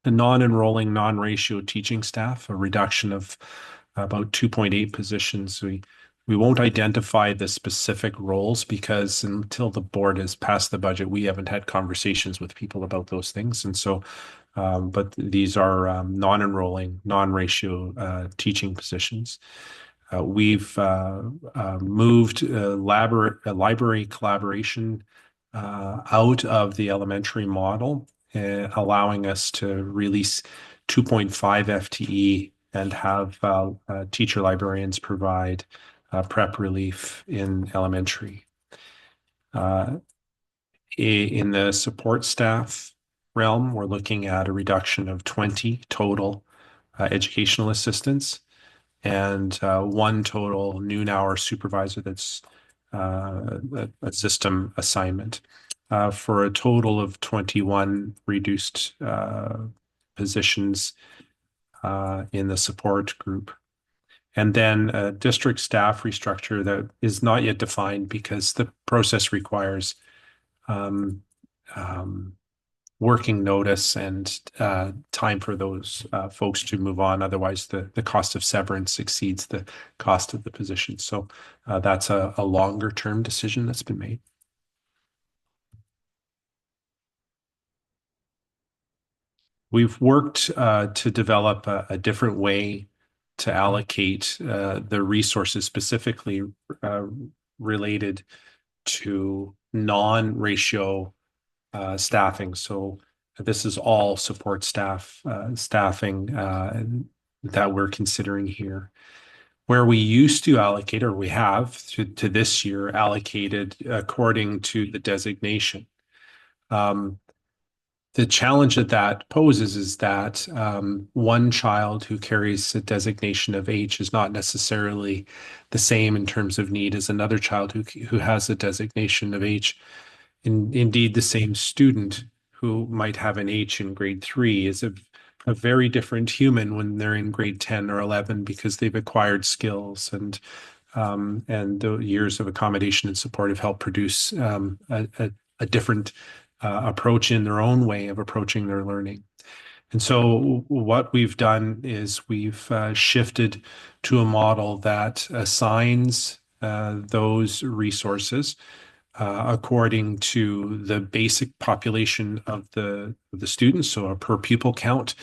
D: The non-enrolling, non-ratio teaching staff, a reduction of about 2.8 positions. We won't identify the specific roles because until the board has passed the budget, we haven't had conversations with people about those things. And so, but these are non-enrolling, non-ratio teaching positions. We've moved library collaboration out of the elementary model, allowing us to release 2.5 FTE and have teacher librarians provide prep relief in elementary. In the support staff realm, we're looking at a reduction of 20 total educational assistants and one total noon hour supervisor that's a system assignment for a total of 21 reduced positions in the support group. And then a district staff restructure that is not yet defined because the process requires working notice and time for those folks to move on. Otherwise, the cost of severance exceeds the cost of the position. So that's a longer term decision that's been made. We've worked to develop a different way to allocate the resources specifically related to non-ratio staffing. So this is all support staff staffing that we're considering here. Where we used to allocate, or we have to this year, allocated according to the designation. The challenge that poses is that one child who carries a designation of H is not necessarily the same in terms of need as another child who has a designation of H. Indeed, the same student who might have an H in grade 3 is a very different human when they're in grade 10 or 11 because they've acquired skills and the years of accommodation and support have helped produce a different approach in their own way of approaching their learning. And so what we've done is we've shifted to a model that assigns those resources according to the basic population of the students, so a per pupil count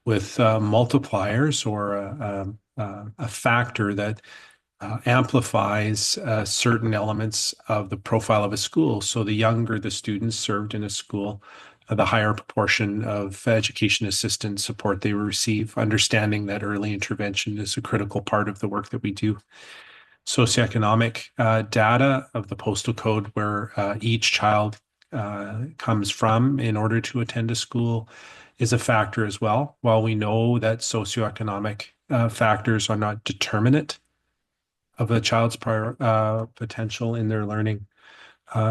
D: with multipliers or a factor that amplifies certain elements of the profile of a school. So the younger the students served in a school, the higher proportion of education assistance support they receive, understanding that early intervention is a critical part of the work that we do. Socioeconomic data of the postal code where each child comes from in order to attend a school is a factor as well. While we know that socioeconomic factors are not determinate of a child's prior potential in their learning,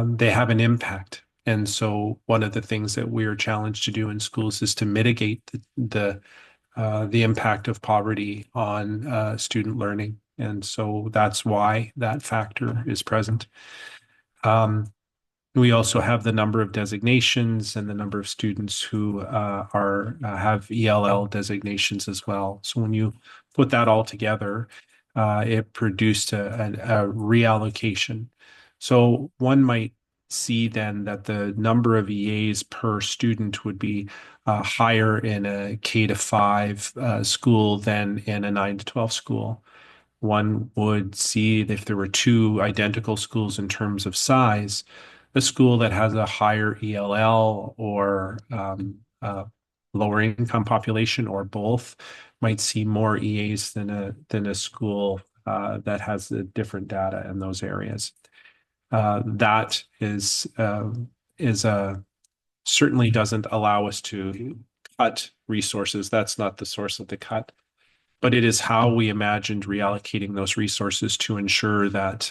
D: they have an impact. And so one of the things that we are challenged to do in schools is to mitigate the impact of poverty on student learning. And so that's why that factor is present. We also have the number of designations and the number of students who have ELL designations as well. So when you put that all together, it produced a reallocation. So one might see then that the number of EAs per student would be higher in a K-5 school than in a 9-12 school. One would see if there were two identical schools in terms of size, a school that has a higher ELL or lower income population or both might see more EAs than a school that has the different data in those areas. That certainly doesn't allow us to cut resources. That's not the source of the cut, but it is how we imagined reallocating those resources to ensure that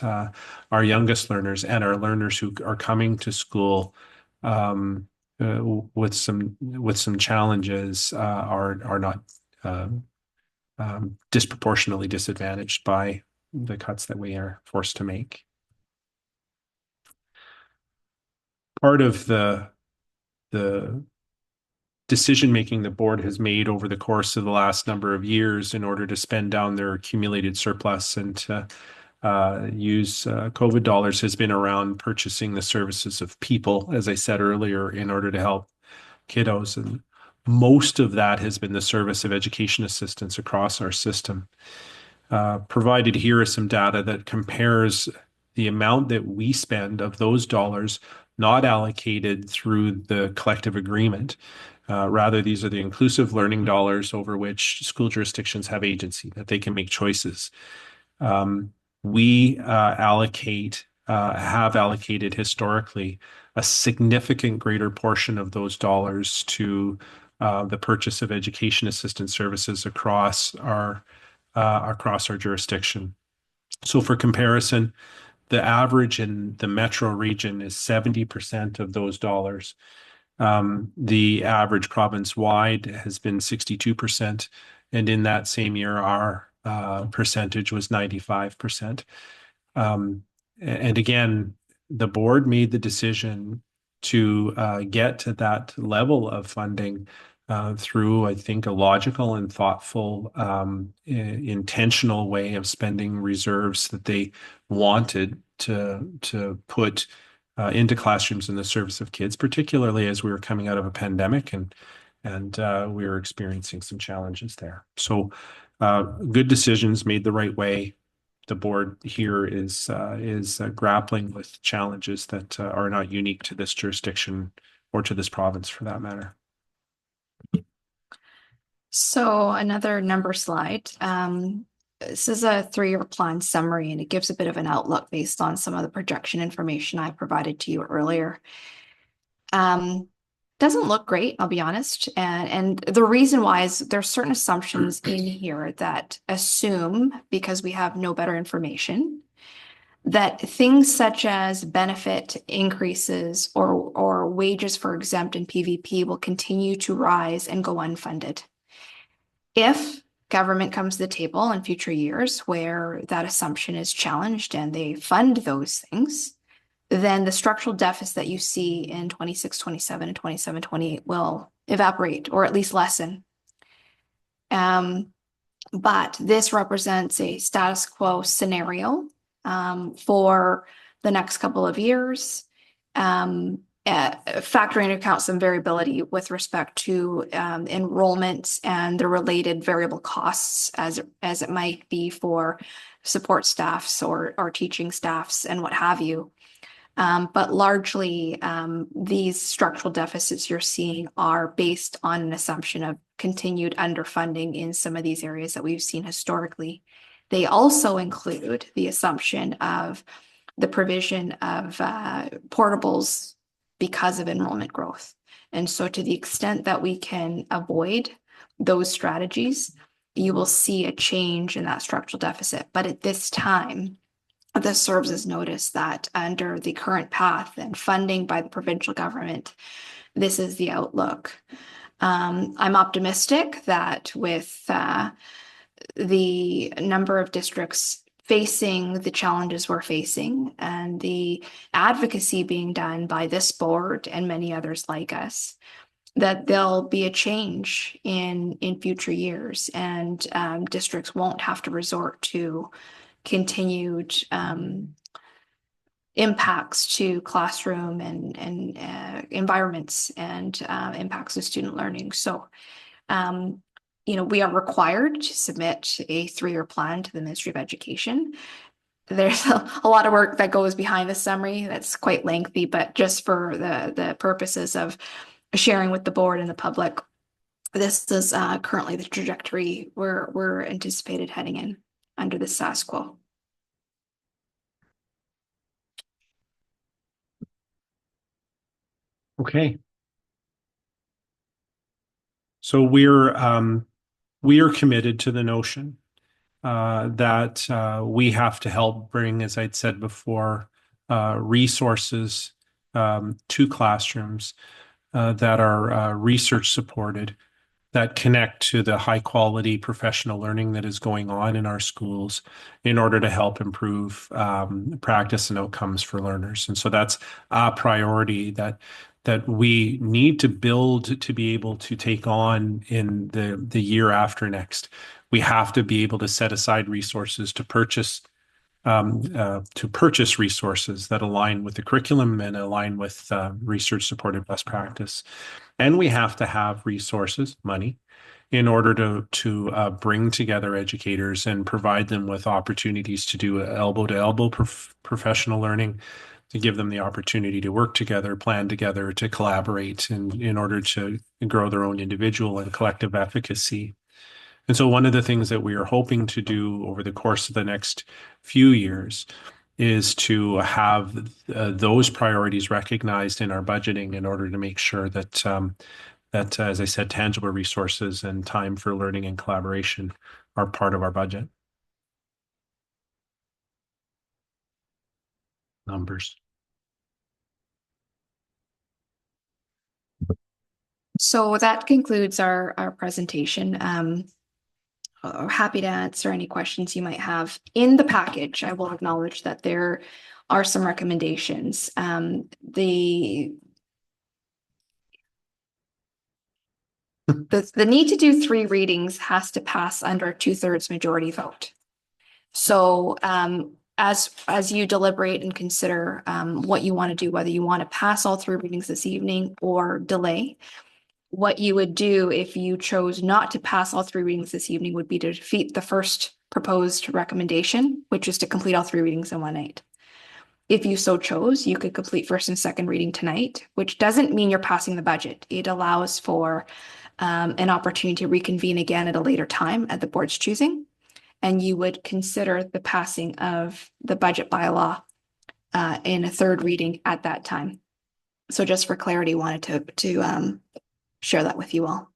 D: our youngest learners and our learners who are coming to school with some challenges are not disproportionately disadvantaged by the cuts that we are forced to make. Part of the decision making the board has made over the course of the last number of years in order to spend down their accumulated surplus and to use COVID dollars has been around purchasing the services of people, as I said earlier, in order to help kiddos. And most of that has been the service of education assistance across our system. Provided here is some data that compares the amount that we spend of those dollars not allocated through the collective agreement. Rather, these are the inclusive learning dollars over which school jurisdictions have agency, that they can make choices. We have allocated historically a significant greater portion of those dollars to the purchase of education assistance services across our jurisdiction. So for comparison, the average in the metro region is 70% of those dollars. The average province-wide has been 62%, and in that same year, our percentage was 95%. And again, the board made the decision to get to that level of funding through, I think, a logical and thoughtful, intentional way of spending reserves that they wanted to put into classrooms in the service of kids, particularly as we were coming out of a pandemic and we were experiencing some challenges there. So good decisions made the right way. The board here is grappling with challenges that are not unique to this jurisdiction or to this province for that matter.
S: So another number slide. This is a 3-year plan summary, and it gives a bit of an outlook based on some of the projection information I provided to you earlier. Doesn't look great, I'll be honest. And the reason why is there's certain assumptions in here that assume, because we have no better information, that things such as benefit increases or wages for exempt and PVP will continue to rise and go unfunded. If government comes to the table in future years where that assumption is challenged and they fund those things, then the structural deficit that you see in 26, 27, and 27, 28 will evaporate or at least lessen. But this represents a status quo scenario for the next couple of years, factoring into account some variability with respect to enrollment and the related variable costs as it might be for support staffs or teaching staffs and what have you. But largely, these structural deficits you're seeing are based on an assumption of continued underfunding in some of these areas that we've seen historically. They also include the assumption of the provision of portables because of enrollment growth. And so to the extent that we can avoid those strategies, you will see a change in that structural deficit. But at this time, this serves as notice that under the current path and funding by the provincial government, this is the outlook. I'm optimistic that with the number of districts facing the challenges we're facing and the advocacy being done by this board and many others like us, that there'll be a change in future years and districts won't have to resort to continued impacts to classroom and environments and impacts to student learning. So, we are required to submit a 3-year plan to the Ministry of Education. There's a lot of work that goes behind the summary that's quite lengthy, but just for the purposes of sharing with the board and the public, this is currently the trajectory we're anticipated heading in. under the status quo.
D: Okay. So we are committed to the notion that we have to help bring, as I'd said before, resources to classrooms that are research supported, that connect to the high quality professional learning that is going on in our schools in order to help improve practice and outcomes for learners. And so that's a priority that we need to build to be able to take on in the year after next. We have to be able to set aside resources to purchase resources that align with the curriculum and align with research supported best practice. And we have to have resources, money, in order to bring together educators and provide them with opportunities to do elbow-to-elbow professional learning, to give them the opportunity to work together, plan together, to collaborate in order to grow their own individual and collective efficacy. And so one of the things that we are hoping to do over the course of the next few years is to have those priorities recognized in our budgeting in order to make sure that, as I said, tangible resources and time for learning and collaboration are part of our budget. Numbers.
S: So that concludes our presentation. Happy to answer any questions you might have. In the package, I will acknowledge that there are some recommendations. The need to do 3 readings has to pass under a 2/3 majority vote. So as you deliberate and consider what you want to do, whether you want to pass all 3 readings this evening or delay, what you would do if you chose not to pass all 3 readings this evening would be to defeat the first proposed recommendation, which is to complete all 3 readings in one night. If you so chose, you could complete first and second reading tonight, which doesn't mean you're passing the budget. It allows for an opportunity to reconvene again at a later time at the board's choosing. And you would consider the passing of the budget bylaw in a 3rd reading at that time. So just for clarity, wanted to share that with you all.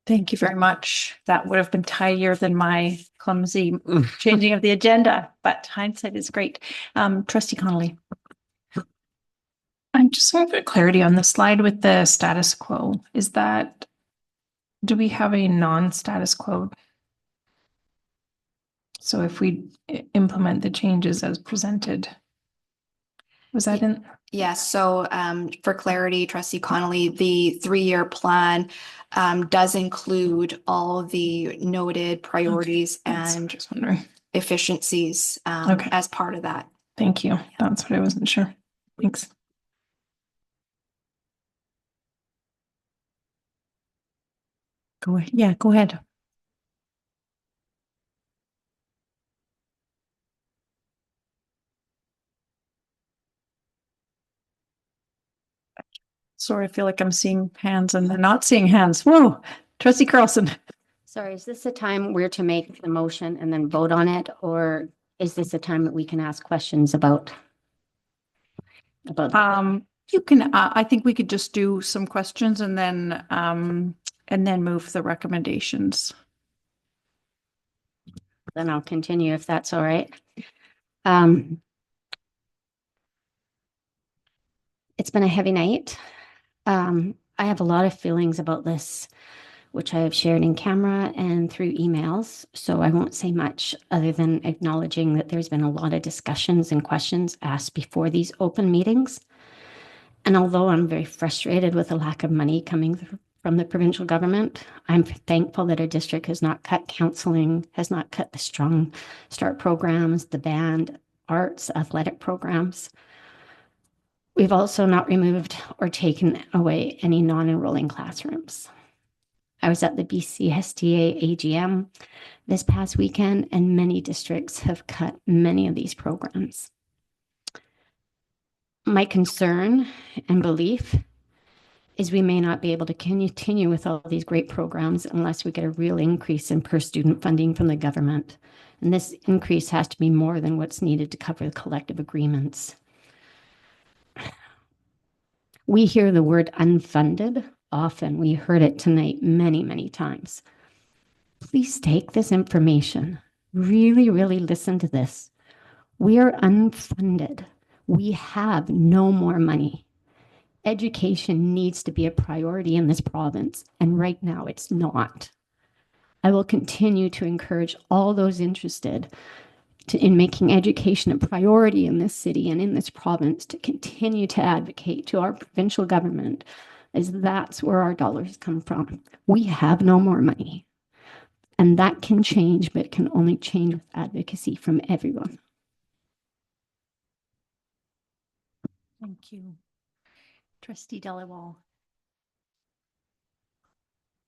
C: Thank you very much. That would have been tidier than my clumsy changing of the agenda, but hindsight is great. Trustee Connolly. I'm just looking for clarity on the slide with the status quo. Do we have a non-status quo? So if we implement the changes as presented, was that in?
S: Yes. So for clarity, Trustee Connolly, the 3-year plan does include all the noted priorities and efficiencies as part of that.
C: Thank you. That's what I wasn't sure. Thanks. Go ahead. Yeah, go ahead. Sorry, I feel like I'm seeing hands and they're not seeing hands. Whoa, Trustee Carlson.
L: Sorry, is this a time we're to make the motion and then vote on it? Or is this a time that we can ask questions about?
C: You can, I think we could just do some questions and then move the recommendations.
L: Then I'll continue if that's all right. It's been a heavy night. I have a lot of feelings about this, which I have shared in camera and through emails. So I won't say much other than acknowledging that there's been a lot of discussions and questions asked before these open meetings. And although I'm very frustrated with the lack of money coming from the provincial government, I'm thankful that our district has not cut counseling, has not cut the Strong Start programs, the band, arts, athletic programs. We've also not removed or taken away any non-enrolling classrooms. I was at the BCSTA AGM this past weekend, and many districts have cut many of these programs. My concern and belief is we may not be able to continue with all these great programs unless we get a real increase in per student funding from the government. And this increase has to be more than what's needed to cover the collective agreements. We hear the word unfunded often. We heard it tonight many, many times. Please take this information. Really, really listen to this. We are unfunded. We have no more money. Education needs to be a priority in this province, and right now it's not. I will continue to encourage all those interested in making education a priority in this city and in this province to continue to advocate to our provincial government, as that's where our dollars come from. We have no more money. And that can change, but it can only change with advocacy from everyone.
C: Thank you. Trustee Dhaliwal.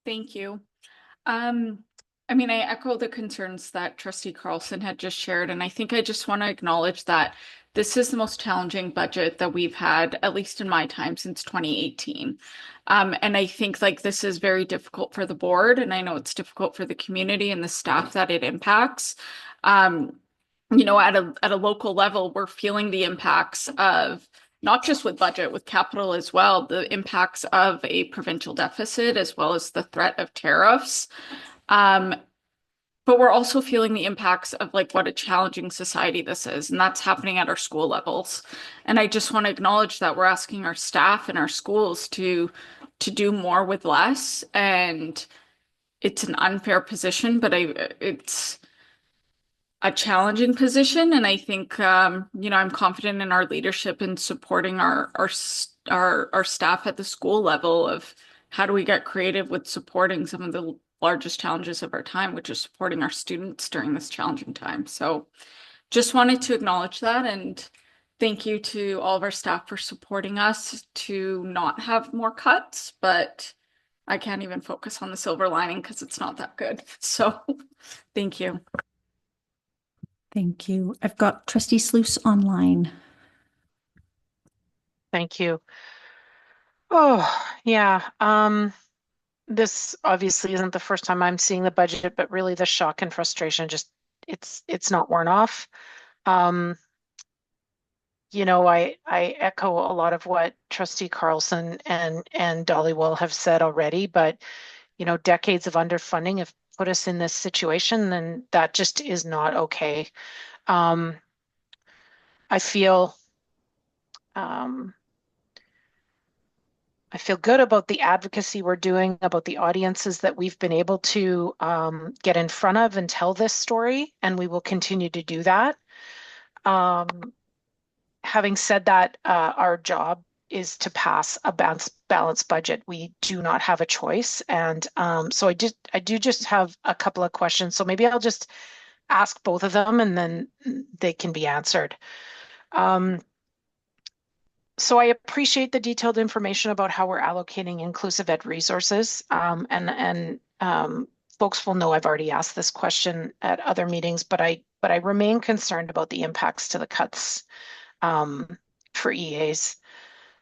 R: Thank you. I mean, I echo the concerns that Trustee Carlson had just shared, and I think I just want to acknowledge that this is the most challenging budget that we've had, at least in my time, since 2018. And I think like this is very difficult for the board, and I know it's difficult for the community and the staff that it impacts. You know, at a local level, we're feeling the impacts of not just with budget, with capital as well, the impacts of a provincial deficit, as well as the threat of tariffs. But we're also feeling the impacts of like what a challenging society this is, and that's happening at our school levels. And I just want to acknowledge that we're asking our staff and our schools to do more with less, and it's an unfair position, but it's a challenging position. And I think you know, I'm confident in our leadership in supporting our staff at the school level of how do we get creative with supporting some of the largest challenges of our time, which is supporting our students during this challenging time. So just wanted to acknowledge that, and thank you to all of our staff for supporting us to not have more cuts, but I can't even focus on the silver lining because it's not that good. So thank you.
C: Thank you. I've got Trustee Sluice online.
H: Thank you. Oh, yeah. This obviously isn't the first time I'm seeing the budget, but really the shock and frustration just it's not worn off. You know, I echo a lot of what Trustee Carlson and Dhaliwal have said already, but you know, decades of underfunding have put us in this situation, and that just is not okay. I feel I feel good about the advocacy we're doing, about the audiences that we've been able to get in front of and tell this story, and we will continue to do that. Having said that, our job is to pass a balanced budget. We do not have a choice, and so I do just have a couple of questions. So maybe I'll just ask both of them, and then they can be answered. So I appreciate the detailed information about how we're allocating inclusive ed resources. And folks will know I've already asked this question at other meetings, but I remain concerned about the impacts to the cuts for EAs.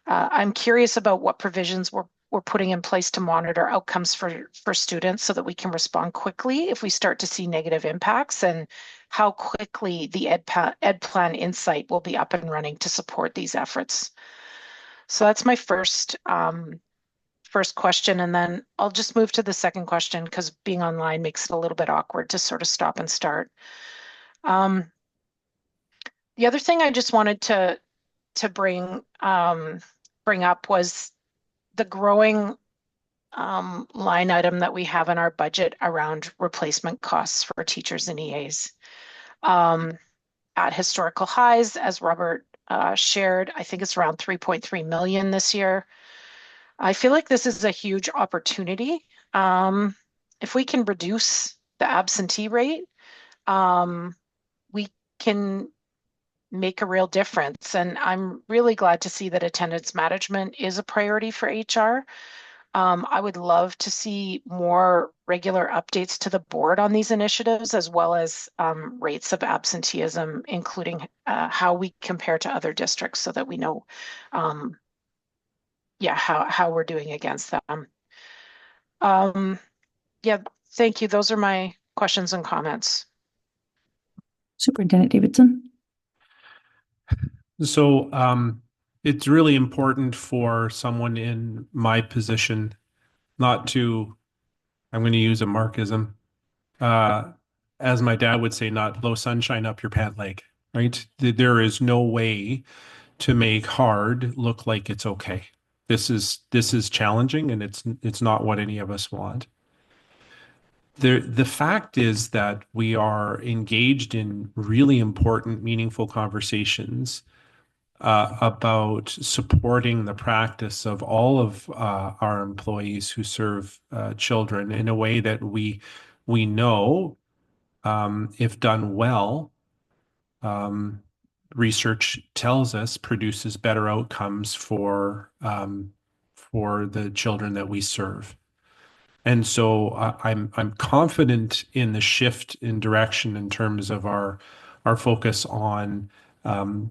H: I'm curious about what provisions we're putting in place to monitor outcomes for students so that we can respond quickly if we start to see negative impacts, and how quickly the Ed Plan Insight will be up and running to support these efforts. So that's my first question, and then I'll just move to the second question because being online makes it a little bit awkward to sort of stop and start. The other thing I just wanted to bring up was the growing line item that we have in our budget around replacement costs for teachers and EAs. At historical highs, as Robert shared, I think it's around 3.3 million this year. I feel like this is a huge opportunity. If we can reduce the absentee rate, we can make a real difference. And I'm really glad to see that attendance management is a priority for HR. I would love to see more regular updates to the board on these initiatives, as well as rates of absenteeism, including how we compare to other districts so that we know, yeah, how we're doing against them. Yeah, thank you. Those are my questions and comments.
C: Superintendent Davidson.
D: So it's really important for someone in my position not to, I'm going to use a Marxism, uh, as my dad would say, not blow sunshine up your pant leg, right? There is no way to make hard look like it's okay. This is challenging, and it's not what any of us want. The fact is that we are engaged in really important, meaningful conversations about supporting the practice of all of our employees who serve children in a way that we know, if done well, um, research tells us produces better outcomes for the children that we serve. And so I'm confident in the shift in direction in terms of our focus on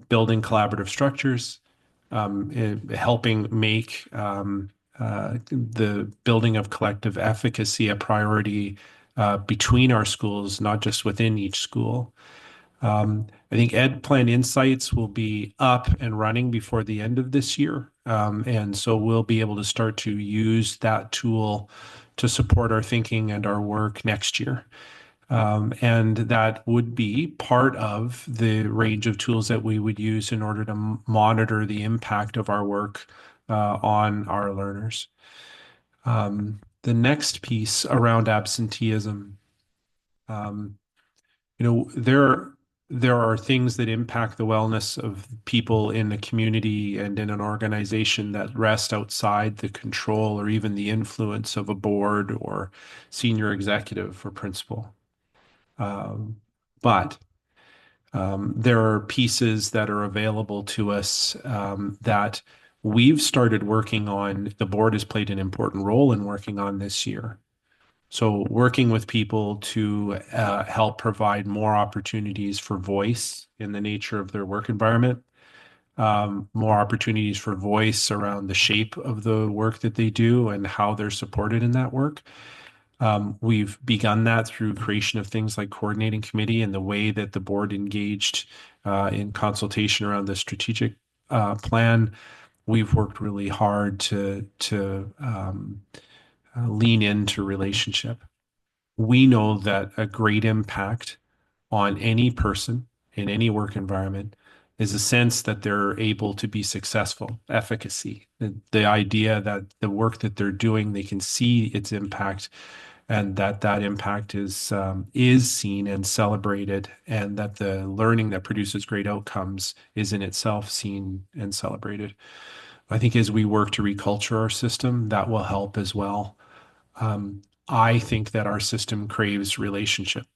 D: building collaborative structures, helping make the building of collective efficacy a priority between our schools, not just within each school. I think Ed Plan Insights will be up and running before the end of this year. And so we'll be able to start to use that tool to support our thinking and our work next year. And that would be part of the range of tools that we would use in order to monitor the impact of our work on our learners. The next piece around absenteeism, there are things that impact the wellness of people in a community and in an organization that rest outside the control or even the influence of a board or senior executive or principal. But there are pieces that are available to us that we've started working on. The board has played an important role in working on this year. So working with people to help provide more opportunities for voice in the nature of their work environment, more opportunities for voice around the shape of the work that they do and how they're supported in that work. We've begun that through creation of things like coordinating committee and the way that the board engaged in consultation around the strategic plan. We've worked really hard to lean into relationship. We know that a great impact on any person in any work environment is a sense that they're able to be successful, efficacy, the idea that the work that they're doing, they can see its impact and that impact is seen and celebrated, and that the learning that produces great outcomes is in itself seen and celebrated. I think as we work to reculture our system, that will help as well. I think that our system craves relationship.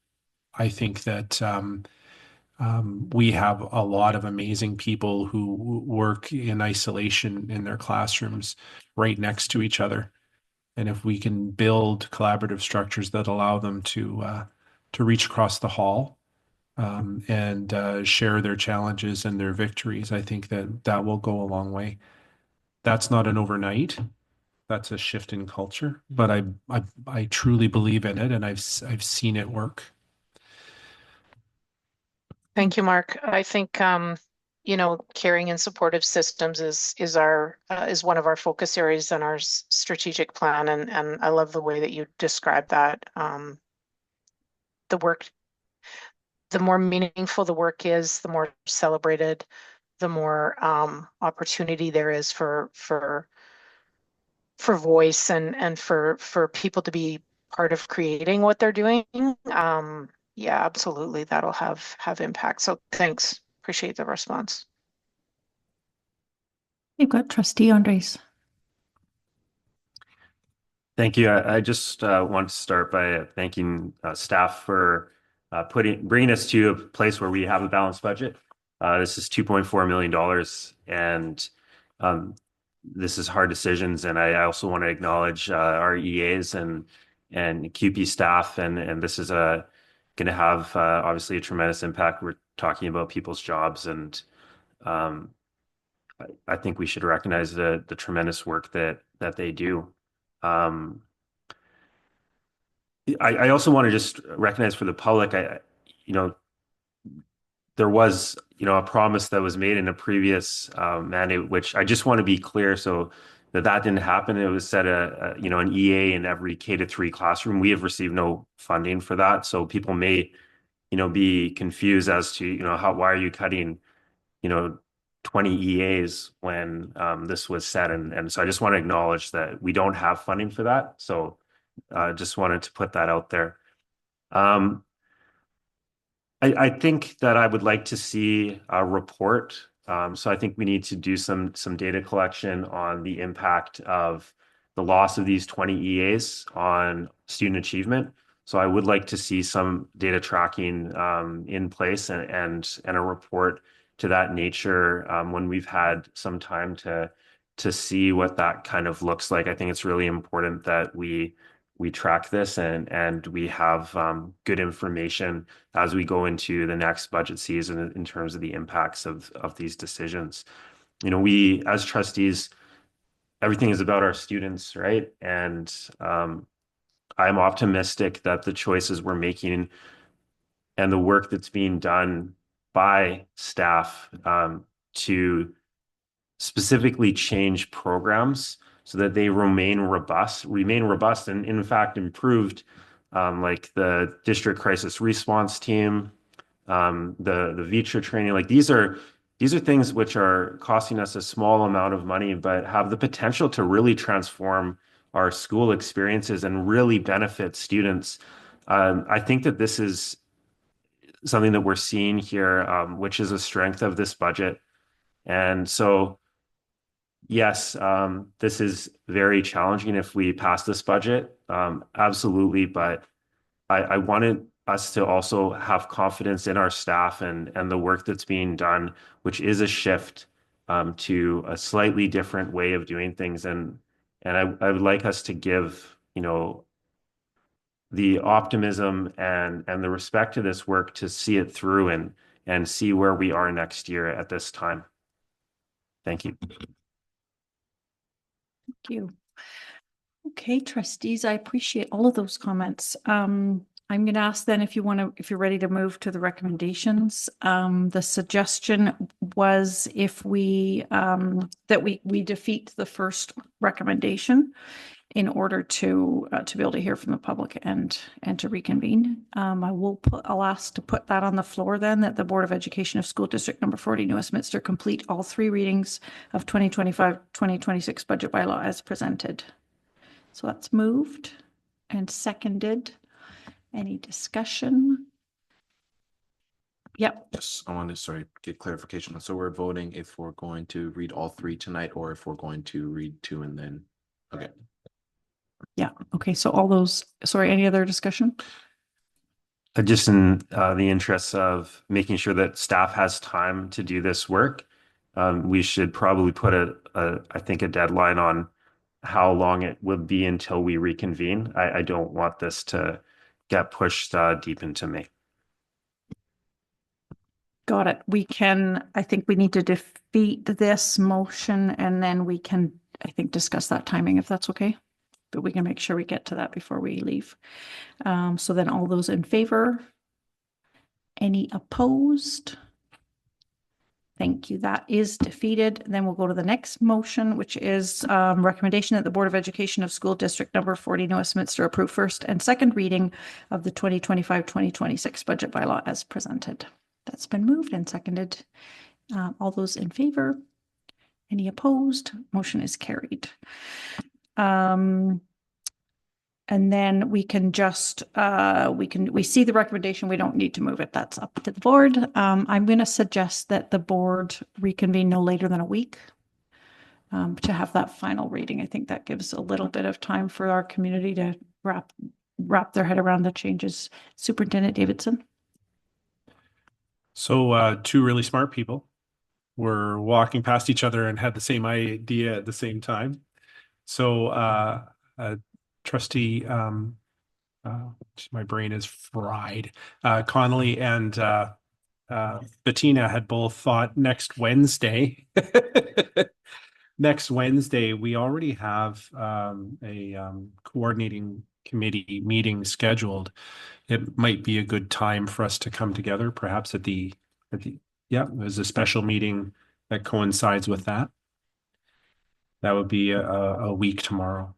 D: I think that we have a lot of amazing people who work in isolation in their classrooms right next to each other. And if we can build collaborative structures that allow them to reach across the hall and share their challenges and their victories, I think that will go a long way. That's not an overnight. That's a shift in culture, but I truly believe in it, and I've seen it work.
H: Thank you, Mark. I think caring and supportive systems is one of our focus areas in our strategic plan, and I love the way that you describe that. The work, the more meaningful the work is, the more celebrated, the more opportunity there is for voice and for people to be part of creating what they're doing. Yeah, absolutely. That'll have impact. So thanks. Appreciate the response.
C: You've got Trustee Andres.
K: Thank you. I just want to start by thanking staff for bringing us to a place where we have a balanced budget. This is $2.4 million, and this is hard decisions. And I also want to acknowledge our EAs and QP staff, and this is going to have obviously a tremendous impact. We're talking about people's jobs, and I think we should recognize the tremendous work that they do. I also want to just recognize for the public, you know, there was, you know, a promise that was made in a previous mandate, which I just want to be clear so that didn't happen. It was set you know, an EA in every K-3 classroom. We have received no funding for that. So people may, you know, be confused as to, you know, why are you cutting, you know, 20 EAs when this was set. And so I just want to acknowledge that we don't have funding for that. So just wanted to put that out there. I think that I would like to see a report. So I think we need to do some data collection on the impact of the loss of these 20 EAs on student achievement. So I would like to see some data tracking in place and a report to that nature when we've had some time to see what that kind of looks like. I think it's really important that we track this and we have good information as we go into the next budget season in terms of the impacts of these decisions. You know, we as trustees, everything is about our students, right? And I'm optimistic that the choices we're making and the work that's being done by staff to specifically change programs so that they remain robust, and in fact improved, like the district crisis response team, the VITRA training. Like these are things which are costing us a small amount of money, but have the potential to really transform our school experiences and really benefit students. I think that this is something that we're seeing here, which is a strength of this budget. And so yes, this is very challenging if we pass this budget. Absolutely. But I wanted us to also have confidence in our staff and the work that's being done, which is a shift to a slightly different way of doing things. And I would like us to give, you know, the optimism and the respect to this work to see it through and see where we are next year at this time. Thank you.
C: Thank you. Okay, trustees, I appreciate all of those comments. I'm going to ask then if you're ready to move to the recommendations. The suggestion was if we defeat the first recommendation in order to be able to hear from the public and to reconvene. I'll ask to put that on the floor then, that the Board of Education of School District Number 40, New Westminster, complete all 3 readings of 2025-2026 budget bylaw as presented. So that's moved and seconded. Any discussion? Yep.
J: Yes, I want to, get clarification. So we're voting if we're going to read all 3 tonight or if we're going to read 2 and then, okay.
C: Yeah. Okay. So all those, any other discussion?
K: Just in the interests of making sure that staff has time to do this work, we should probably put I think a deadline on how long it would be until we reconvene. I don't want this to get pushed deep into May.
C: Got it. I think we need to defeat this motion and then we can, I think, discuss that timing if that's okay. But we can make sure we get to that before we leave. So then all those in favor? Any opposed? Thank you. That is defeated. Then we'll go to the next motion, which is recommendation that the Board of Education of School District Number 40, New Westminster, approve first and second reading of the 2025-2026 budget bylaw as presented. That's been moved and seconded. All those in favor? Any opposed? Motion is carried. And then we can just, we see the recommendation. We don't need to move it. That's up to the board. I'm going to suggest that the board reconvene no later than a week to have that final reading. I think that gives a little bit of time for our community to wrap their head around the changes. Superintendent Davidson.
D: So 2 really smart people were walking past each other and had the same idea at the same time. So Trustee, my brain is fried, Connolly and Bettina had both thought next Wednesday. Next Wednesday, we already have a coordinating committee meeting scheduled. It might be a good time for us to come together, perhaps yeah, there's a special meeting that coincides with that. That would be a week tomorrow.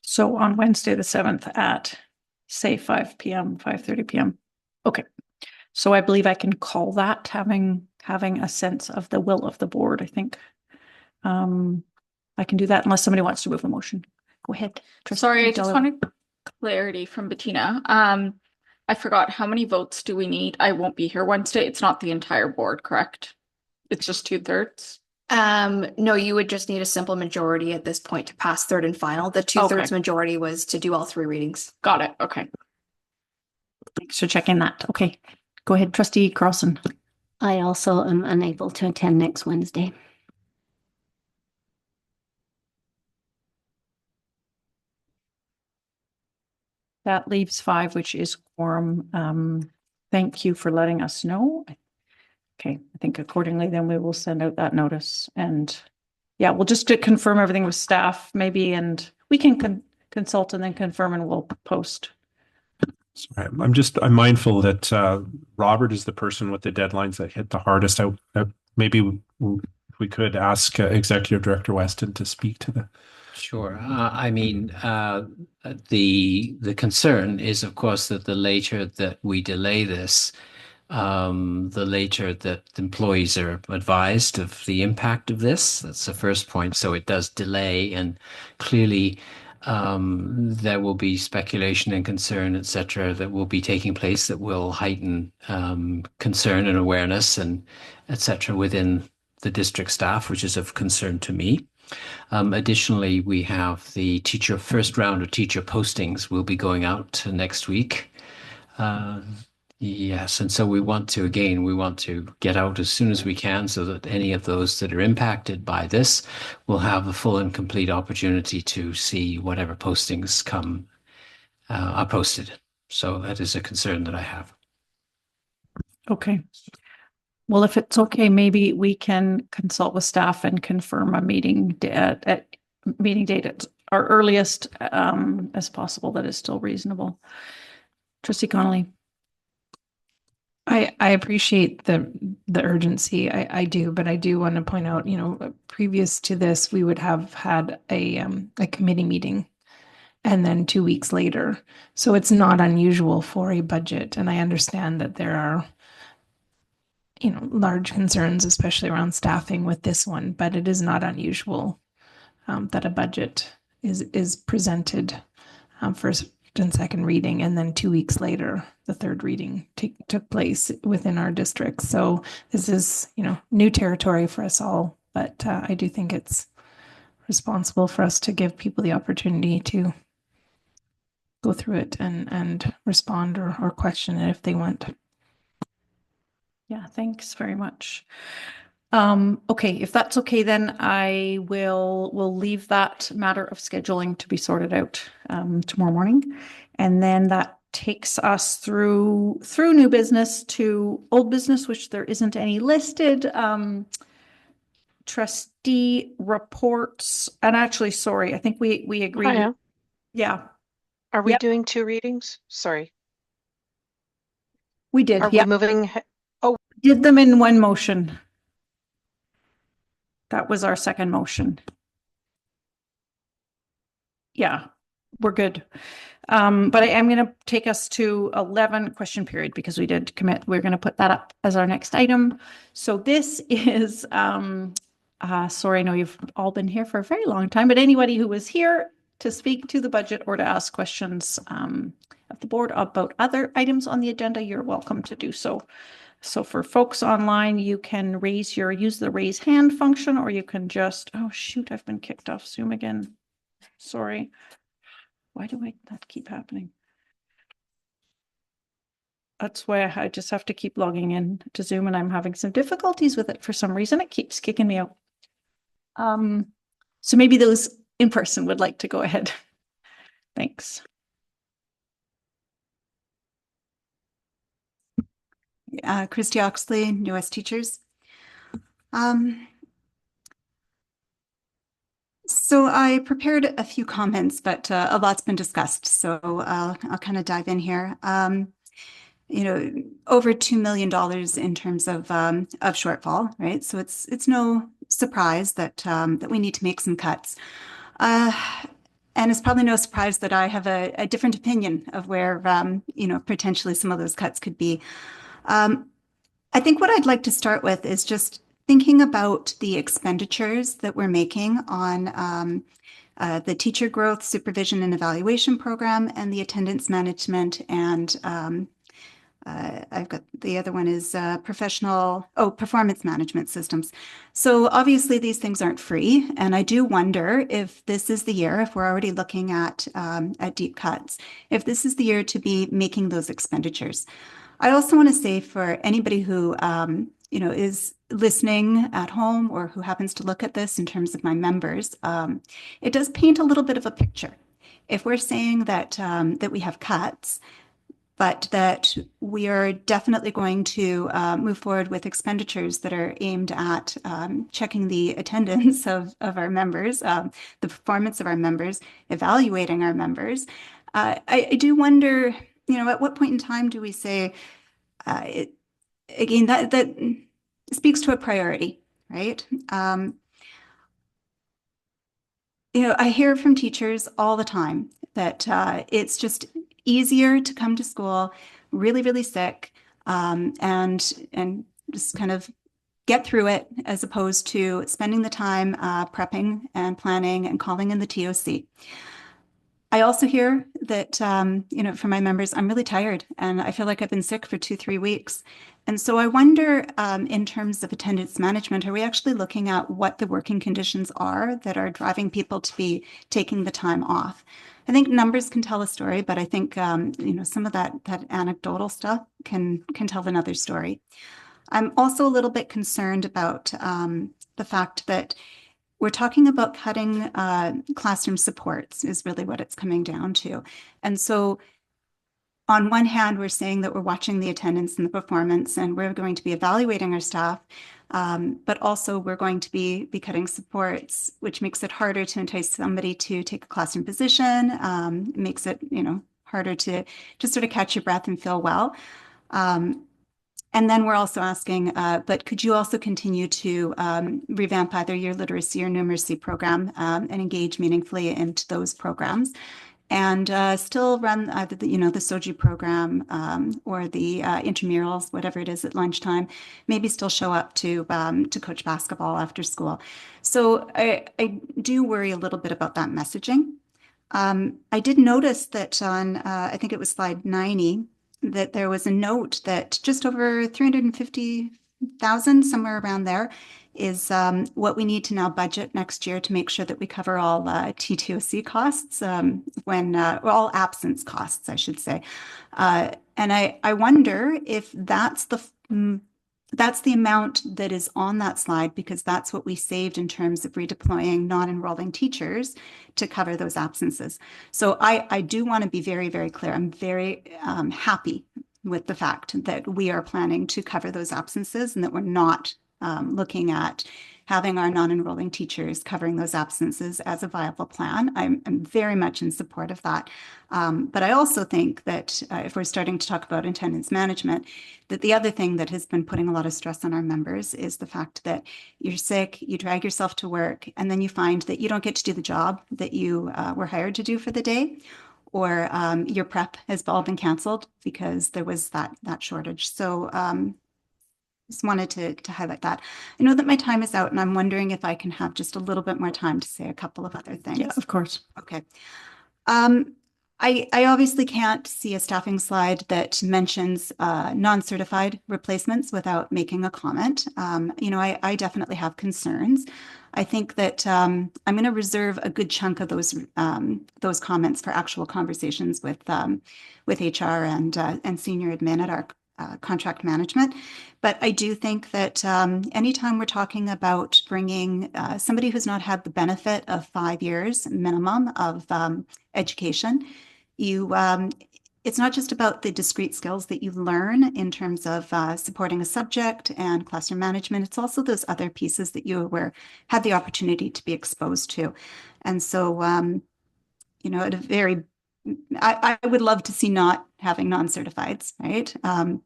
C: So on Wednesday, the 7th at say 5 p.m., 5:30 p.m. Okay. So I believe I can call that having a sense of the will of the board, I think. I can do that unless somebody wants to move a motion. Go ahead.
R: Sorry, I just wanted clarity from Bettina. I forgot, how many votes do we need? I won't be here Wednesday. It's not the entire board, correct? It's just 2/3.
S: No, you would just need a simple majority at this point to pass third and final. The 2/3 majority was to do all 3 readings.
R: Got it. Okay.
C: Thanks for checking that. Okay. Go ahead, Trustee Carlson.
L: I also am unable to attend next Wednesday.
C: That leaves 5, which is quorum. Thank you for letting us know. Okay, I think accordingly, then we will send out that notice. And yeah, we'll just to confirm everything with staff maybe, and we can consult and then confirm and we'll post.
D: Sorry, I'm mindful that Robert is the person with the deadlines that hit the hardest. Maybe we could ask Executive Director Weston to speak to the.
T: Sure. I mean, the concern is, of course, that the later that we delay this, the later that employees are advised of the impact of this. That's the first point. So it does delay, and clearly there will be speculation and concern, etc., that will be taking place that will heighten concern and awareness and etc. within the district staff, which is of concern to me. Additionally, we have the first round of teacher postings will be going out next week. Yes, and so we want to get out as soon as we can so that any of those that are impacted by this will have a full and complete opportunity to see whatever postings are posted. So that is a concern that I have.
C: Okay. Well, if it's okay, maybe we can consult with staff and confirm a meeting date at our earliest as possible. That is still reasonable. Trustee Connolly.
I: I appreciate the urgency. I do, but I do want to point out, previous to this, we would have had a committee meeting and then 2 weeks later. So it's not unusual for a budget. And I understand that there are large concerns, especially around staffing with this one, but it is not unusual that a budget is presented first and second reading, and then 2 weeks later, the third reading took place within our district. So this is, new territory for us all, but I do think it's responsible for us to give people the opportunity to go through it and respond or question it if they want.
C: Yeah, thanks very much. Okay, if that's okay, then we'll leave that matter of scheduling to be sorted out tomorrow morning. And then that takes us through new business to old business, which there isn't any listed. Trustee reports, and actually, sorry, I think we agreed.
H: Hiya.
C: Yeah.
H: Are we doing 2 readings? Sorry.
C: We did.
H: Are we moving? Oh,
C: did them in one motion. That was our second motion. Yeah, we're good. But I am going to take us to 11 question period because we did commit. We're going to put that up as our next item. So this is, sorry, I know you've all been here for a very long time, but anybody who was here to speak to the budget or to ask questions of the board about other items on the agenda, you're welcome to do so. So for folks online, you can use the raise hand function, or you can just, oh shoot, I've been kicked off Zoom again. Sorry. Why do that keep happening? That's why I just have to keep logging in to Zoom, and I'm having some difficulties with it for some reason. It keeps kicking me out. So maybe those in person would like to go ahead. Thanks.
B: Christy Oxley, newest teachers. So I prepared a few comments, but a lot's been discussed, so I'll kind of dive in here. Over $2 million in terms of shortfall, right? So it's no surprise that that we need to make some cuts. And it's probably no surprise that I have a different opinion of where potentially some of those cuts could be. I think what I'd like to start with is just thinking about the expenditures that we're making on the teacher growth, supervision, and evaluation program, and the attendance management, and I've got the other one is performance management systems. So obviously these things aren't free, and I do wonder if this is the year, if we're already looking at deep cuts, if this is the year to be making those expenditures. I also want to say for anybody who is listening at home or who happens to look at this in terms of my members, it does paint a little bit of a picture. If we're saying that that we have cuts, but that we are definitely going to move forward with expenditures that are aimed at checking the attendance of our members, the performance of our members, evaluating our members. I do wonder, at what point in time do we say, again, that speaks to a priority, right? I hear from teachers all the time that it's just easier to come to school really, really sick and just kind of get through it as opposed to spending the time prepping and planning and calling in the TOC. I also hear that, from my members, I'm really tired and I feel like I've been sick for 2-3 weeks. And so I wonder, in terms of attendance management, are we actually looking at what the working conditions are that are driving people to be taking the time off? I think numbers can tell a story, but I think, some of that anecdotal stuff can tell another story. I'm also a little bit concerned about the fact that we're talking about cutting classroom supports is really what it's coming down to. And so on one hand, we're saying that we're watching the attendance and the performance, and we're going to be evaluating our staff, but also we're going to be cutting supports, which makes it harder to entice somebody to take a classroom position, makes it harder to just sort of catch your breath and feel well. And then we're also asking, but could you also continue to revamp either your literacy or numeracy program and engage meaningfully into those programs? And still run either the SOJI program or the intramurals, whatever it is at lunchtime. Maybe still show up to coach basketball after school. So I do worry a little bit about that messaging. I did notice that on I think it was slide 90 that there was a note that just over 350,000, somewhere around there, is what we need to now budget next year to make sure that we cover all TTOC costs, all absence costs, I should say. And I wonder if that's the amount that is on that slide, because that's what we saved in terms of redeploying non-enrolling teachers to cover those absences. So I do want to be very, very clear. I'm very happy with the fact that we are planning to cover those absences and that we're not looking at having our non-enrolling teachers covering those absences as a viable plan. I'm very much in support of that. But I also think that if we're starting to talk about attendance management, that the other thing that has been putting a lot of stress on our members is the fact that you're sick, you drag yourself to work, and then you find that you don't get to do the job that you were hired to do for the day, or your prep has all been canceled because there was that shortage. So just wanted to highlight that. I know that my time is out, and I'm wondering if I can have just a little bit more time to say a couple of other things.
C: Yeah, of course.
B: Okay. I obviously can't see a staffing slide that mentions non-certified replacements without making a comment. I definitely have concerns. I think that I'm going to reserve a good chunk of those comments for actual conversations with HR and senior admin at our contract management. But I do think that anytime we're talking about bringing somebody who's not had the benefit of 5 years minimum of education, it's not just about the discrete skills that you learn in terms of supporting a subject and classroom management. It's also those other pieces that you had the opportunity to be exposed to. And so, at a very, I would love to see not having non-certifieds, right?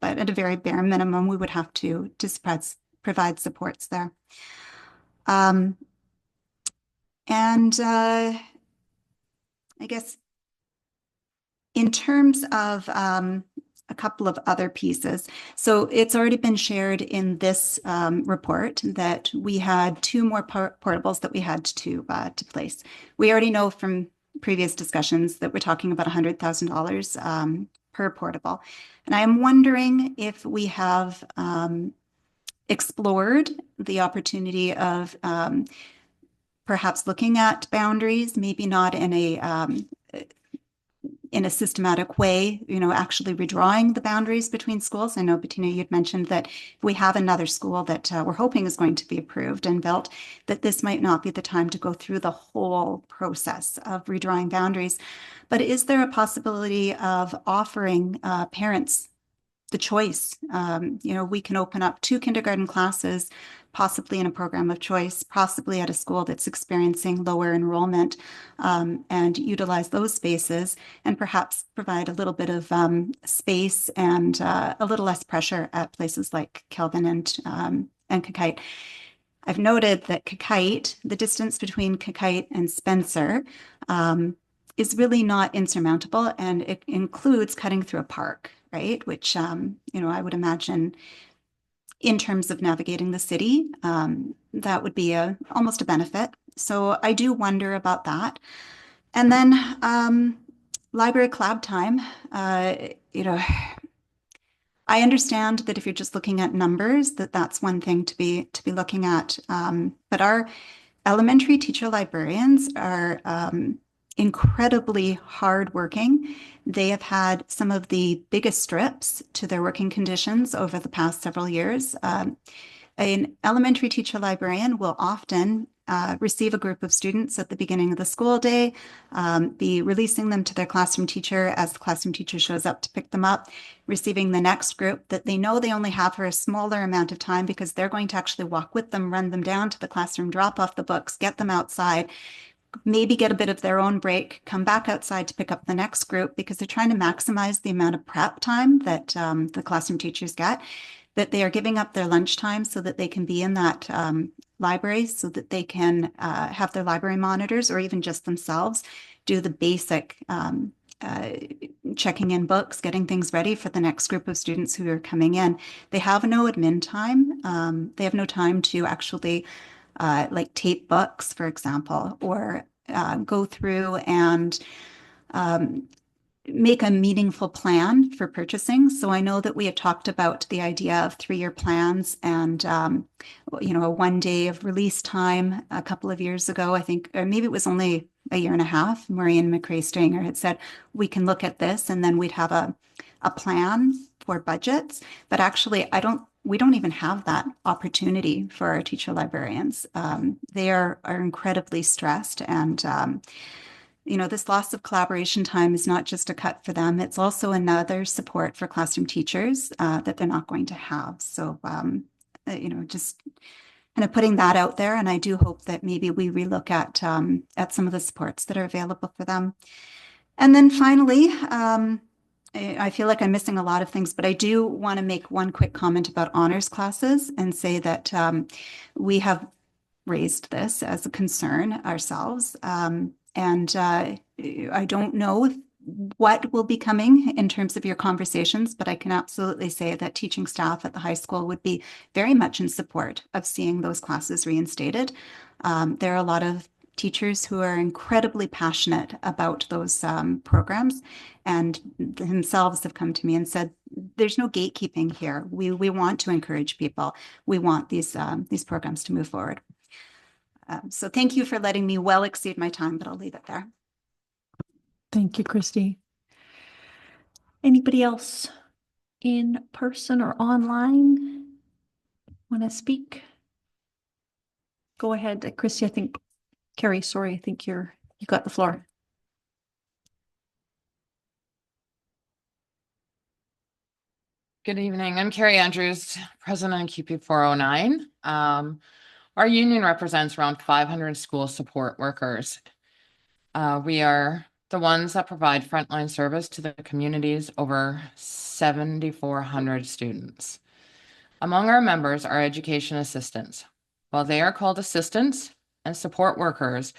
B: But at a very bare minimum, we would have to provide supports there. And I guess in terms of a couple of other pieces, so it's already been shared in this report that we had 2 more portables that we had to place. We already know from previous discussions that we're talking about $100,000 per portable. And I am wondering if we have explored the opportunity of perhaps looking at boundaries, maybe not in a systematic way, actually redrawing the boundaries between schools. I know, Bettina, you'd mentioned that if we have another school that we're hoping is going to be approved and built, that this might not be the time to go through the whole process of redrawing boundaries. But is there a possibility of offering parents the choice? We can open up 2 kindergarten classes, possibly in a program of choice, possibly at a school that's experiencing lower enrollment, and utilize those spaces and perhaps provide a little bit of space and a little less pressure at places like Kelvin and Kakite. I've noted that Kakite, the distance between Kakite and Spencer, is really not insurmountable, and it includes cutting through a park, right? Which, I would imagine in terms of navigating the city, that would be almost a benefit. So I do wonder about that. And then library collab time, I understand that if you're just looking at numbers, that's one thing to be looking at. But our elementary teacher librarians are incredibly hardworking. They have had some of the biggest strips to their working conditions over the past several years. An elementary teacher librarian will often receive a group of students at the beginning of the school day, be releasing them to their classroom teacher as the classroom teacher shows up to pick them up, receiving the next group that they know they only have for a smaller amount of time because they're going to actually walk with them, run them down to the classroom, drop off the books, get them outside, maybe get a bit of their own break, come back outside to pick up the next group because they're trying to maximize the amount of prep time that the classroom teachers get, that they are giving up their lunchtime so that they can be in that library, so that they can have their library monitors or even just themselves do the basic checking in books, getting things ready for the next group of students who are coming in. They have no admin time. They have no time to actually like tape books, for example, or go through and make a meaningful plan for purchasing. So I know that we had talked about the idea of 3-year plans and, a 1 day of release time a couple of years ago, I think, or maybe it was only a year and a half. Maureen McRae-Stanger had said, we can look at this and then we'd have a plan for budgets. But actually, we don't even have that opportunity for our teacher librarians. They are incredibly stressed, and this loss of collaboration time is not just a cut for them, it's also another support for classroom teachers that they're not going to have. So, just kind of putting that out there. And I do hope that maybe we relook at some of the supports that are available for them. And then finally, I feel like I'm missing a lot of things, but I do want to make one quick comment about honors classes and say that we have raised this as a concern ourselves. And I don't know what will be coming in terms of your conversations, but I can absolutely say that teaching staff at the high school would be very much in support of seeing those classes reinstated. There are a lot of teachers who are incredibly passionate about those programs and themselves have come to me and said, there's no gatekeeping here. We want to encourage people. We want these programs to move forward. So thank you for letting me well exceed my time, but I'll leave it there.
C: Thank you, Christy. Anybody else in person or online want to speak? Go ahead, Christy. I think, Carrie, sorry, I think you got the floor.
A: Good evening. I'm Carrie Andrews, President of QP 409. Our union represents around 500 school support workers. We are the ones that provide frontline service to the community's over 7,400 students. Among our members are education assistants. While they are called assistants and support workers,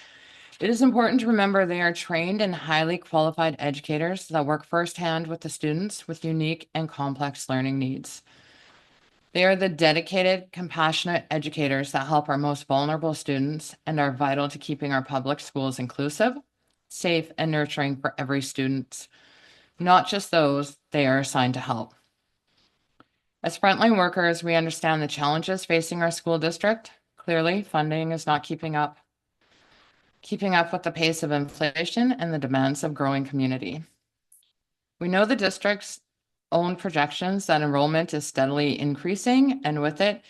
A: it is important to remember they are trained and highly qualified educators that work firsthand with the students with unique and complex learning needs. They are the dedicated, compassionate educators that help our most vulnerable students and are vital to keeping our public schools inclusive, safe, and nurturing for every student, not just those they are assigned to help. As frontline workers, we understand the challenges facing our school district. Clearly, funding is not keeping up with the pace of inflation and the demands of growing community. We know the district's own projections that enrollment is steadily increasing, and with it,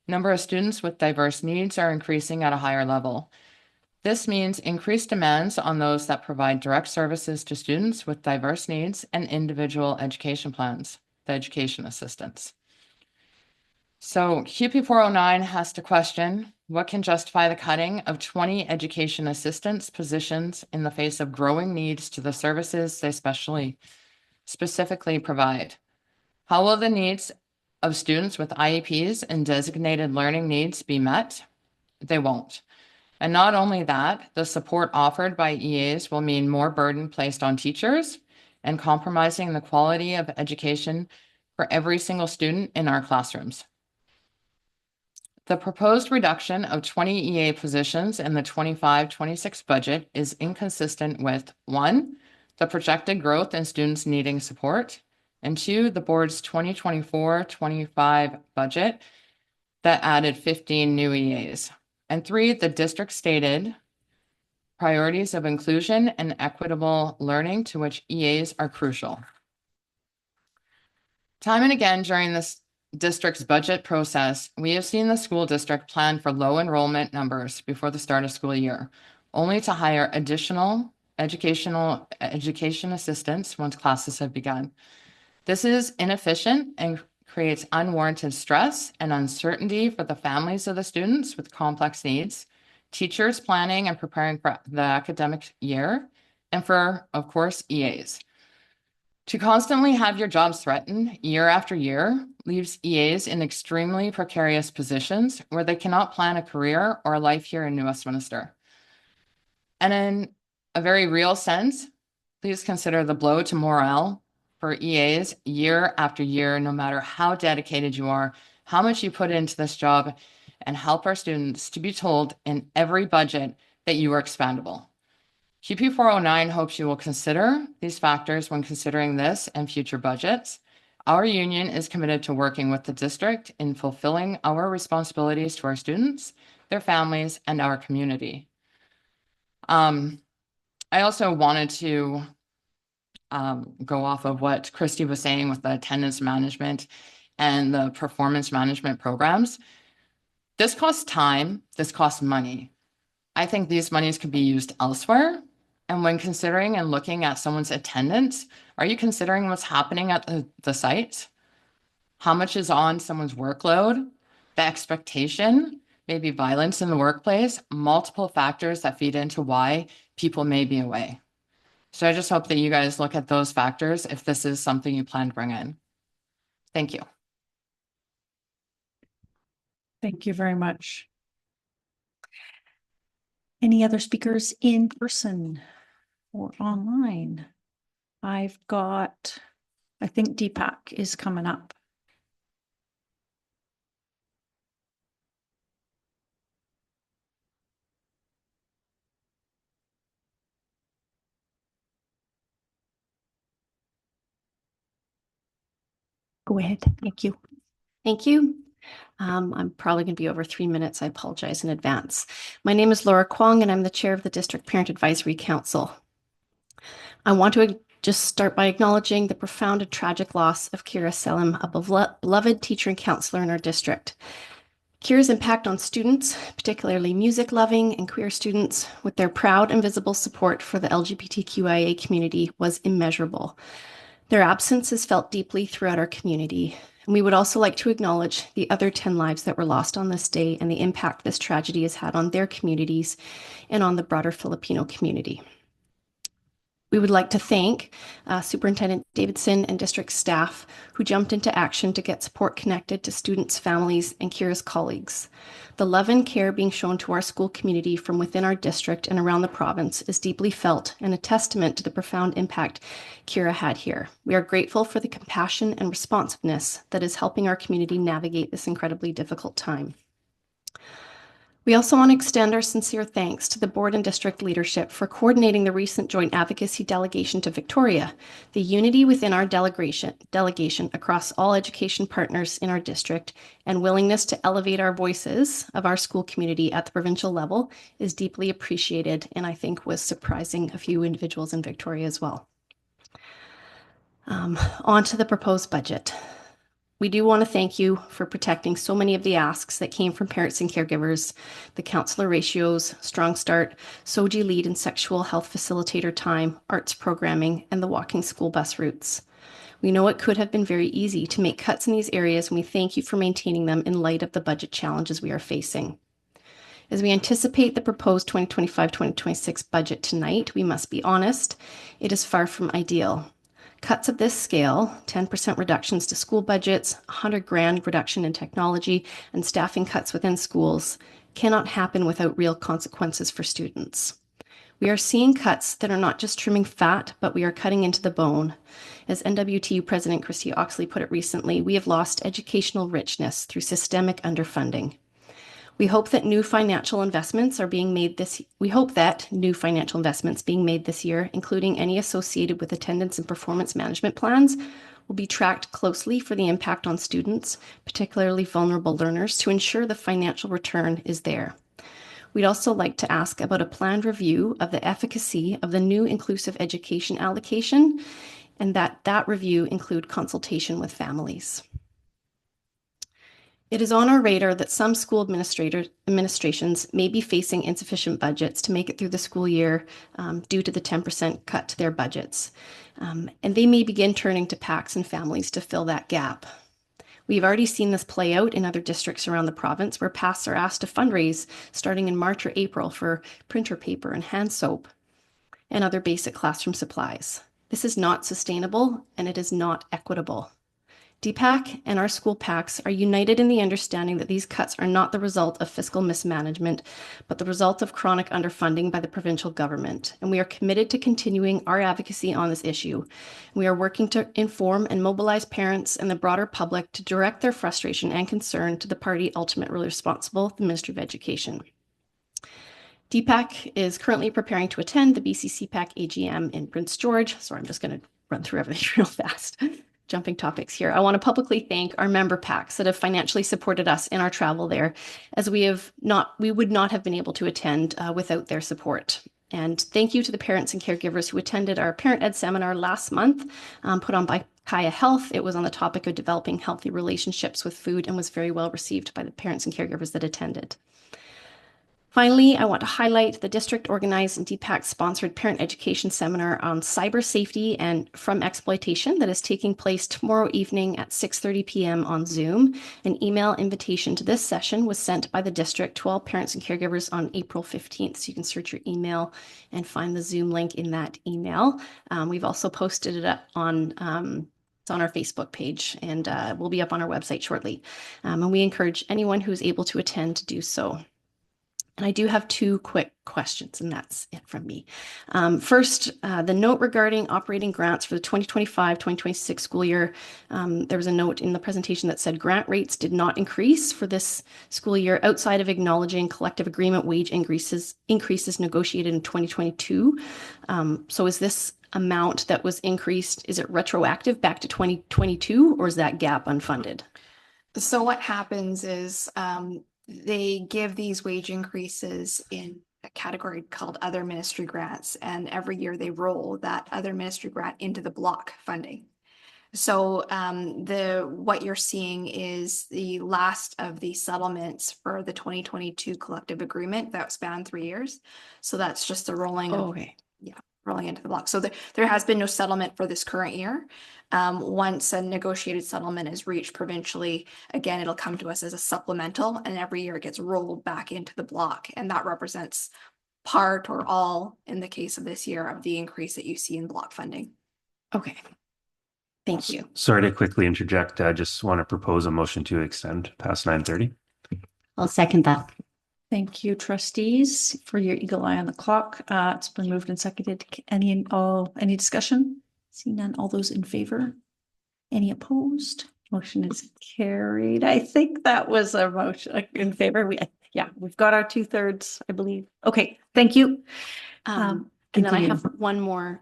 A: number of students with diverse needs are increasing at a higher level. This means increased demands on those that provide direct services to students with diverse needs and individual education plans, the education assistants. So QP 409 has to question what can justify the cutting of 20 education assistants positions in the face of growing needs to the services they specifically provide. How will the needs of students with IEPs and designated learning needs be met? They won't. And not only that, the support offered by EAs will mean more burden placed on teachers and compromising the quality of education for every single student in our classrooms. The proposed reduction of 20 EA positions in the 25-26 budget is inconsistent with 1, the projected growth in students needing support, and 2, the board's 2024-25 budget that added 15 new EAs, and 3, the district stated priorities of inclusion and equitable learning to which EAs are crucial. Time and again during this district's budget process, we have seen the school district plan for low enrollment numbers before the start of school year, only to hire additional education assistants once classes have begun. This is inefficient and creates unwarranted stress and uncertainty for the families of the students with complex needs, teachers planning and preparing for the academic year, and for, of course, EAs. To constantly have your jobs threatened year after year leaves EAs in extremely precarious positions where they cannot plan a career or a life here in New Westminster. And in a very real sense, please consider the blow to morale for EAs year after year, no matter how dedicated you are, how much you put into this job, and help our students to be told in every budget that you are expendable. QP 409 hopes you will consider these factors when considering this and future budgets. Our union is committed to working with the district in fulfilling our responsibilities to our students, their families, and our community. I also wanted to go off of what Christy was saying with the attendance management and the performance management programs. This costs time, this costs money. I think these monies could be used elsewhere. And when considering and looking at someone's attendance, are you considering what's happening at the site? How much is on someone's workload? The expectation, maybe violence in the workplace, multiple factors that feed into why people may be away. So I just hope that you guys look at those factors if this is something you plan to bring in. Thank you.
C: Thank you very much. Any other speakers in person or online? I've got, I think Deepak is coming up. Go ahead. Thank you.
U: Thank you. I'm probably going to be over 3 minutes. I apologize in advance. My name is Laura Kwong, and I'm the chair of the District Parent Advisory Council. I want to just start by acknowledging the profound and tragic loss of Kira Selim, a beloved teacher and counselor in our district. Kira's impact on students, particularly music-loving and queer students, with their proud and visible support for the LGBTQIA community was immeasurable. Their absence is felt deeply throughout our community, And we would also like to acknowledge the other 10 lives that were lost on this day and the impact this tragedy has had on their communities and on the broader Filipino community. We would like to thank Superintendent Davidson and district staff who jumped into action to get support connected to students, families, and Kira's colleagues. The love and care being shown to our school community from within our district and around the province is deeply felt and a testament to the profound impact Kira had here. We are grateful for the compassion and responsiveness that is helping our community navigate this incredibly difficult time. We also want to extend our sincere thanks to the board and district leadership for coordinating the recent joint advocacy delegation to Victoria. The unity within our delegation across all education partners in our district and willingness to elevate our voices of our school community at the provincial level is deeply appreciated and I think was surprising a few individuals in Victoria as well. On to the proposed budget. We do want to thank you for protecting so many of the asks that came from parents and caregivers, the counselor ratios, Strong Start, SOGI lead and sexual health facilitator time, arts programming, and the walking school bus routes. We know it could have been very easy to make cuts in these areas, and we thank you for maintaining them in light of the budget challenges we are facing. As we anticipate the proposed 2025-2026 budget tonight, we must be honest, it is far from ideal. Cuts of this scale, 10% reductions to school budgets, $100,000 reduction in technology, and staffing cuts within schools cannot happen without real consequences for students. We are seeing cuts that are not just trimming fat, but we are cutting into the bone. As NWTU President Christy Oxley put it recently, we have lost educational richness through systemic underfunding. We hope that new financial investments being made this year, including any associated with attendance and performance management plans, will be tracked closely for the impact on students, particularly vulnerable learners, to ensure the financial return is there. We'd also like to ask about a planned review of the efficacy of the new inclusive education allocation, and that review include consultation with families. It is on our radar that some school administrations may be facing insufficient budgets to make it through the school year due to the 10% cut to their budgets. And they may begin turning to PACs and families to fill that gap. We've already seen this play out in other districts around the province where PACs are asked to fundraise starting in March or April for printer paper and hand soap and other basic classroom supplies. This is not sustainable and it is not equitable. DPAC and our school PACs are united in the understanding that these cuts are not the result of fiscal mismanagement, but the result of chronic underfunding by the provincial government. And we are committed to continuing our advocacy on this issue. We are working to inform and mobilize parents and the broader public to direct their frustration and concern to the party ultimately responsible, the Ministry of Education. DPAC is currently preparing to attend the BC CPAC AGM in Prince George. Sorry, I'm just going to run through everything real fast. Jumping topics here. I want to publicly thank our member PACs that have financially supported us in our travel there, as we would not have been able to attend without their support. And thank you to the parents and caregivers who attended our Parent Ed seminar last month, put on by Kaya Health. It was on the topic of developing healthy relationships with food and was very well received by the parents and caregivers that attended. Finally, I want to highlight the district organized and DPAC sponsored parent education seminar on cyber safety and from exploitation that is taking place tomorrow evening at 6:30 p.m. on Zoom. An email invitation to this session was sent by the district to all parents and caregivers on April 15th. So you can search your email and find the Zoom link in that email. We've also posted it up on it's on our Facebook page and will be up on our website shortly. And we encourage anyone who is able to attend to do so. And I do have two quick questions, and that's it from me. First, the note regarding operating grants for the 2025-2026 school year. There was a note in the presentation that said grant rates did not increase for this school year outside of acknowledging collective agreement wage increases negotiated in 2022. So is this amount that was increased, is it retroactive back to 2022, or is that gap unfunded?
S: So what happens is they give these wage increases in a category called other ministry grants, and every year they roll that other ministry grant into the block funding. So what you're seeing is the last of the settlements for the 2022 collective agreement that spanned 3 years. So that's just the rolling.
U: Oh, okay.
S: Yeah. rolling into the block. So there has been no settlement for this current year. Once a negotiated settlement is reached provincially, again, it'll come to us as a supplemental, and every year it gets rolled back into the block. And that represents part or all, in the case of this year, of the increase that you see in block funding.
U: Okay. Thank you.
K: Sorry to quickly interject. I just want to propose a motion to extend past 9:30.
L: I'll second that.
C: Thank you, trustees, for your eagle eye on the clock. It's been moved and seconded. Any discussion? See none. All those in favor? Any opposed? Motion is carried. I think that was a motion in favor. We've got our 2/3, I believe. Okay, thank you.
U: And then I
C: Continue.
U: have one more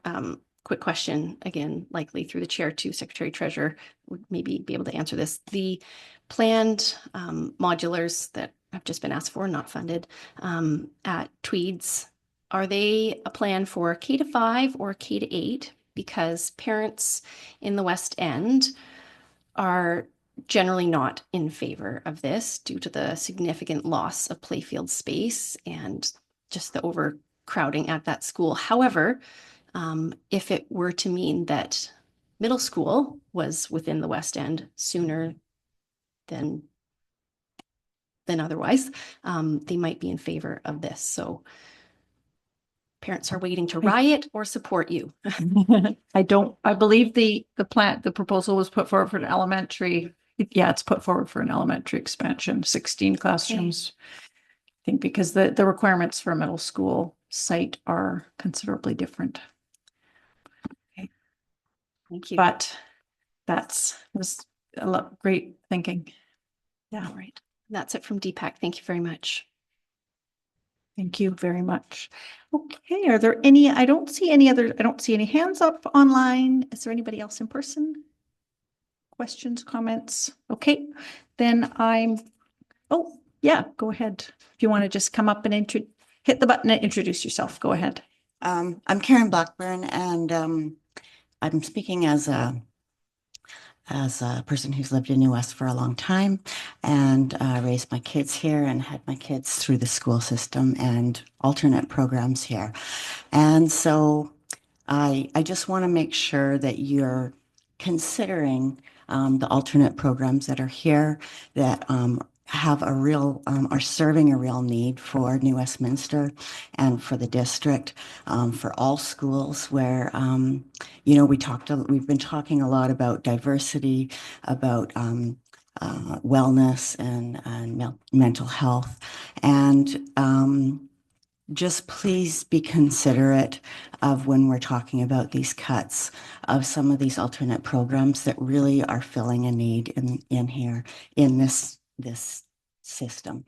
U: quick question, again, likely through the chair to Secretary Treasurer, would maybe be able to answer this. The planned modulars that have just been asked for, not funded, at Tweeds, are they a plan for K-5 or K-8? Because parents in the West End are generally not in favor of this due to the significant loss of playfield space and just the overcrowding at that school. However, if it were to mean that middle school was within the West End sooner than otherwise, they might be in favor of this. So parents are waiting to riot or support you.
C: I believe the proposal was put forward for an elementary. Yeah, it's put forward for an elementary expansion, 16 classrooms. I think because the requirements for a middle school site are considerably different.
U: Okay. Thank you.
C: But was a lot great thinking. Yeah.
U: All right. That's it from Deepak. Thank you very much.
C: Thank you very much. Okay, are there any, I don't see any hands up online. Is there anybody else in person? Questions, comments? Okay, then oh, yeah, go ahead. If you want to just come up and hit the button and introduce yourself, go ahead.
E: I'm Karen Blackburn, and I'm speaking as a person who's lived in New West for a long time and raised my kids here and had my kids through the school system and alternate programs here. And so I just want to make sure that you're considering the alternate programs that are here that have a real, are serving a real need for New Westminster and for the district, for all schools where, you know, we've been talking a lot about diversity, about wellness and mental health. And just please be considerate of when we're talking about these cuts of some of these alternate programs that really are filling a need in here, in this system.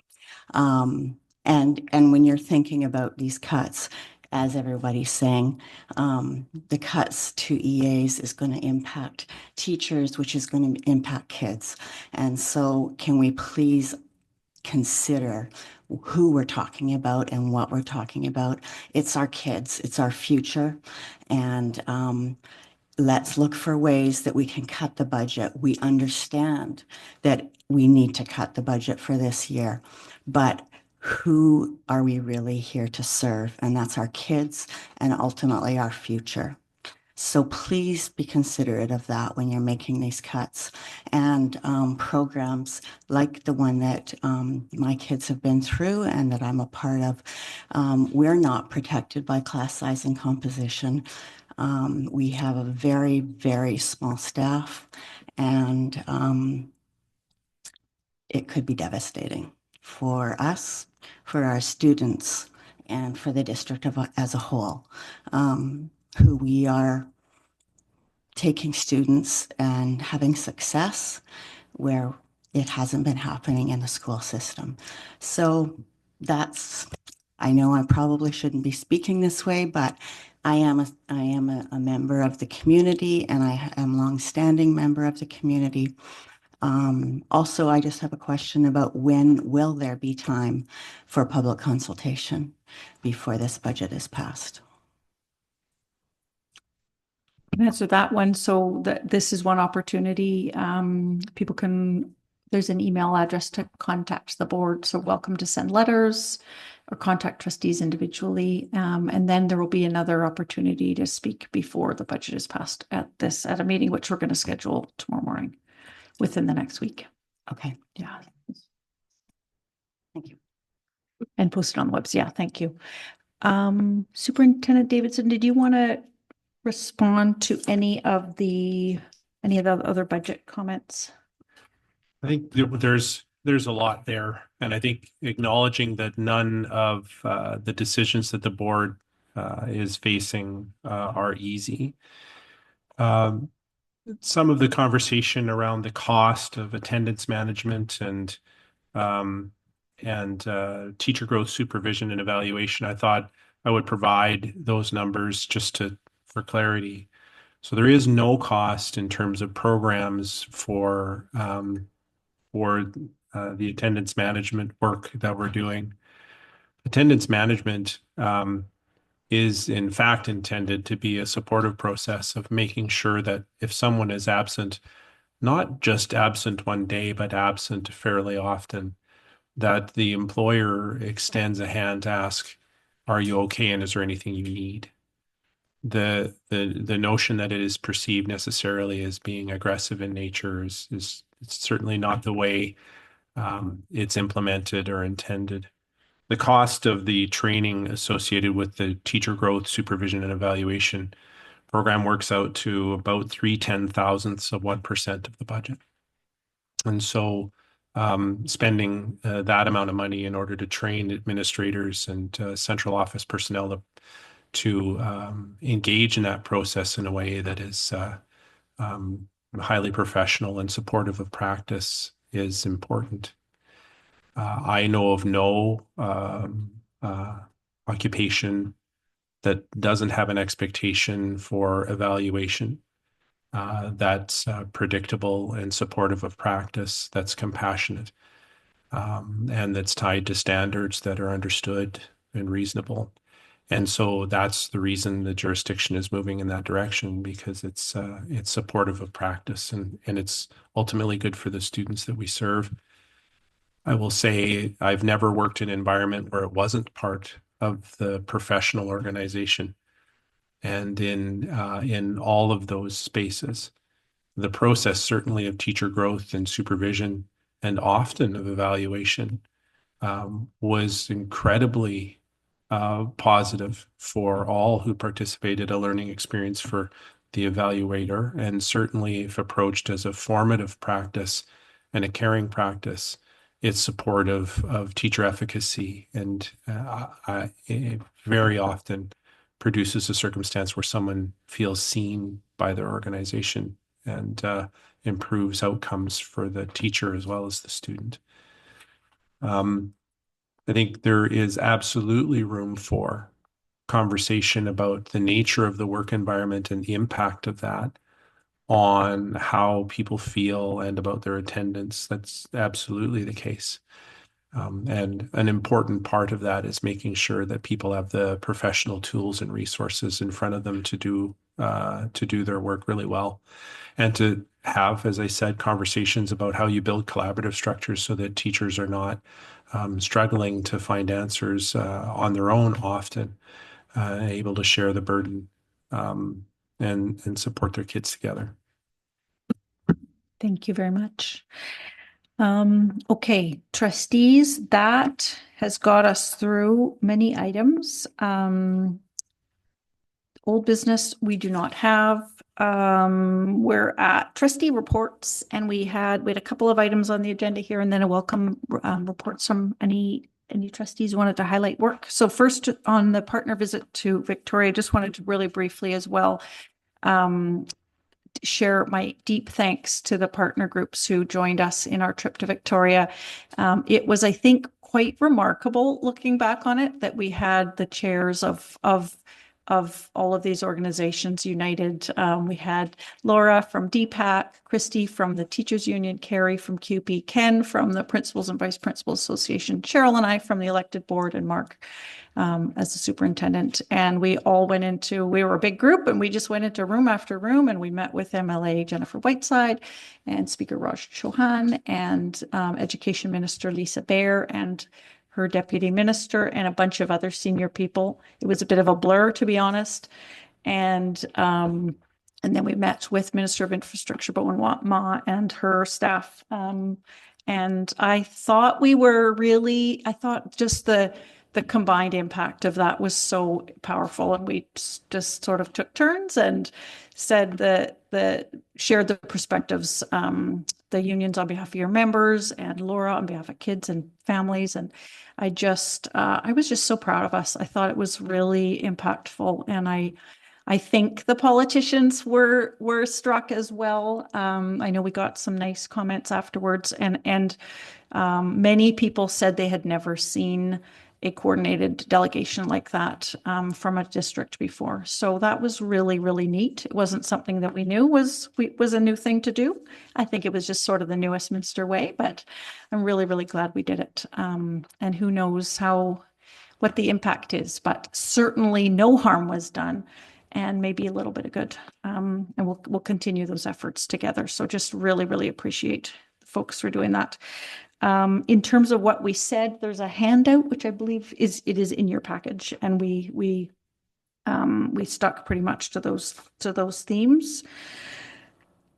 E: And when you're thinking about these cuts, as everybody's saying, the cuts to EAs is going to impact teachers, which is going to impact kids. And so can we please consider who we're talking about and what we're talking about? It's our kids, it's our future. And let's look for ways that we can cut the budget. We understand that we need to cut the budget for this year, but who are we really here to serve? And that's our kids and ultimately our future. So please be considerate of that when you're making these cuts. And programs like the one that my kids have been through and that I'm a part of, we're not protected by class size and composition. We have a very, very small staff, and it could be devastating for us, for our students, and for the district as a whole, who we are taking students and having success where it hasn't been happening in the school system. So I know I probably shouldn't be speaking this way, but I am a member of the community, and I am a longstanding member of the community. Also, I just have a question about when will there be time for public consultation before this budget is passed?
C: Answer that one. So this is one opportunity. There's an email address to contact the board. So welcome to send letters or contact trustees individually. And then there will be another opportunity to speak before the budget is passed at a meeting, which we're going to schedule tomorrow morning within the next week.
E: Okay.
C: Yeah.
E: Thank you.
C: And post it on the website. Yeah, thank you. Superintendent Davidson, did you want to respond to any of the other budget comments?
D: I think there's a lot there, and I think acknowledging that none of the decisions that the board is facing are easy. Some of the conversation around the cost of attendance management and teacher growth supervision and evaluation, I thought I would provide those numbers just for clarity. So there is no cost in terms of programs for the attendance management work that we're doing. Attendance management is in fact intended to be a supportive process of making sure that if someone is absent, not just absent one day, but absent fairly often, that the employer extends a hand to ask, are you okay? And is there anything you need? The notion that it is perceived necessarily as being aggressive in nature is it's certainly not the way it's implemented or intended. The cost of the training associated with the teacher growth supervision and evaluation program works out to about 3/10,000ths of 1% of the budget. And so spending that amount of money in order to train administrators and central office personnel to engage in that process in a way that is highly professional and supportive of practice is important. I know of no occupation that doesn't have an expectation for evaluation that's predictable and supportive of practice, that's compassionate, and that's tied to standards that are understood and reasonable. And so that's the reason the jurisdiction is moving in that direction, because it's supportive of practice and it's ultimately good for the students that we serve. I will say I've never worked in an environment where it wasn't part of the professional organization. And in all of those spaces, the process certainly of teacher growth and supervision and often of evaluation was incredibly positive for all who participated, a learning experience for the evaluator, and certainly if approached as a formative practice and a caring practice, it's supportive of teacher efficacy and it very often produces a circumstance where someone feels seen by their organization and improves outcomes for the teacher as well as the student. I think there is absolutely room for conversation about the nature of the work environment and the impact of that on how people feel and about their attendance. That's absolutely the case. And an important part of that is making sure that people have the professional tools and resources in front of them to do their work really well, and to have, as I said, conversations about how you build collaborative structures so that teachers are not struggling to find answers on their own often, able to share the burden and support their kids together.
C: Thank you very much. Okay, trustees, that has got us through many items. Old business, we do not have. We're at trustee reports, and we had a couple of items on the agenda here, and then a welcome reports from any trustees who wanted to highlight work. So first, on the partner visit to Victoria, I just wanted to really briefly as well share my deep thanks to the partner groups who joined us in our trip to Victoria. It was, I think, quite remarkable looking back on it that we had the chairs of all of these organizations united. We had Laura from DPAC, Christy from the Teachers Union, Carrie from CUPE, Ken from the Principals and Vice Principals Association, Cheryl and I from the elected board, and Mark as the superintendent. And we all we were a big group, and we just went into room after room, and we met with MLA Jennifer Whiteside and Speaker Raj Chauhan and Education Minister Lisa Baer and her deputy minister, and a bunch of other senior people. It was a bit of a blur, to be honest. And then we met with Minister of Infrastructure, Bowen Ma, and her staff. And I thought I thought just the combined impact of that was so powerful. And we just sort of took turns and said that shared the perspectives, the unions on behalf of your members and Laura on behalf of kids and families. And I was just so proud of us. I thought it was really impactful. And I think the politicians were struck as well. I know we got some nice comments afterwards, and many people said they had never seen a coordinated delegation like that from a district before. So that was really, really neat. It wasn't something that we knew was a new thing to do. I think it was just sort of the new Westminster way, but I'm really, really glad we did it. And who knows what the impact is, but certainly no harm was done. And maybe a little bit of good. And we'll continue those efforts together. So just really, really appreciate folks for doing that. In terms of what we said, there's a handout, which I believe is in your package. And we stuck pretty much to those themes.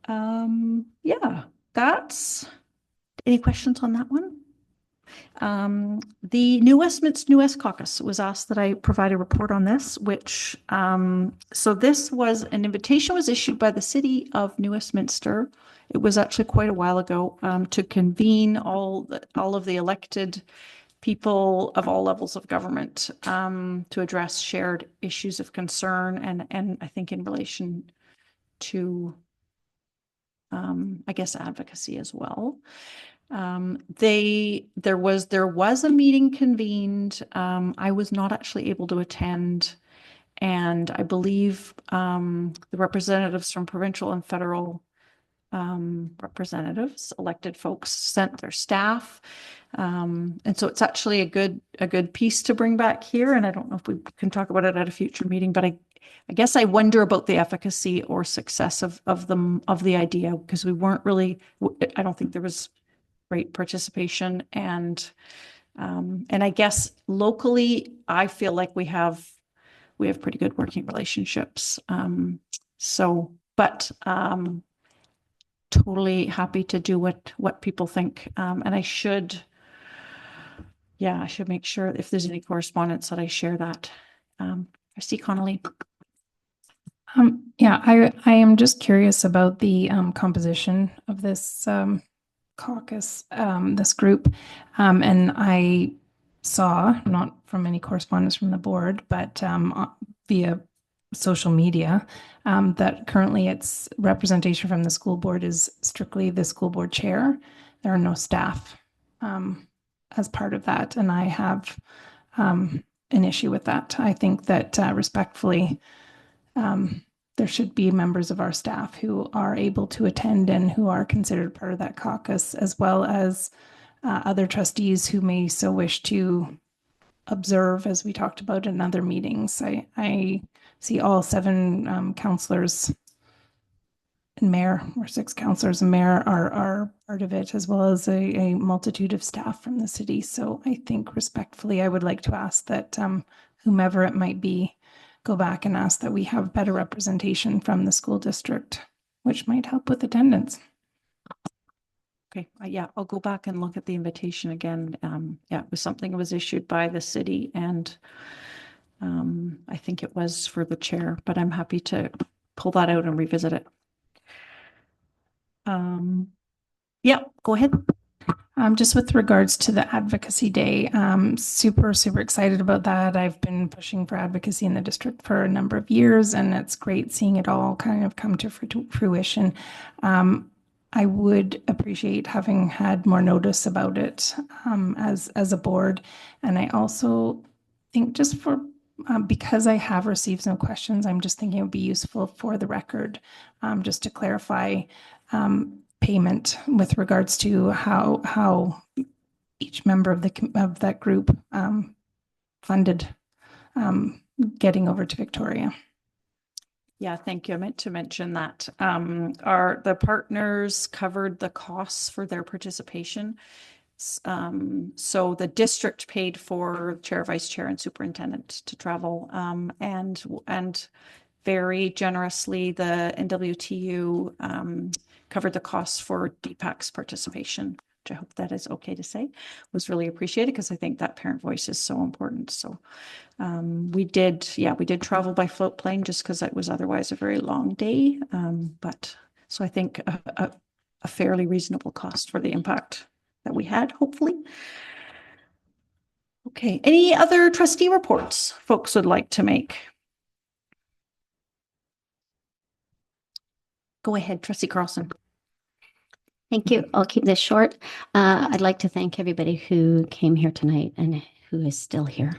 C: Yeah, any questions on that one? The New West Caucus was asked that I provide a report on this, which, so this was an invitation was issued by the city of New Westminster. It was actually quite a while ago, to convene all of the elected people of all levels of government, to address shared issues of concern and I think in relation to, I guess, advocacy as well. There was a meeting convened. I was not actually able to attend, and I believe the representatives from provincial and federal representatives, elected folks, sent their staff, and so it's actually a good piece to bring back here. And I don't know if we can talk about it at a future meeting, but I guess I wonder about the efficacy or success of the idea, because we weren't really. I don't think there was great participation, and I guess locally, I feel like we have pretty good working relationships. But totally happy to do what people think, and I should make sure if there's any correspondence that I share that. I see Connolly.
I: Yeah, I am just curious about the composition of this caucus, this group. And I saw, not from any correspondence from the board, but via social media, that currently its representation from the school board is strictly the school board chair. There are no staff as part of that. And I have an issue with that. I think that respectfully, there should be members of our staff who are able to attend and who are considered part of that caucus, as well as other trustees who may so wish to observe, as we talked about in other meetings. I see all 7 councillors and mayor, or 6 councillors and mayor are part of it, as well as a multitude of staff from the city. So I think respectfully, I would like to ask that whomever it might be, go back and ask that we have better representation from the school district, which might help with attendance.
C: Okay, yeah, I'll go back and look at the invitation again. Yeah, it was something that was issued by the city, and I think it was for the chair, but I'm happy to pull that out and revisit it. Yeah, go ahead.
I: Just with regards to the Advocacy Day, super excited about that. I've been pushing for advocacy in the district for a number of years, and it's great seeing it all kind of come to fruition. I would appreciate having had more notice about it as a board. And I also think just for, because I have received some questions, I'm just thinking it would be useful for the record, just to clarify payment with regards to how each member of that group funded getting over to Victoria.
C: Yeah, thank you. I meant to mention that the partners covered the costs for their participation. So the district paid for chair, vice chair, and superintendent to travel, and very generously, the NWTU covered the costs for DPAC's participation, which I hope that is okay to say, was really appreciated because I think that parent voice is so important. So we did travel by float plane just because it was otherwise a very long day. But so I think a fairly reasonable cost for the impact that we had, hopefully. Okay, any other trustee reports folks would like to make? Go ahead, Trustee Carlson.
L: Thank you. I'll keep this short. I'd like to thank everybody who came here tonight and who is still here.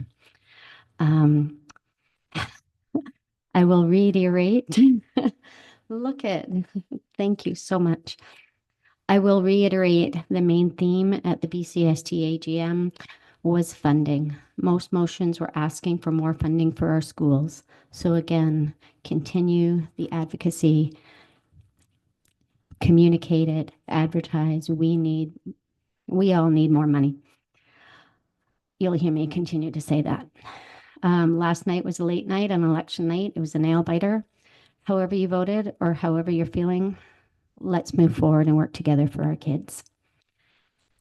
L: I will reiterate. Look at, thank you so much. I will reiterate the main theme at the BCST AGM was funding. Most motions were asking for more funding for our schools. So again, continue the advocacy, communicate it, advertise. We all need more money. You'll hear me continue to say that. Last night was a late night, an election night. It was a nail biter. However you voted or however you're feeling, let's move forward and work together for our kids.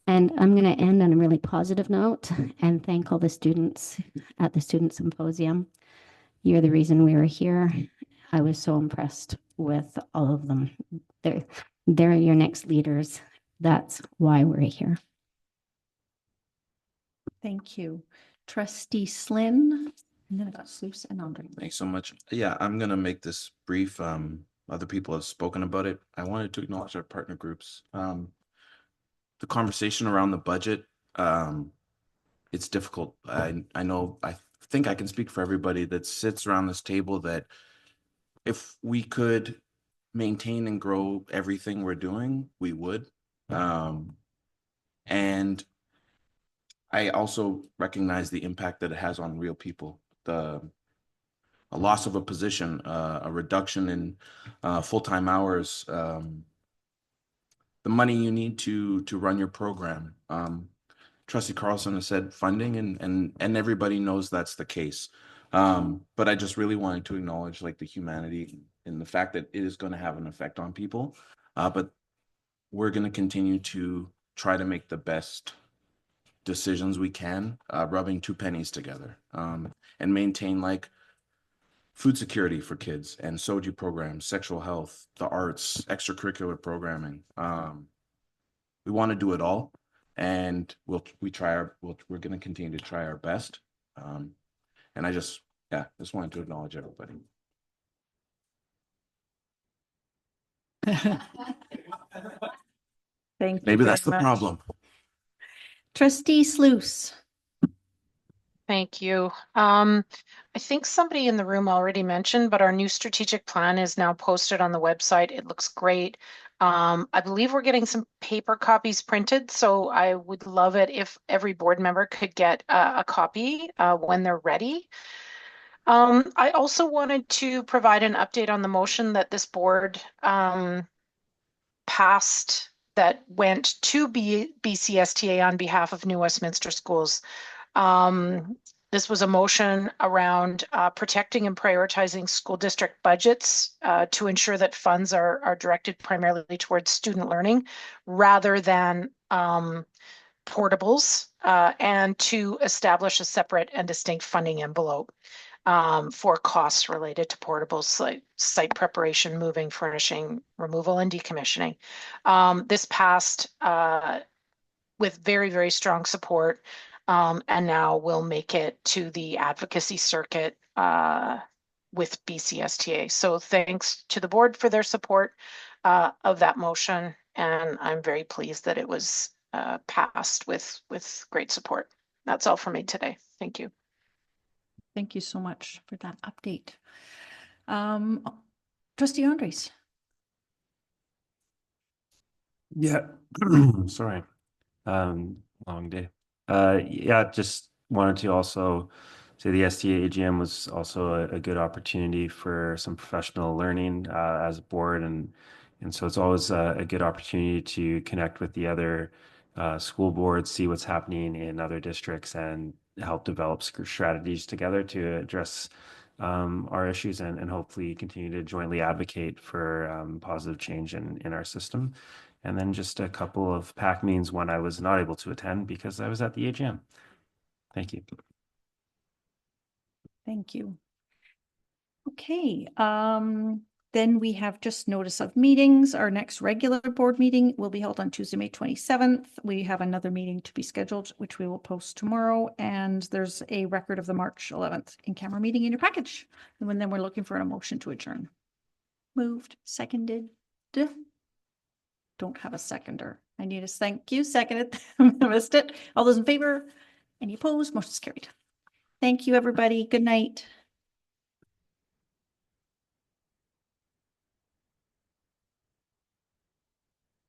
L: And I'm going to end on a really positive note and thank all the students at the Student Symposium. You're the reason we were here. I was so impressed with all of them. They're your next leaders. That's why we're here.
C: Thank you. Trustee Slynn, and then I got Sluice and Andre.
J: Thanks so much. Yeah, I'm gonna make this brief. Other people have spoken about it. I wanted to acknowledge our partner groups. The conversation around the budget, it's difficult. I know, I think I can speak for everybody that sits around this table that if we could maintain and grow everything we're doing, we would. And I also recognize the impact that it has on real people. A loss of a position, a reduction in full-time hours, the money you need to run your program. Trustee Carlson has said funding, and everybody knows that's the case. But I just really wanted to acknowledge like the humanity and the fact that it is going to have an effect on people. But we're going to continue to try to make the best decisions we can, rubbing two pennies together, and maintain like food security for kids and SOJI programs, sexual health, the arts, extracurricular programming. We want to do it all, and we're going to continue to try our best. And I just wanted to acknowledge everybody.
C: Thank you.
J: Maybe that's the problem.
C: Trustee Sluice.
H: Thank you. I think somebody in the room already mentioned, but our new strategic plan is now posted on the website. It looks great. I believe we're getting some paper copies printed, so I would love it if every board member could get a copy when they're ready. I also wanted to provide an update on the motion that this board passed that went to BCSTA on behalf of New Westminster Schools. This was a motion around protecting and prioritizing school district budgets to ensure that funds are directed primarily towards student learning rather than portables, and to establish a separate and distinct funding envelope for costs related to portables like site preparation, moving, furnishing, removal, and decommissioning. This passed with very, very strong support, and now we'll make it to the advocacy circuit with BCSTA. So thanks to the board for their support of that motion, and I'm very pleased that it was passed with great support. That's all for me today. Thank you.
C: Thank you so much for that update. Trustee Andres.
K: Yeah, sorry. Long day. Yeah, just wanted to also say the STA AGM was also a good opportunity for some professional learning as a board, and so it's always a good opportunity to connect with the other school boards, see what's happening in other districts, and help develop strategies together to address our issues and hopefully continue to jointly advocate for positive change in our system. And then just a couple of PAC meetings when I was not able to attend because I was at the AGM. Thank you.
C: Thank you. Okay, then we have just notice of meetings. Our next regular board meeting will be held on Tuesday, May 27th. We have another meeting to be scheduled, which we will post tomorrow. And there's a record of the March 11th in-camera meeting in your package. And then we're looking for a motion to adjourn. Moved, seconded. Don't have a seconder. I need a thank you. Seconded. I missed it. All those in favor? Any opposed? Motion's carried. Thank you, everybody. Good night.